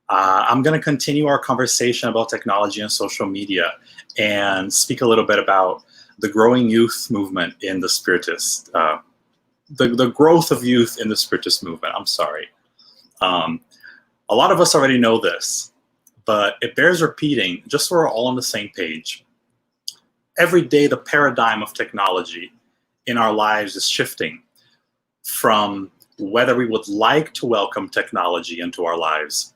I'm going to continue our conversation about technology and social media and speak a little bit about the growing youth movement in the Spiritist, the growth of youth in the Spiritist movement. I'm sorry. A lot of us already know this, but it bears repeating just so we're all on the same page. Every day, the paradigm of technology in our lives is shifting from whether we would like to welcome technology into our lives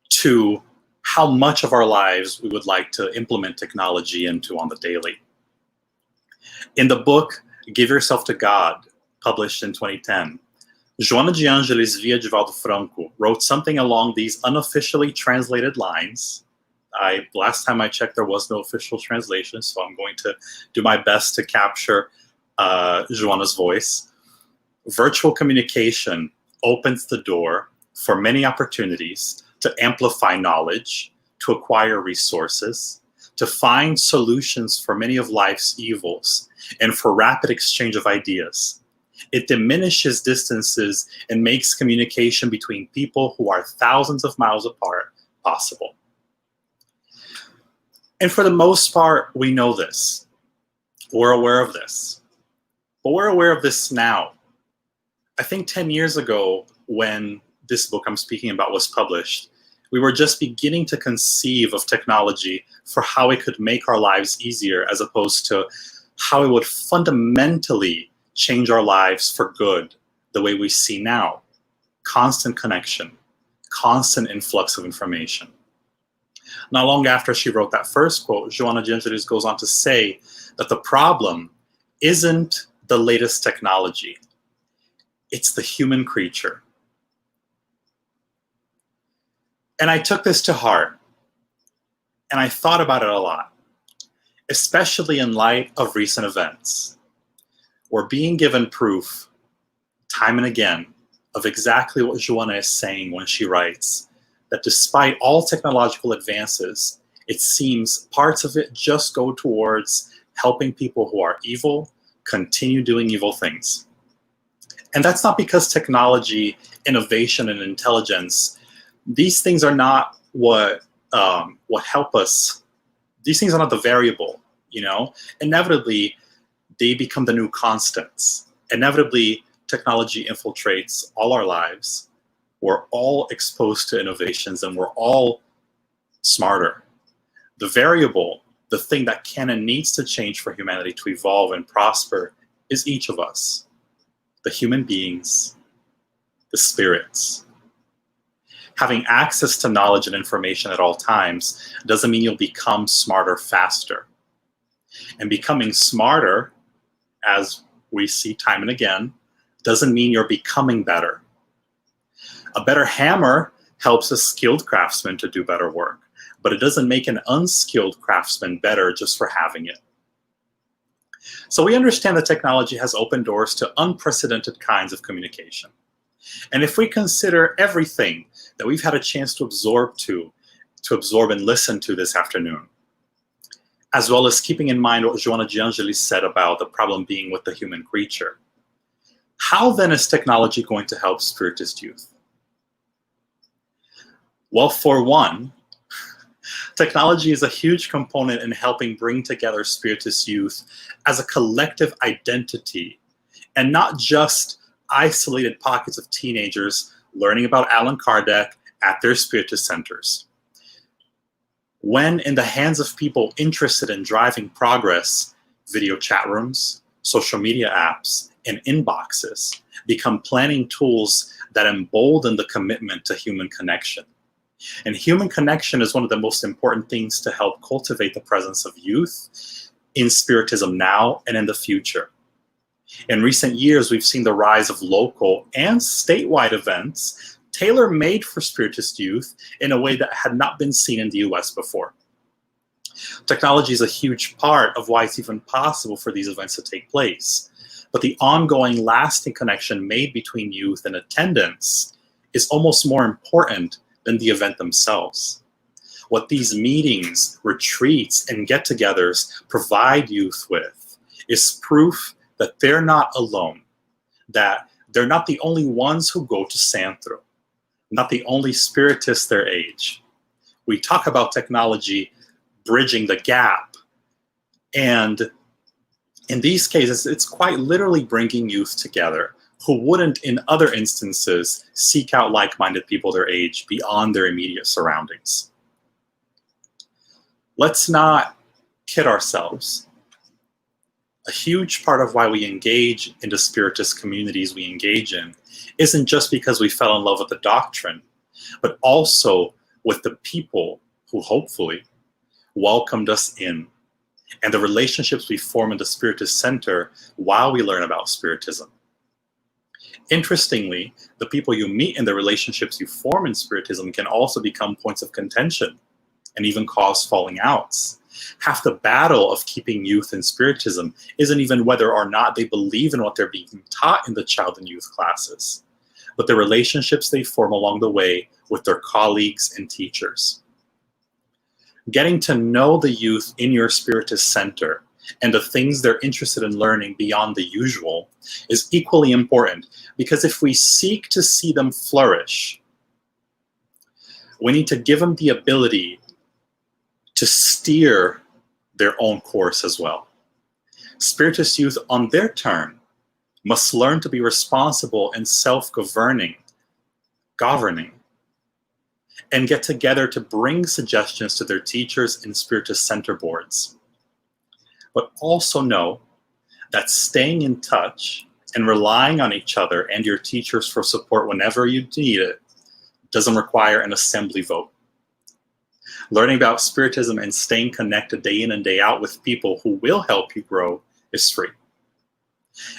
to how much of our lives we would like to implement technology into on the daily. In the book, Give Yourself to God, published in 2010, Joana de Angelis via Divaldo Franco wrote something along these unofficially translated lines. Last time I checked, there was no official translation, so I'm going to do my best to capture Joana's voice. Virtual communication opens the door for many opportunities to amplify knowledge, to acquire resources, to find solutions for many of life's evils, and for rapid exchange of ideas. It diminishes distances and makes communication between people who are thousands of miles apart possible. And for the most part, we know this. We're aware of this. But we're aware of this now. I think 10 years ago, when this book I'm speaking about was published, we were just beginning to conceive of technology for how it could make our lives easier, as opposed to how it would fundamentally change our lives for good, the way we see now. Constant connection, constant influx of information. Not long after she wrote that first quote, Joana de Angelis goes on to say that the problem isn't the latest technology, it's the human creature. And I took this to heart, and I thought about it a lot, especially in light of recent events. We're being given proof, time and again, of exactly what Joana is saying when she writes that despite all technological advances, it seems parts of it just go towards helping people who are evil continue doing evil things. And that's not because technology, innovation, and intelligence, these things are not what help us. These things are not the variable, you know? Inevitably, they become the new constants. Inevitably, technology infiltrates all our lives. We're all exposed to innovations, and we're all smarter. The variable, the thing that can and needs to change for humanity to evolve and prosper, is each of us. The human beings, the spirits. Having access to knowledge and information at all times doesn't mean you'll become smarter faster. And becoming smarter, as we see time and again, doesn't mean you're becoming better. A better hammer helps a skilled craftsman to do better work, but it doesn't make an unskilled craftsman better just for having it. So we understand that technology has opened doors to unprecedented kinds of communication. And if we consider everything that we've had a chance to absorb and listen to this afternoon, as well as keeping in mind what Joana de Angelis said about the problem being with the human creature, how then is technology going to help Spiritist youth? Well, for one, technology is a huge component in helping bring together Spiritist youth as a collective identity, and not just isolated pockets of teenagers learning about Allan Kardec at their Spiritist centers. When in the hands of people interested in driving progress, video chat rooms, social media apps, and inboxes become planning tools that embolden the commitment to human connection. And human connection is one of the most important things to help cultivate the presence of youth in Spiritism now and in the future. In recent years, we've seen the rise of local and statewide events tailor-made for Spiritist youth in a way that had not been seen in the US before. Technology is a huge part of why it's even possible for these events to take place. But the ongoing, lasting connection made between youth and attendance is almost more important than the event themselves. What these meetings, retreats, and get-togethers provide youth with is proof that they're not alone, that they're not the only ones who go to Centro, not the only spiritists their age. We talk about technology bridging the gap, and in these cases, it's quite literally bringing youth together who wouldn't, in other instances, seek out like-minded people their age beyond their immediate surroundings. Let's not kid ourselves. A huge part of why we engage in the Spiritist communities we engage in isn't just because we fell in love with the doctrine, but also with the people who hopefully welcomed us in, and the relationships we form in the Spiritist Center while we learn about Spiritism. Interestingly, the people you meet and the relationships you form in Spiritism can also become points of contention and even cause falling outs. Half the battle of keeping youth in Spiritism isn't even whether or not they believe in what they're being taught in the child and youth classes, but the relationships they form along the way with their colleagues and teachers. Getting to know the youth in your Spiritist Center and the things they're interested in learning beyond the usual is equally important, because if we seek to see them flourish, we need to give them the ability to steer their own course as well. Spiritist youth, on their turn, must learn to be responsible and self-governing, and get together to bring suggestions to their teachers and Spiritist Center boards. But also know that staying in touch and relying on each other and your teachers for support whenever you need it doesn't require an assembly vote. Learning about Spiritism and staying connected day in and day out with people who will help you grow is free,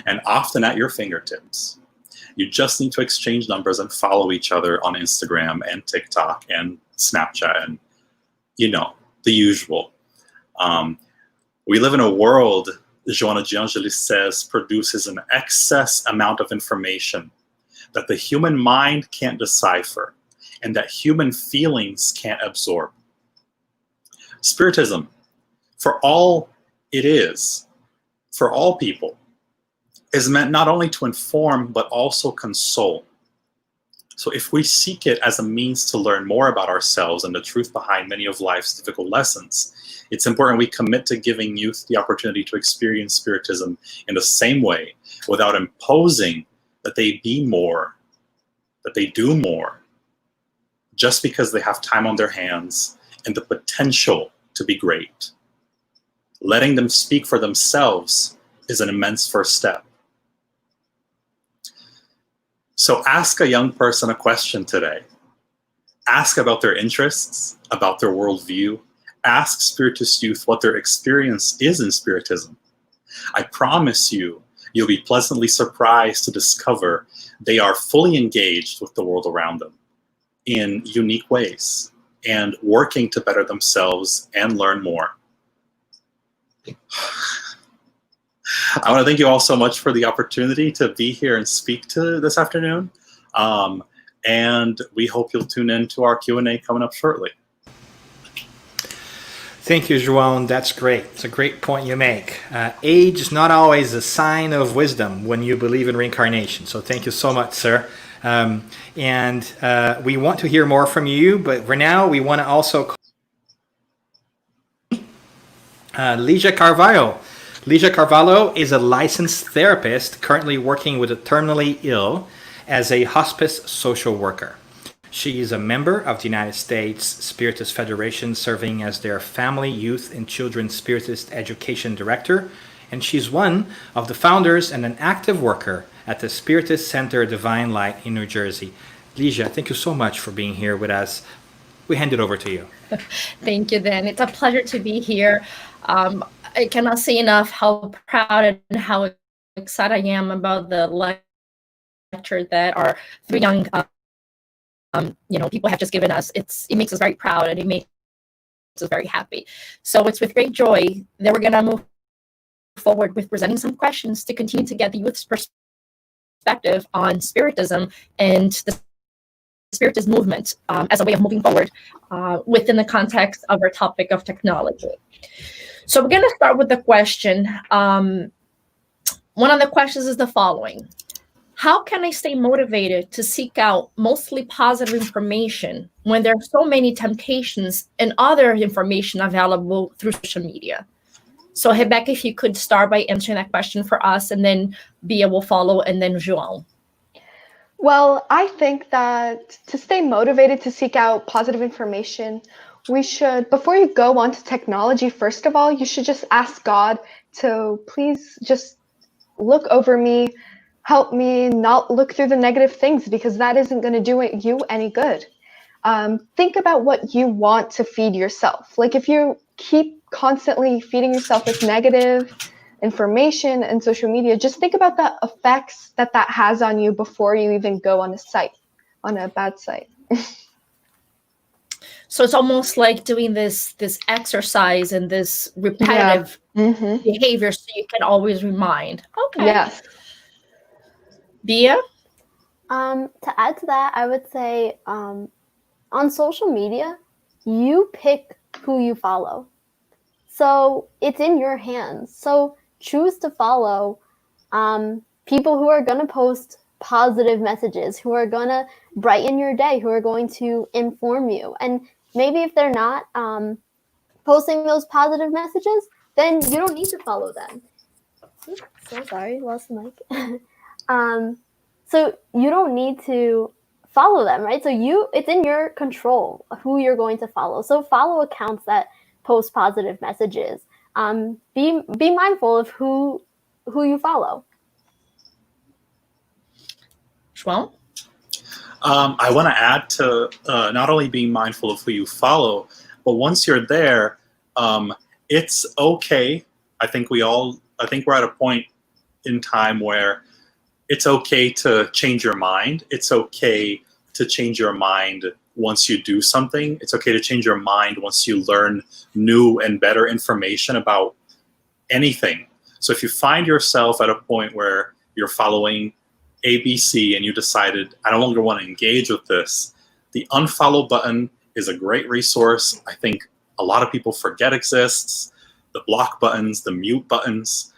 and often at your fingertips. You just need to exchange numbers and follow each other on Instagram and TikTok and Snapchat and, you know, the usual. We live in a world, Joanna de Angelis says, produces an excess amount of information that the human mind can't decipher and that human feelings can't absorb. Spiritism, for all it is, for all people, is meant not only to inform, but also console. So if we seek it as a means to learn more about ourselves and the truth behind many of life's difficult lessons, it's important we commit to giving youth the opportunity to experience Spiritism in the same way, without imposing that they be more, that they do more, just because they have time on their hands and the potential to be great. Letting them speak for themselves is an immense first step. So ask a young person a question today. Ask about their interests, about their worldview. Ask Spiritist youth what their experience is in Spiritism. I promise you, you'll be pleasantly surprised to discover they are fully engaged with the world around them in unique ways and working to better themselves and learn more. I want to thank you all so much for the opportunity to be here and speak to this afternoon. And we hope you'll tune in to our Q&A coming up shortly. Thank you, Joao. That's great. It's a great point you make. Age is not always a sign of wisdom when you believe in reincarnation. So thank you so much, sir. We want to hear more from you, but for now, we want to also call Ligia Carvalho. Ligia Carvalho is a licensed therapist currently working with the terminally ill as a hospice social worker. She is a member of the United States Spiritist Federation, serving as their Family, Youth, and Children Spiritist Education Director, and she's one of the founders and an active worker at the Spiritist Center Divine Light in New Jersey. Ligia, thank you so much for being here with us. We hand it over to you. Thank you, Dan. It's a pleasure to be here. I cannot say enough how proud and how excited I am about the lecture that our three young people have just given us. It makes us very proud and it makes us very happy. So it's with great joy that we're going to move forward with presenting some questions to continue to get the youth's perspective on Spiritism and the Spiritist movement as a way of moving forward within the context of our topic of technology. So we're going to start with the question. One of the questions is the following. How can I stay motivated to seek out mostly positive information when there are so many temptations and other information available through social media? So Rebecca, if you could start by answering that question for us, and then Bia will follow, and then Joao. Well, I think that to stay motivated to seek out positive information, we should, before you go onto technology, first of all, you should just ask God to please just look over me, help me not look through the negative things, because that isn't going to do you any good. Think about what you want to feed yourself. Like if you keep constantly feeding yourself with negative information and social media, just think about the effects that that has on you before you even go on a site, on a bad site. So it's almost like doing this exercise and this repetitive behavior, so you can always remind. Okay. Yes. Bia? To add to that, I would say on social media, you pick who you follow. So it's in your hands. So choose to follow people who are going to post positive messages, who are going to brighten your day, who are going to inform you. And maybe if they're not posting those positive messages, then you don't need to follow them. Oops, so sorry, lost the mic. So you don't need to follow them, right? So it's in your control who you're going to follow. So follow accounts that post positive messages. Be mindful of who you follow. Joao? I want to add to not only being mindful of who you follow, but once you're there, it's okay. I think we're at a point in time where it's okay to change your mind. It's okay to change your mind once you do something. It's okay to change your mind once you learn new and better information about anything. So if you find yourself at a point where you're following ABC and you decided, I no longer want to engage with this, the unfollow button is a great resource. I think a lot of people forget exists. The block buttons, the mute buttons.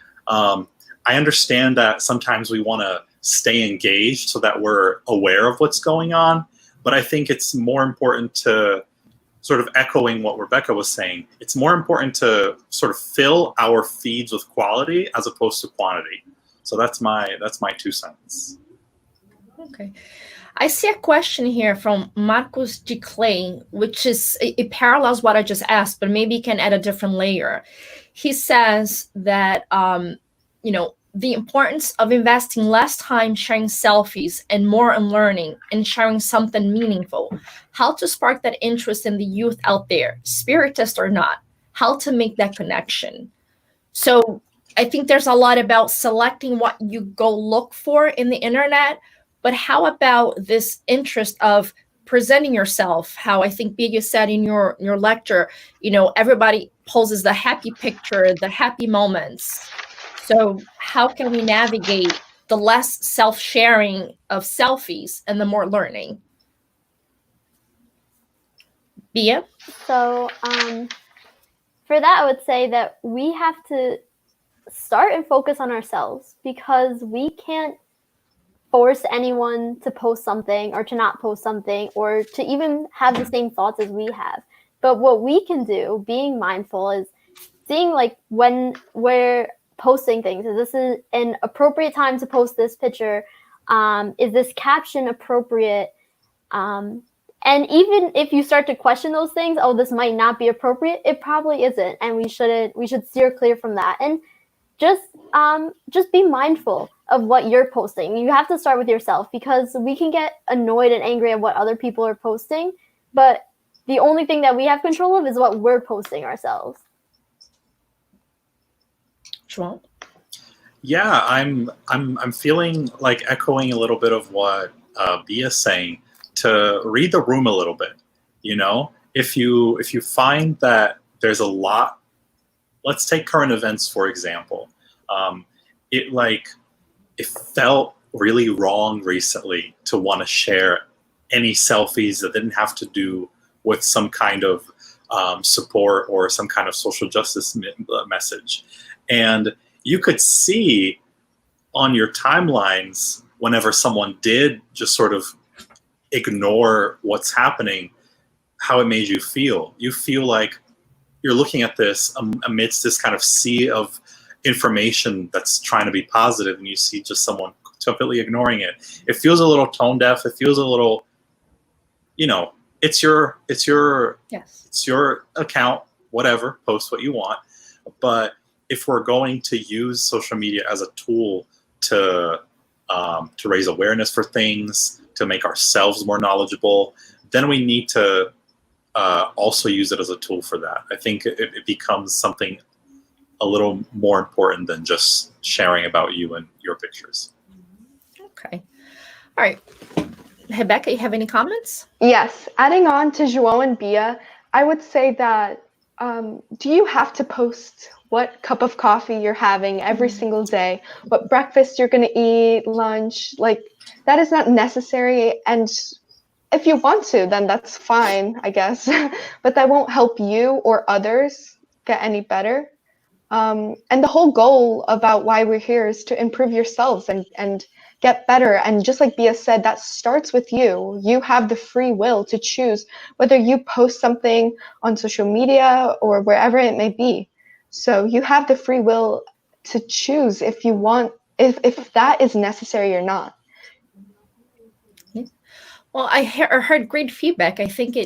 I understand that sometimes we want to stay engaged so that we're aware of what's going on, but I think it's more important to, sort of echoing what Rebecca was saying, it's more important to sort of fill our feeds with quality as opposed to quantity. So that's my 2 cents. Okay. I see a question here from Marcos de Clay, which is, it parallels what I just asked, but maybe you can add a different layer. He says that, the importance of investing less time sharing selfies and more on learning and sharing something meaningful. How to spark that interest in the youth out there, spiritist or not, how to make that connection. So I think there's a lot about selecting what you go look for in the internet, but how about this interest of presenting yourself? How I think Bia said in your lecture, everybody poses the happy picture, the happy moments. So how can we navigate the less self-sharing of selfies and the more learning? Bia? So for that, I would say that we have to start and focus on ourselves, because we can't force anyone to post something or to not post something or to even have the same thoughts as we have. But what we can do, being mindful, is seeing like when we're posting things. Is this an appropriate time to post this picture? Is this caption appropriate? And even if you start to question those things, oh, this might not be appropriate, it probably isn't. And we should steer clear from that. And just be mindful of what you're posting. You have to start with yourself, because we can get annoyed and angry at what other people are posting, but the only thing that we have control of is what we're posting ourselves. Joao? Yeah, I'm feeling like echoing a little bit of what Bia is saying, to read the room a little bit. If you find that there's a lot, let's take current events for example. It felt really wrong recently to want to share any selfies, that didn't have to do with some kind of support or some kind of social justice message. And you could see on your timelines, whenever someone did just sort of ignore what's happening, how it made you feel. You feel like you're looking at this amidst this kind of sea of information that's trying to be positive, and you see just someone completely ignoring it. It feels a little tone deaf. It feels a little, you know, it's your Yes. it's your account, whatever, post what you want. But if we're going to use social media as a tool to raise awareness for things, to make ourselves more knowledgeable, then we need to also use it as a tool for that. I think it becomes something a little more important than just sharing about you and your pictures. Okay. All right. Rebecca, you have any comments? Yes, adding on to Joao and Bia, I would say that do you have to post what cup of coffee you're having every single day, what breakfast you're going to eat, lunch? Like, that is not necessary. And if you want to, then that's fine, I guess. But that won't help you or others get any better. And the whole goal about why we're here is to improve yourselves and get better. And just like Bia said, that starts with you. You have the free will to choose whether you post something on social media or wherever it may be. So you have the free will to choose if you want, if that is necessary or not. Well, I heard great feedback. I think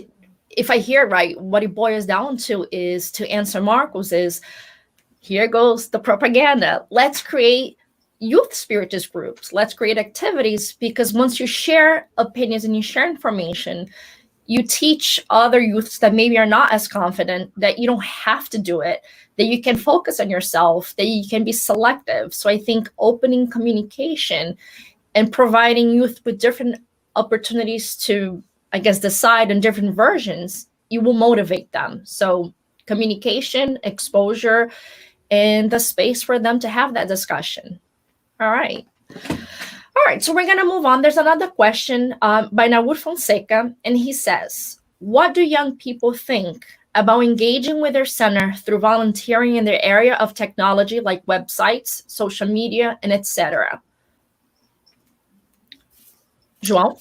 if I hear it right, what it boils down to is, to answer Marcos, is here goes the propaganda. Let's create youth spiritist groups. Let's create activities, because once you share opinions and you share information, you teach other youths that maybe are not as confident that you don't have to do it, that you can focus on yourself, that you can be selective. So I think opening communication and providing youth with different opportunities to, I guess, decide on different versions, you will motivate them. So communication, exposure, and the space for them to have that discussion. All right. So we're going to move on. There's another question by Naur Fonseca, and he says, what do young people think about engaging with their center through volunteering in their area of technology, like websites, social media, and etc.? Joao?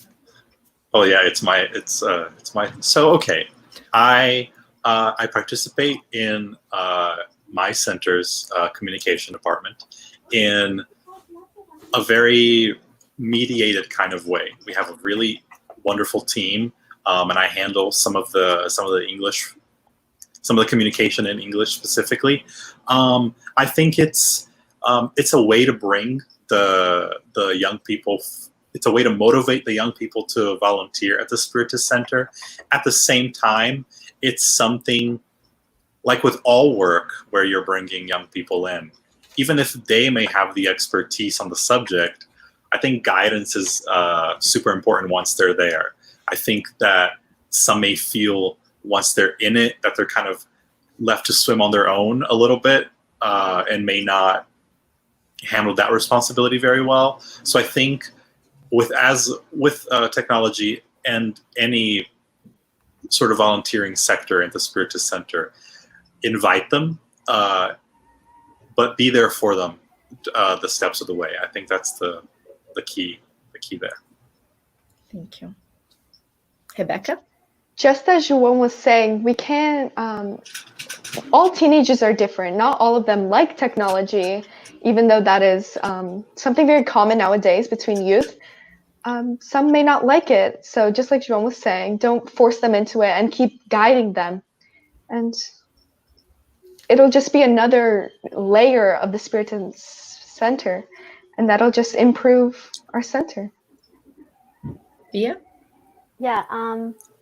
Oh yeah, it's my. So okay, I participate in my center's communication department in a very mediated kind of way. We have a really wonderful team, and I handle some of the English, some of the communication in English specifically. I think it's a way to bring the young people. It's a way to motivate the young people to volunteer at the Spiritist Center. At the same time, it's something like with all work where you're bringing young people in, even if they may have the expertise on the subject, I think guidance is super important once they're there. I think that some may feel once they're in it that they're kind of left to swim on their own a little bit and may not handle that responsibility very well. So I think with technology and any sort of volunteering sector in the Spiritist Center, invite them, but be there for them the steps of the way. I think that's the key there. Thank you. Rebecca? Just as Joao was saying, we can't, all teenagers are different. Not all of them like technology, even though that is something very common nowadays between youth. Some may not like it. So just like Joao was saying, don't force them into it and keep guiding them. And it'll just be another layer of the Spiritist Center, and that'll just improve our center. Yeah. Yeah,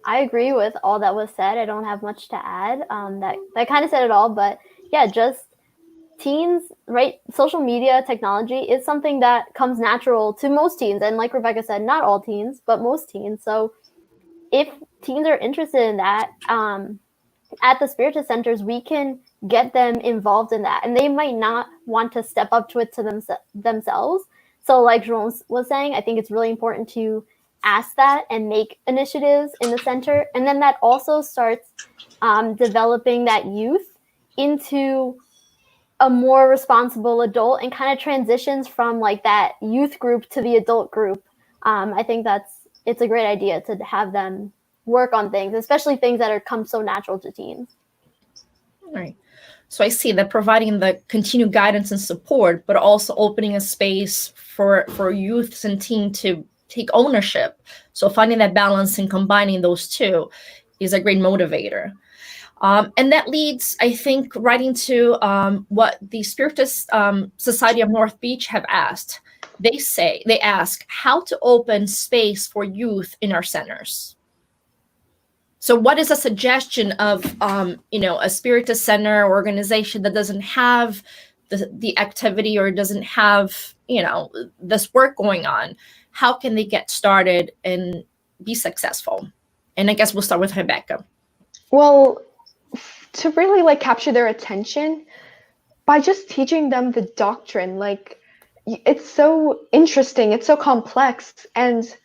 I agree with all that was said. I don't have much to add. That kind of said it all, but yeah, just teens, right? Social media technology is something that comes natural to most teens. And like Rebecca said, not all teens, but most teens. So if teens are interested in that, at the Spiritist Centers, we can get them involved in that. And they might not want to step up to it to themselves. So like Jerome was saying, I think it's really important to ask that and make initiatives in the center. And then that also starts developing that youth into a more responsible adult and kind of transitions from like that youth group to the adult group. I think it's a great idea to have them work on things, especially things that come so natural to teens. All right. So I see that providing the continued guidance and support, but also opening a space for youths and teens to take ownership. So finding that balance and combining those two is a great motivator. And that leads, I think, right into what the Spiritist Society of North Beach have asked. They ask how to open space for youth in our centers. So what is a suggestion of, a Spiritist center or organization that doesn't have the activity or doesn't have, this work going on? How can they get started and be successful? And I guess we'll start with Rebecca. Well, to really like capture their attention by just teaching them the doctrine, like it's so interesting, it's so complex, and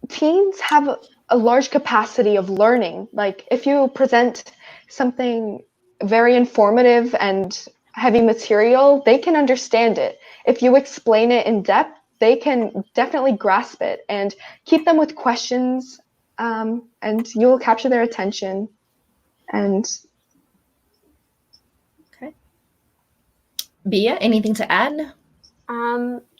teens have a large capacity of learning. Like if you present something very informative and heavy material, they can understand it. If you explain it in depth, they can definitely grasp it, and keep them with questions, and you'll capture their attention. And okay, Bia, anything to add?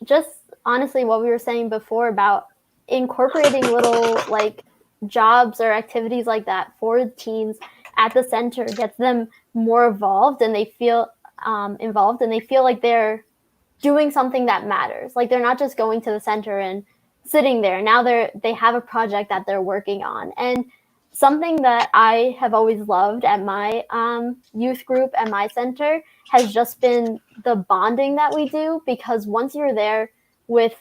Just honestly, what we were saying before about incorporating little like jobs or activities like that for teens at the center gets them more involved, and they feel like they're doing something that matters. Like they're not just going to the center and sitting there. Now they have a project that they're working on. And something that I have always loved at my youth group at my center has just been the bonding that we do, because once you're there with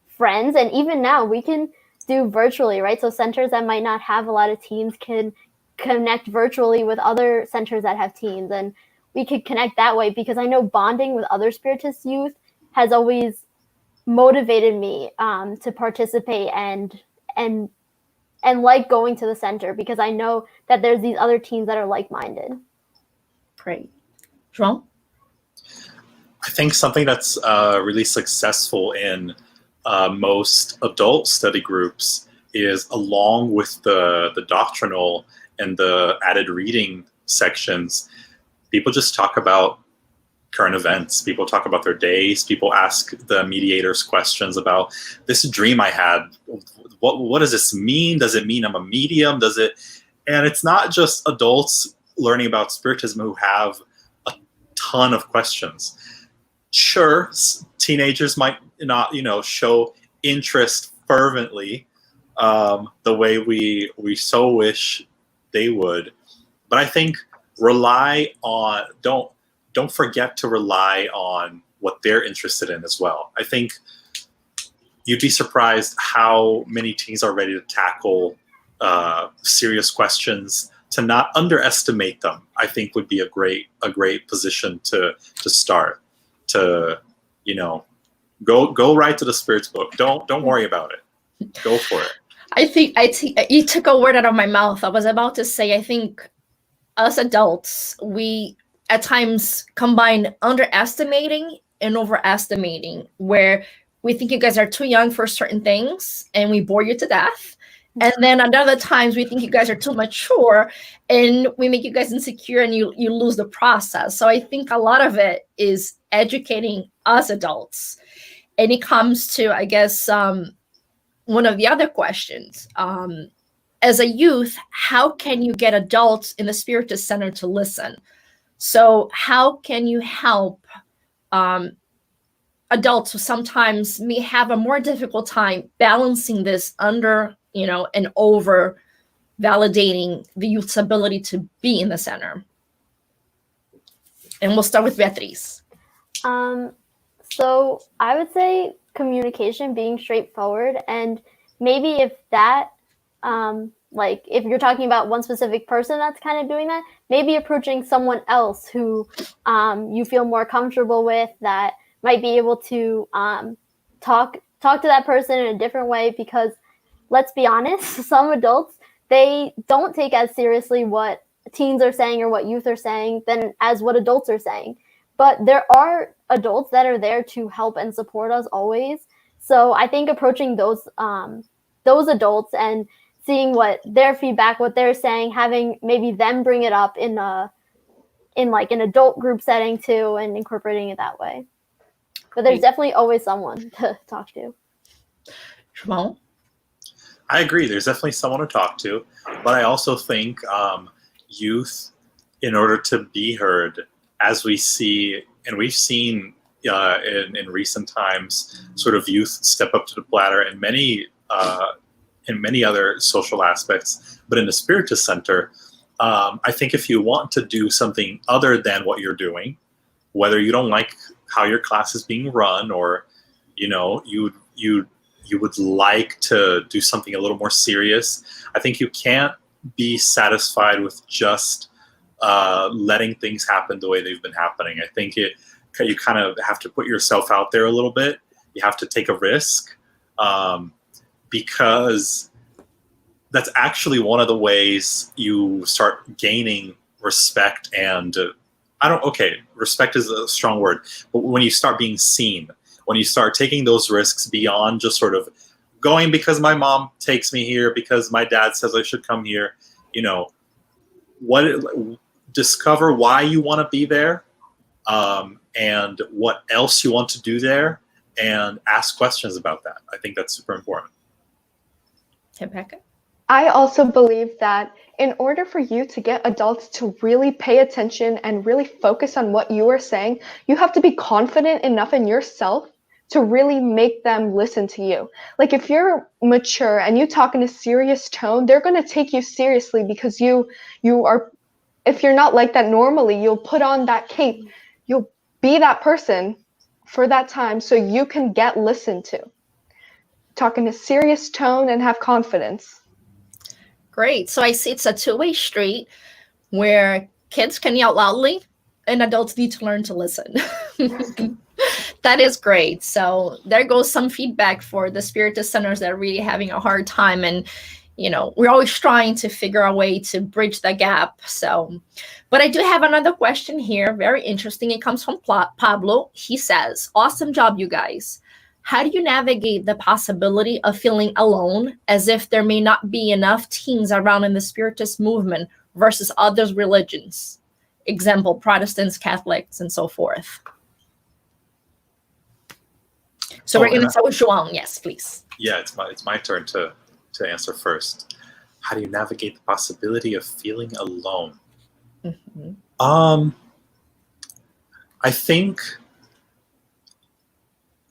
friends, and even now we can do virtually, right? So centers that might not have a lot of teens can connect virtually with other centers that have teens, and we could connect that way, because I know bonding with other Spiritist youth has always motivated me to participate and like going to the center, because I know that there's these other teens that are like-minded. Great. Joao? I think something that's really successful in most adult study groups is, along with the doctrinal and the added reading sections, people just talk about current events. People talk about their days. People ask the mediators questions about this dream I had. What does this mean? Does it mean I'm a medium? Does it? And it's not just adults learning about Spiritism who have a ton of questions. Sure, teenagers might not, show interest fervently the way we so wish they would. But I think don't forget to rely on what they're interested in as well. I think you'd be surprised how many teens are ready to tackle serious questions. To not underestimate them, I think, would be a great position to start. To go right to the Spirits book. Don't worry about it. Go for it. I think you took a word out of my mouth. I was about to say, I think us adults, we at times combine underestimating and overestimating, where we think you guys are too young for certain things and we bore you to death. And then at other times we think you guys are too mature and we make you guys insecure and you lose the process. So I think a lot of it is educating us adults. And it comes to, I guess, one of the other questions. As a youth, how can you get adults in the Spiritist Center to listen? So how can you help adults who sometimes may have a more difficult time balancing this under, and over validating the youth's ability to be in the center? And we'll start with Beatriz. So I would say communication, being straightforward, and maybe if that, like if you're talking about one specific person that's kind of doing that, maybe approaching someone else who you feel more comfortable with, that might be able to talk to that person in a different way, because let's be honest, some adults, they don't take as seriously what teens are saying or what youth are saying than as what adults are saying. But there are adults that are there to help and support us always. So I think approaching those adults and seeing what their feedback, what they're saying, having maybe them bring it up in like an adult group setting too, and incorporating it that way. But there's definitely always someone to talk to. Joao? I agree. There's definitely someone to talk to, but I also think youth, in order to be heard, as we see, and we've seen in recent times, sort of youth step up to the platter in many other social aspects. But in the Spiritist Center, I think if you want to do something other than what you're doing, whether you don't like how your class is being run, or you would like to do something a little more serious, I think you can't be satisfied with just letting things happen the way they've been happening. I think you kind of have to put yourself out there a little bit. You have to take a risk, because that's actually one of the ways you start gaining respect. And respect is a strong word, but when you start being seen, when you start taking those risks beyond just sort of going because my mom takes me here, because my dad says I should come here, discover why you want to be there, and what else you want to do there, and ask questions about that. I think that's super important. Rebecca? I also believe that in order for you to get adults to really pay attention and really focus on what you are saying, you have to be confident enough in yourself to really make them listen to you. Like if you're mature and you talk in a serious tone, they're going to take you seriously, because you are, if you're not like that normally, you'll put on that cape. You'll be that person for that time so you can get listened to. Talk in a serious tone and have confidence. Great. So I see it's a two-way street where kids can yell loudly and adults need to learn to listen. That is great. So there goes some feedback for the Spiritist centers that are really having a hard time. And, we're always trying to figure a way to bridge the gap. So, but I do have another question here. Very interesting. It comes from Pablo. He says, awesome job, you guys. How do you navigate the possibility of feeling alone, as if there may not be enough teens around in the Spiritist movement versus other religions? Example, Protestants, Catholics, and so forth. So we're going to start with Joao. Yes, please. Yeah, it's my turn to answer first. How do you navigate the possibility of feeling alone? Mm-hmm. I think,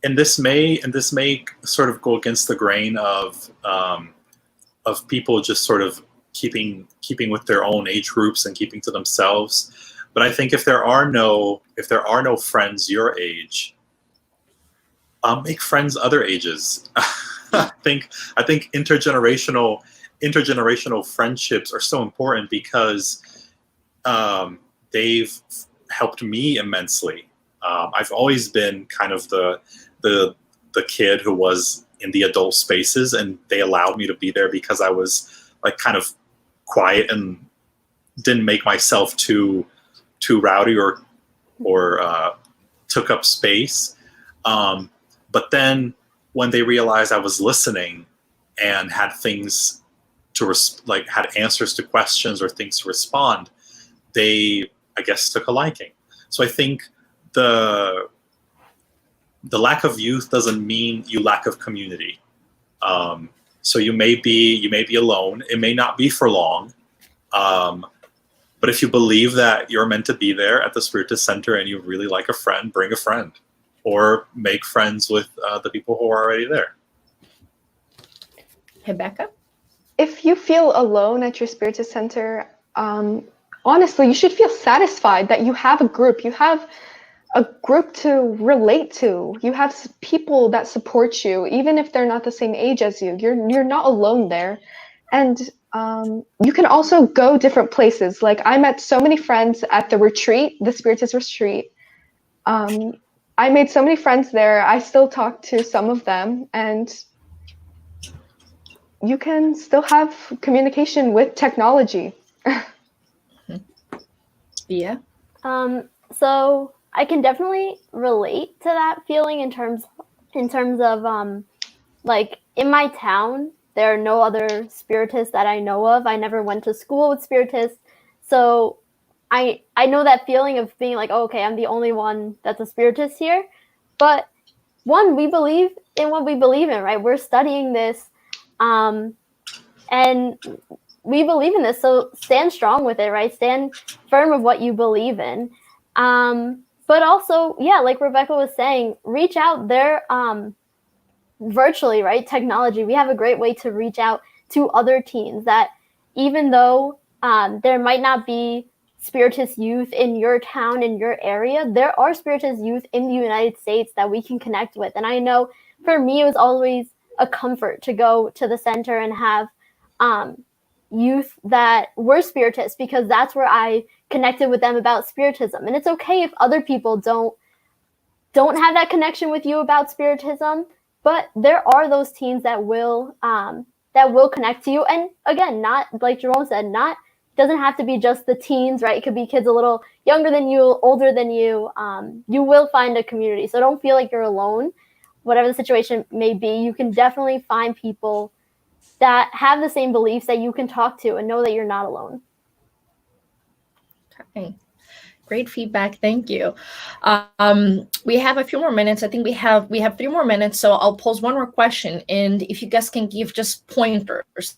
and this may sort of go against the grain of people just sort of keeping with their own age groups and keeping to themselves. But I think if there are no friends your age, make friends other ages. I think intergenerational friendships are so important, because they've helped me immensely. I've always been kind of the kid who was in the adult spaces, and they allowed me to be there because I was like kind of quiet and didn't make myself too rowdy or took up space. But then when they realized I was listening and had things to had answers to questions or things to respond, they, I guess, took a liking. So I think the lack of youth doesn't mean you lack of community. So you may be alone. It may not be for long. But if you believe that you're meant to be there at the Spiritist Center and you really like a friend, bring a friend, or make friends with the people who are already there. Rebecca? If you feel alone at your Spiritist Center, honestly, you should feel satisfied that you have a group. You have a group to relate to. You have people that support you, even if they're not the same age as you. You're not alone there. And you can also go different places. Like I met so many friends at the retreat, the Spiritist retreat. I made so many friends there. I still talk to some of them, and you can still have communication with technology. Yeah. So I can definitely relate to that feeling in terms of like in my town, there are no other spiritists that I know of. I never went to school with spiritists, so I know that feeling of being like, oh, okay, I'm the only one that's a spiritist here. But one, we believe in what we believe in, right? We're studying this, and we believe in this, so stand strong with it, right? Stand firm of what you believe in. But also, yeah, like Rebecca was saying, reach out there virtually, right? Technology. We have a great way to reach out to other teens that even though there might not be Spiritist youth in your town, in your area, there are Spiritist youth in the United States that we can connect with. And I know for me, it was always a comfort to go to the center and have youth that were Spiritists, because that's where I connected with them about Spiritism. And it's okay if other people don't have that connection with you about Spiritism, but there are those teens that will connect to you. And again, not like Jerome said, not doesn't have to be just the teens, right? It could be kids a little younger than you, older than you. You will find a community, so don't feel like you're alone. Whatever the situation may be, you can definitely find people that have the same beliefs that you can talk to and know that you're not alone. Okay. Great feedback. Thank you. We have a few more minutes. I think we have 3 more minutes, so I'll pose one more question. And if you guys can give just pointers.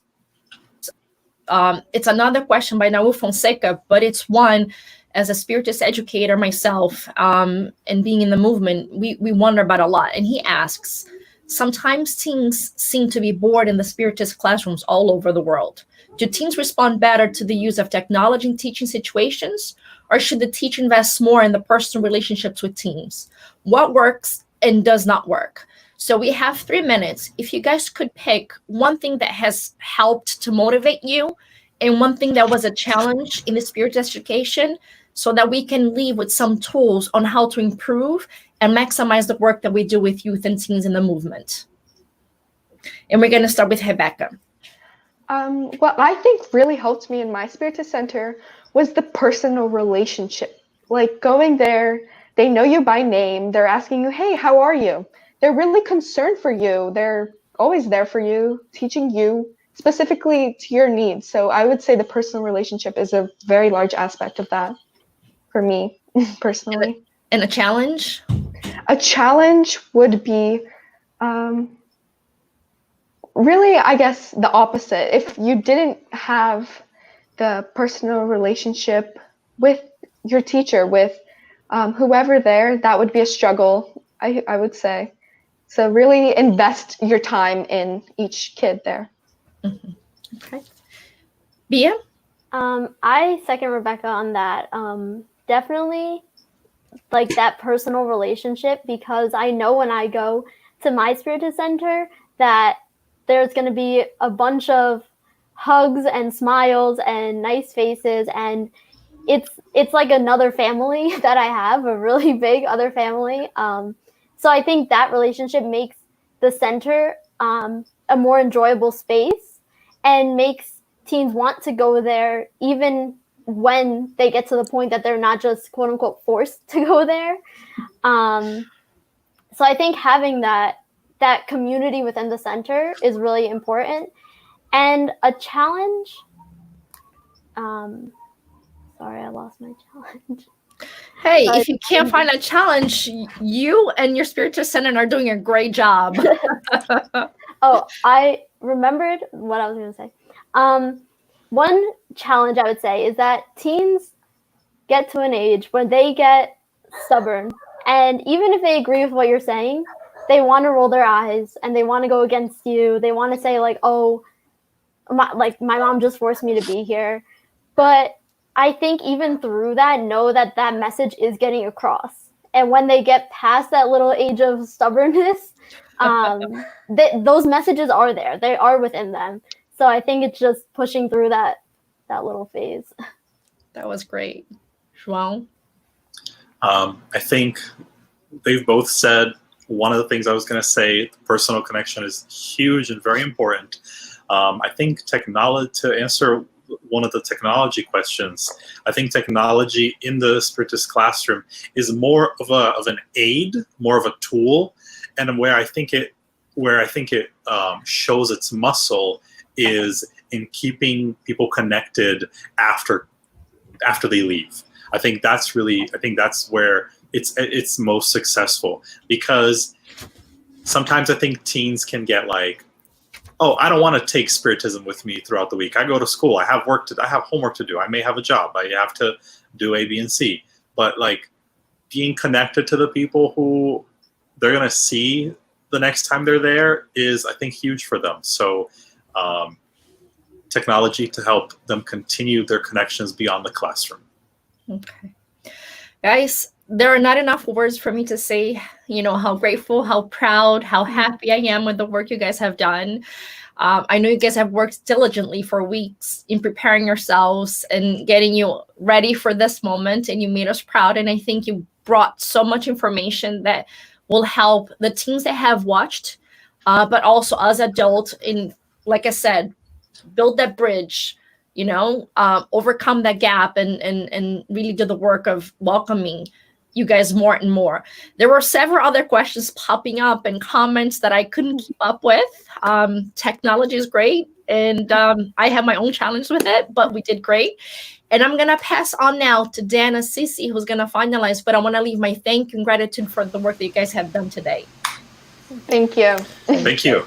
It's another question by Naul Fonseca, but it's one as a Spiritist educator myself, and being in the movement, we wonder about a lot. And he asks, sometimes teens seem to be bored in the Spiritist classrooms all over the world. Do teens respond better to the use of technology in teaching situations, or should the teacher invest more in the personal relationships with teens? What works and does not work? So we have 3 minutes. If you guys could pick one thing that has helped to motivate you and one thing that was a challenge in the Spiritist education, so that we can leave with some tools on how to improve and maximize the work that we do with youth and teens in the movement. And we're going to start with Rebecca. What I think really helped me in my Spiritist Center was the personal relationship. Like going there, they know you by name. They're asking you, hey, how are you? They're really concerned for you. They're always there for you, teaching you specifically to your needs. So I would say the personal relationship is a very large aspect of that for me personally. And a challenge? A challenge would be really, I guess, the opposite. If you didn't have the personal relationship with your teacher, with whoever there, that would be a struggle, I would say. So really invest your time in each kid there. Mm-hmm. Okay. Bia? I second Rebecca on that. Definitely like that personal relationship, because I know when I go to my Spiritist Center that there's going to be a bunch of hugs and smiles and nice faces, and it's like another family that I have, a really big other family. So I think that relationship makes the center a more enjoyable space and makes teens want to go there even when they get to the point that they're not just quote unquote forced to go there. So I think having that community within the center is really important. And a challenge, sorry, I lost my challenge. Hey, if you can't find a challenge, you and your Spiritist Center are doing a great job. Oh, I remembered what I was going to say. One challenge I would say is that teens get to an age when they get stubborn. And even if they agree with what you're saying, they want to roll their eyes and they want to go against you. They want to say like, oh, my mom just forced me to be here. But I think even through that, know that that message is getting across. And when they get past that little age of stubbornness, those messages are there. They are within them. So I think it's just pushing through that little phase. That was great. Joao? I think they've both said one of the things I was going to say. The personal connection is huge and very important. I think technology, to answer one of the technology questions, I think technology in the Spiritist classroom is more of an aid, more of a tool, and where I think it shows its muscle is in keeping people connected after they leave. I think that's where it's most successful, because sometimes I think teens can get like, oh, I don't want to take Spiritism with me throughout the week. I go to school. I have homework to do. I may have a job. I have to do A, B, and C. But like being connected to the people who they're going to see the next time they're there is, I think, huge for them. So technology to help them continue their connections beyond the classroom. Okay. Guys, there are not enough words for me to say, how grateful, how proud, how happy I am with the work you guys have done. I know you guys have worked diligently for weeks in preparing yourselves and getting you ready for this moment, and you made us proud. And I think you brought so much information that will help the teens that have watched, but also us adults in, like I said, build that bridge, overcome that gap and really do the work of welcoming you guys more and more. There were several other questions popping up and comments that I couldn't keep up with. Technology is great, and I have my own challenge with it, but we did great. And I'm going to pass on now to Dan Assisi, who's going to finalize, but I want to leave my thank you and gratitude for the work that you guys have done today. Thank you. Thank you.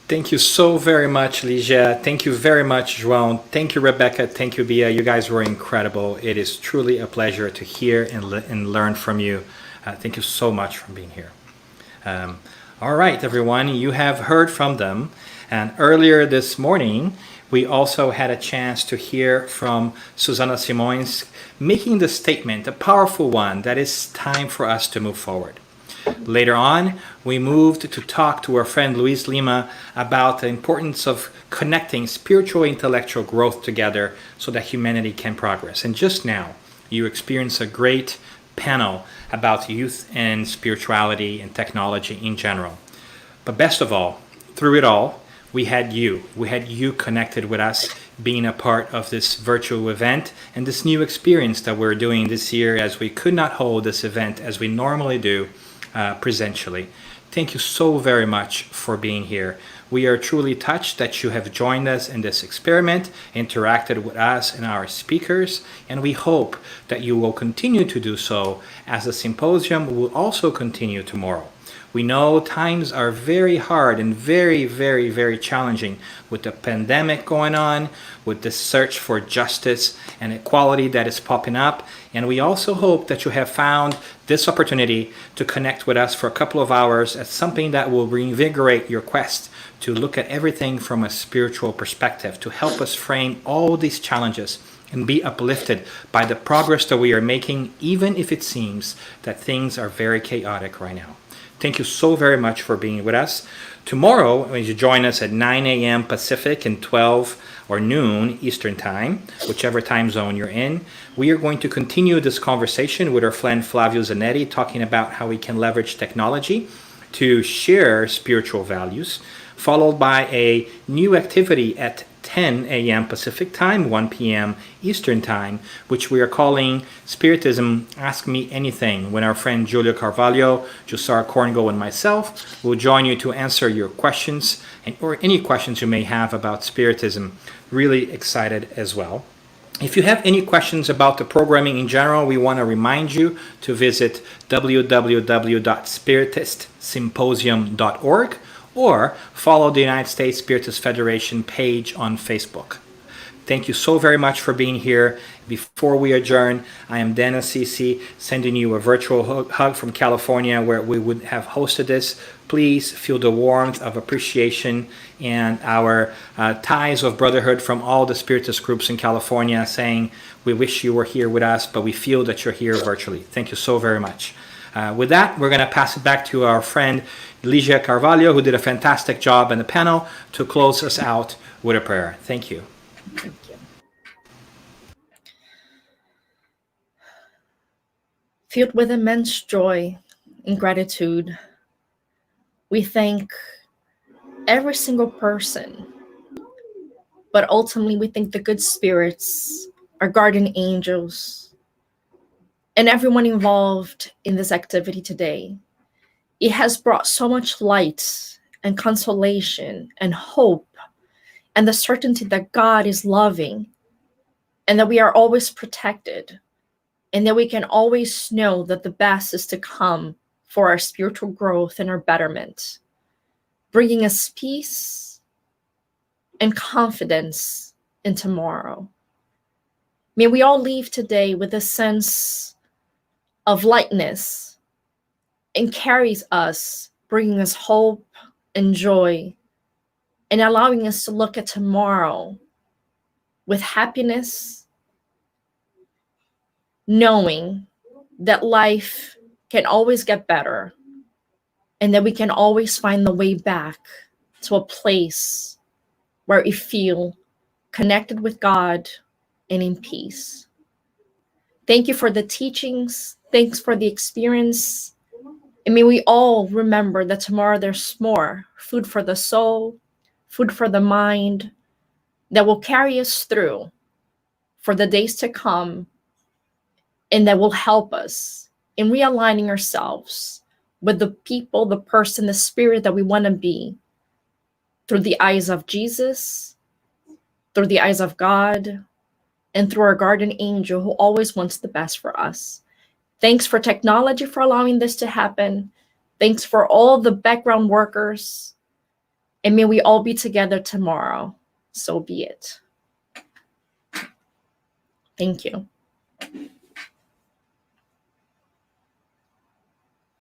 Thank you so very much, Ligia. Thank you very much, Joao. Thank you, Rebecca. Thank you, Bia. You guys were incredible. It is truly a pleasure to hear and learn from you. Thank you so much for being here. All right, everyone, you have heard from them. And earlier this morning, we also had a chance to hear from Suzana Simoes making the statement, a powerful one, that it's time for us to move forward. Later on, we moved to talk to our friend Louise Lima about the importance of connecting spiritual and intellectual growth together so that humanity can progress. And just now, you experienced a great panel about youth and spirituality and technology in general. But best of all, through it all, we had you. We had you connected with us, being a part of this virtual event and this new experience that we're doing this year, as we could not hold this event as we normally do presentially. Thank you so very much for being here. We are truly touched that you have joined us in this experiment, interacted with us and our speakers, and we hope that you will continue to do so as the symposium will also continue tomorrow. We know times are very hard and very, very, very challenging with the pandemic going on, with the search for justice and equality that is popping up. And we also hope that you have found this opportunity to connect with us for a couple of hours as something that will reinvigorate your quest to look at everything from a spiritual perspective, to help us frame all these challenges and be uplifted by the progress that we are making, even if it seems that things are very chaotic right now. Thank you so very much for being with us. Tomorrow, when you join us at 9 a.m. Pacific and 12 or noon Eastern Time, whichever time zone you're in, we are going to continue this conversation with our friend Flavio Zanetti, talking about how we can leverage technology to share spiritual values, followed by a new activity at 10 a.m. Pacific Time, 1 p.m. Eastern Time, which we are calling Spiritism Ask Me Anything, when our friend Lygia Carvalho, Jussara Korngo, and myself will join you to answer your questions or any questions you may have about Spiritism. Really excited as well. If you have any questions about the programming in general, we want to remind you to visit www.spiritistsymposium.org or follow the United States Spiritist Federation page on Facebook. Thank you so very much for being here. Before we adjourn, I am Dan Assisi, sending you a virtual hug from California, where we would have hosted this. Please feel the warmth of appreciation and our ties of brotherhood from all the Spiritist groups in California, saying we wish you were here with us, but we feel that you're here virtually. Thank you so very much. With that, we're going to pass it back to our friend Ligia Carvalho, who did a fantastic job in the panel, to close us out with a prayer. Thank you. Thank you. Filled with immense joy and gratitude, we thank every single person. But ultimately, we thank the good spirits, our guardian angels, and everyone involved in this activity today. It has brought so much light and consolation and hope and the certainty that God is loving and that we are always protected and that we can always know that the best is to come for our spiritual growth and our betterment, bringing us peace and confidence in tomorrow. May we all leave today with a sense of lightness and carries us, bringing us hope and joy and allowing us to look at tomorrow with happiness, knowing that life can always get better and that we can always find the way back to a place where we feel connected with God and in peace. Thank you for the teachings. Thanks for the experience. And may we all remember that tomorrow there's more food for the soul, food for the mind that will carry us through for the days to come and that will help us in realigning ourselves with the people, the person, the spirit that we want to be through the eyes of Jesus, through the eyes of God, and through our guardian angel who always wants the best for us. Thanks for technology for allowing this to happen. Thanks for all the background workers. And may we all be together tomorrow. So be it. Thank you.